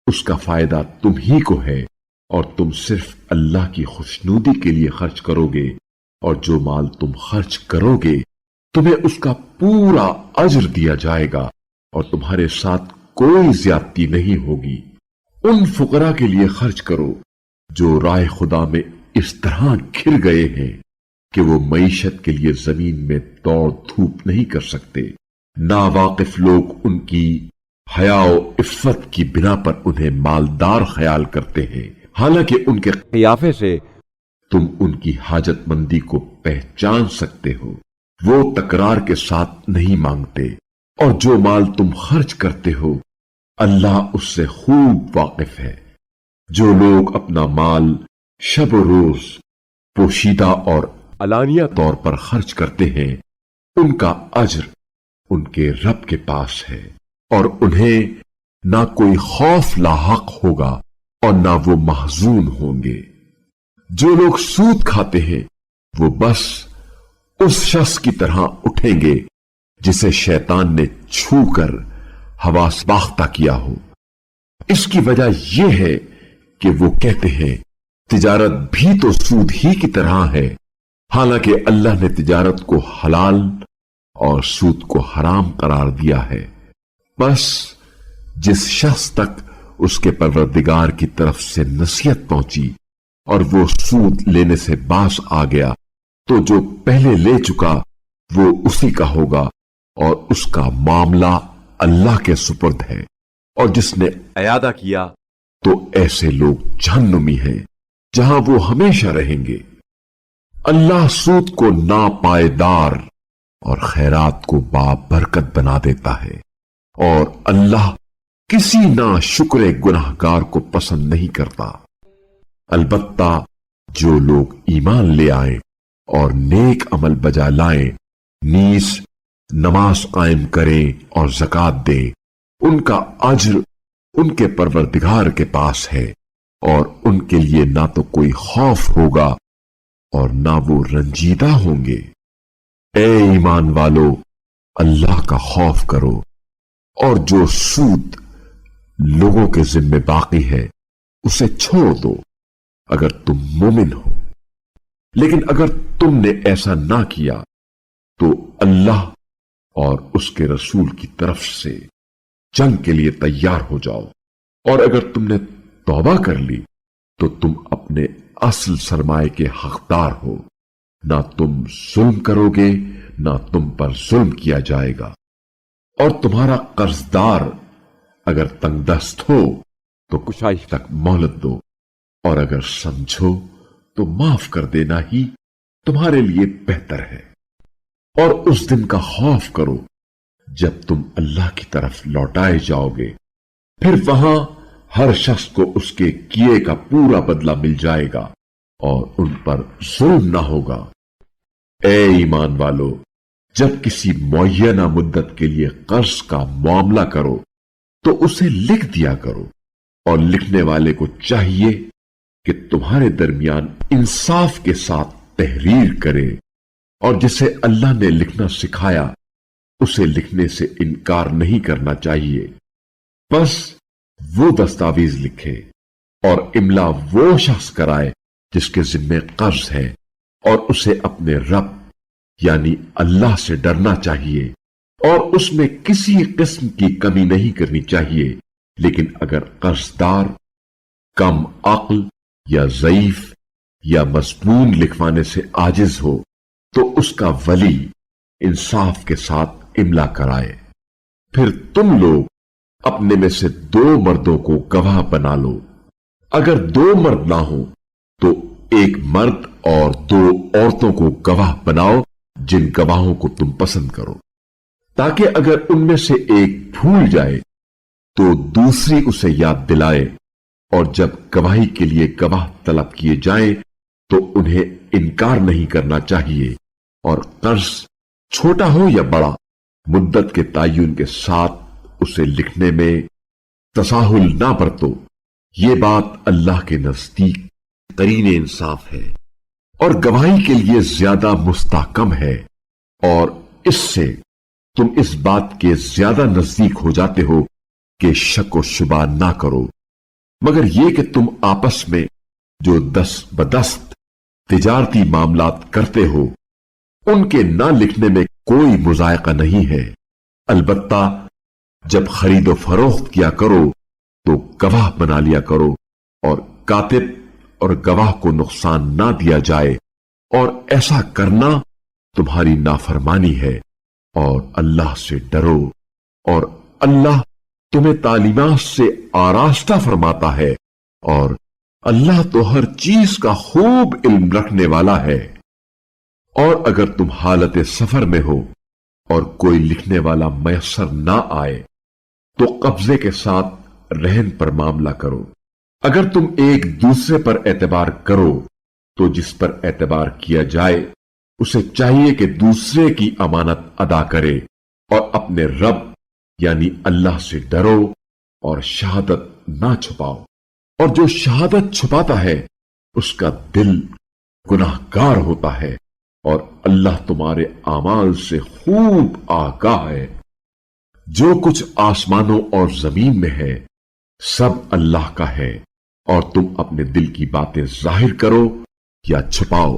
اس کا فائدہ تم ہی کو ہے، اور تم صرف اللہ کی خوشنودی کے لیے خرچ کرو گے، اور جو مال تم خرچ کرو گے تمہیں اس کا پورا اجر دیا جائے گا، اور تمہارے ساتھ کوئی زیادتی نہیں ہوگی۔ ان فقراء کے لیے خرچ کرو جو راہ خدا میں اس طرح گھر گئے ہیں کہ وہ معیشت کے لیے زمین میں دوڑ دھوپ نہیں کر سکتے۔ ناواقف لوگ ان کی حیا و عفت کی بنا پر انہیں مالدار خیال کرتے ہیں، حالانکہ ان کے قیافے سے تم ان کی حاجت مندی کو پہچان سکتے ہو۔ وہ تکرار کے ساتھ نہیں مانگتے، اور جو مال تم خرچ کرتے ہو اللہ اس سے خوب واقف ہے۔ جو لوگ اپنا مال شب و روز پوشیدہ اور علانیہ طور پر خرچ کرتے ہیں ان کا اجر ان کے رب کے پاس ہے، اور انہیں نہ کوئی خوف لاحق ہوگا اور نہ وہ محزون ہوں گے۔ جو لوگ سود کھاتے ہیں وہ بس اس شخص کی طرح اٹھیں گے जिसे शैतान ने छू कर हवास बाख्ता किया हो। इसकी वजह यह है कि वो कहते हैं तिजारत भी तो सूद ही की तरह है, हालांकि अल्लाह ने तिजारत को हलाल और सूद को हराम करार दिया है। बस जिस शख्स तक उसके परवरदिगार की तरफ से नसीहत पहुंची और वो सूद लेने से बाज आ गया, तो जो पहले ले चुका वो उसी का होगा और उसका मामला अल्लाह के सुपुर्द है। और जिसने अयादा किया तो ऐसे लोग जहन्नुमी हैं जहां वो हमेशा रहेंगे। अल्लाह सूद को नापायदार और खैरात को बाबरकत बना देता है, और अल्लाह किसी ना शुक्र गुनाहगार को पसंद नहीं करता। अलबत्ता जो लोग ईमान ले आए और नेक अमल बजा लाएं, नीस नमाज कायम करें और ज़कात दें, उनका अज्र उनके परवरदिगार के पास है, और उनके लिए ना तो कोई खौफ होगा और ना वो रंजीदा होंगे। ए ईमान वालो, अल्लाह का खौफ करो, और जो सूद लोगों के जिम्मे बाकी है उसे छोड़ दो अगर तुम मोमिन हो। लेकिन अगर तुमने ऐसा ना किया तो अल्लाह और उसके रसूल की तरफ से जंग के लिए तैयार हो जाओ, और अगर तुमने तौबा कर ली तो तुम अपने असल सरमाए के हकदार हो। ना तुम जुल्म करोगे, ना तुम पर जुल्म किया जाएगा। और तुम्हारा कर्जदार अगर तंगदस्त हो तो कुशाई तक मोहलत दो, और अगर समझो तो माफ कर देना ही तुम्हारे लिए बेहतर है। और उस दिन का खौफ करो जब तुम अल्लाह की तरफ लौटाए जाओगे, फिर वहां हर शख्स को उसके किए का पूरा बदला मिल जाएगा और उन पर जुल्म ना होगा। ए ईमान वालो, जब किसी मुअय्यना मुद्दत के लिए कर्ज का मामला करो तो उसे लिख दिया करो, और लिखने वाले को चाहिए कि तुम्हारे दरमियान इंसाफ के साथ तहरीर करे, और जिसे अल्लाह ने लिखना सिखाया उसे लिखने से इनकार नहीं करना चाहिए। बस वो दस्तावेज लिखे और इमला वो शख्स कराए जिसके जिम्मे कर्ज है, और उसे अपने रब यानी अल्लाह से डरना चाहिए, और उसमें किसी किस्म की कमी नहीं करनी चाहिए। लेकिन अगर कर्जदार कम अक्ल या ज़ईफ या मजबून लिखवाने से आजिज हो तो उसका वली इंसाफ के साथ इमला कराए। फिर तुम लोग अपने में से 2 मर्दों को गवाह बना लो। अगर 2 मर्द ना हो तो 1 मर्द और 2 औरतों को गवाह बनाओ जिन गवाहों को तुम पसंद करो, ताकि अगर उनमें से एक भूल जाए तो दूसरी उसे याद दिलाए, और जब गवाही के लिए गवाह तलब किए जाएं तो उन्हें इनकार नहीं करना चाहिए। और कर्ज छोटा हो या बड़ा, मुद्दत के तयन के साथ उसे लिखने में तसाहुल ना बरतो। ये बात अल्लाह के नजदीक तरीन इंसाफ है और गवाही के लिए ज्यादा मुस्तहकम है, और इससे तुम इस बात के ज्यादा नजदीक हो जाते हो कि शक व शुबा ना करो, मगर यह कि तुम आपस में जो दस्त बदस्त तिजारती मामलात करते हो उनके ना लिखने में कोई मुजायका नहीं है। अलबत्ता जब खरीदो फरोख्त किया करो तो गवाह बना लिया करो, और कातिब और गवाह को नुकसान ना दिया जाए, और ऐसा करना तुम्हारी नाफरमानी है। और अल्लाह से डरो, और अल्लाह तुम्हें तालीमात से आरास्ता फरमाता है, और अल्लाह तो हर चीज का खूब इल्म रखने वाला है। और अगर तुम हालत सफर में हो और कोई लिखने वाला मैसर ना आए तो कब्जे के साथ रहन पर मामला करो। अगर तुम एक दूसरे पर एतबार करो तो जिस पर एतबार किया जाए उसे चाहिए कि दूसरे की अमानत अदा करे, और अपने रब यानी अल्लाह से डरो और शहादत ना छुपाओ। और जो शहादत छुपाता है उसका दिल गुनाहगार होता है, اور اللہ تمہارے اعمال سے خوب آگاہ ہے۔ جو کچھ آسمانوں اور زمین میں ہے سب اللہ کا ہے، اور تم اپنے دل کی باتیں ظاہر کرو یا چھپاؤ،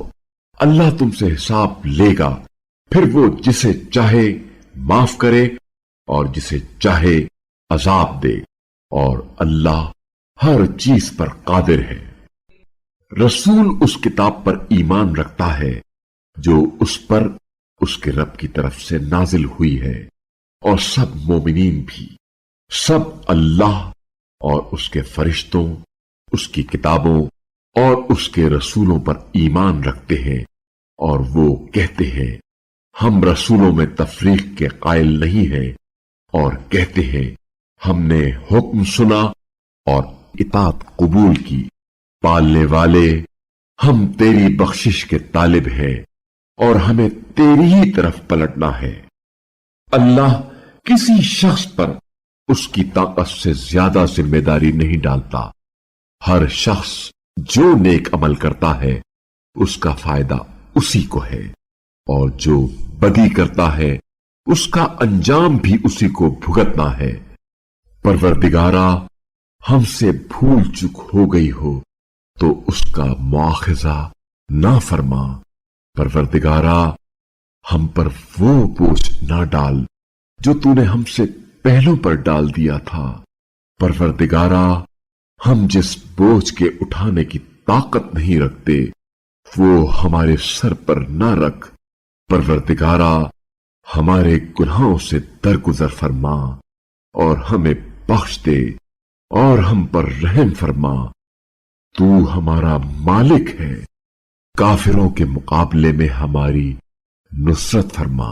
اللہ تم سے حساب لے گا۔ پھر وہ جسے چاہے معاف کرے اور جسے چاہے عذاب دے، اور اللہ ہر چیز پر قادر ہے۔ رسول اس کتاب پر ایمان رکھتا ہے جو اس پر اس کے رب کی طرف سے نازل ہوئی ہے، اور سب مومنین بھی، سب اللہ اور اس کے فرشتوں، اس کی کتابوں اور اس کے رسولوں پر ایمان رکھتے ہیں، اور وہ کہتے ہیں ہم رسولوں میں تفریق کے قائل نہیں ہیں، اور کہتے ہیں ہم نے حکم سنا اور اطاعت قبول کی۔ پالنے والے، ہم تیری بخشش کے طالب ہیں اور ہمیں تیری ہی طرف پلٹنا ہے۔ اللہ کسی شخص پر اس کی طاقت سے زیادہ ذمہ داری نہیں ڈالتا۔ ہر شخص جو نیک عمل کرتا ہے اس کا فائدہ اسی کو ہے، اور جو بدی کرتا ہے اس کا انجام بھی اسی کو بھگتنا ہے۔ پروردگارا، ہم سے بھول چک ہو گئی ہو تو اس کا مواخذہ نہ فرما۔ پروردگارا، ہم پر وہ بوجھ نہ ڈال جو تو نے ہم سے پہلوں پر ڈال دیا تھا۔ پروردگارا، ہم جس بوجھ کے اٹھانے کی طاقت نہیں رکھتے وہ ہمارے سر پر نہ رکھ۔ پروردگارا، ہمارے گناہوں سے درگزر فرما اور ہمیں بخش دے اور ہم پر رحم فرما۔ تو ہمارا مالک ہے، کافروں کے مقابلے میں ہماری نصرت فرما۔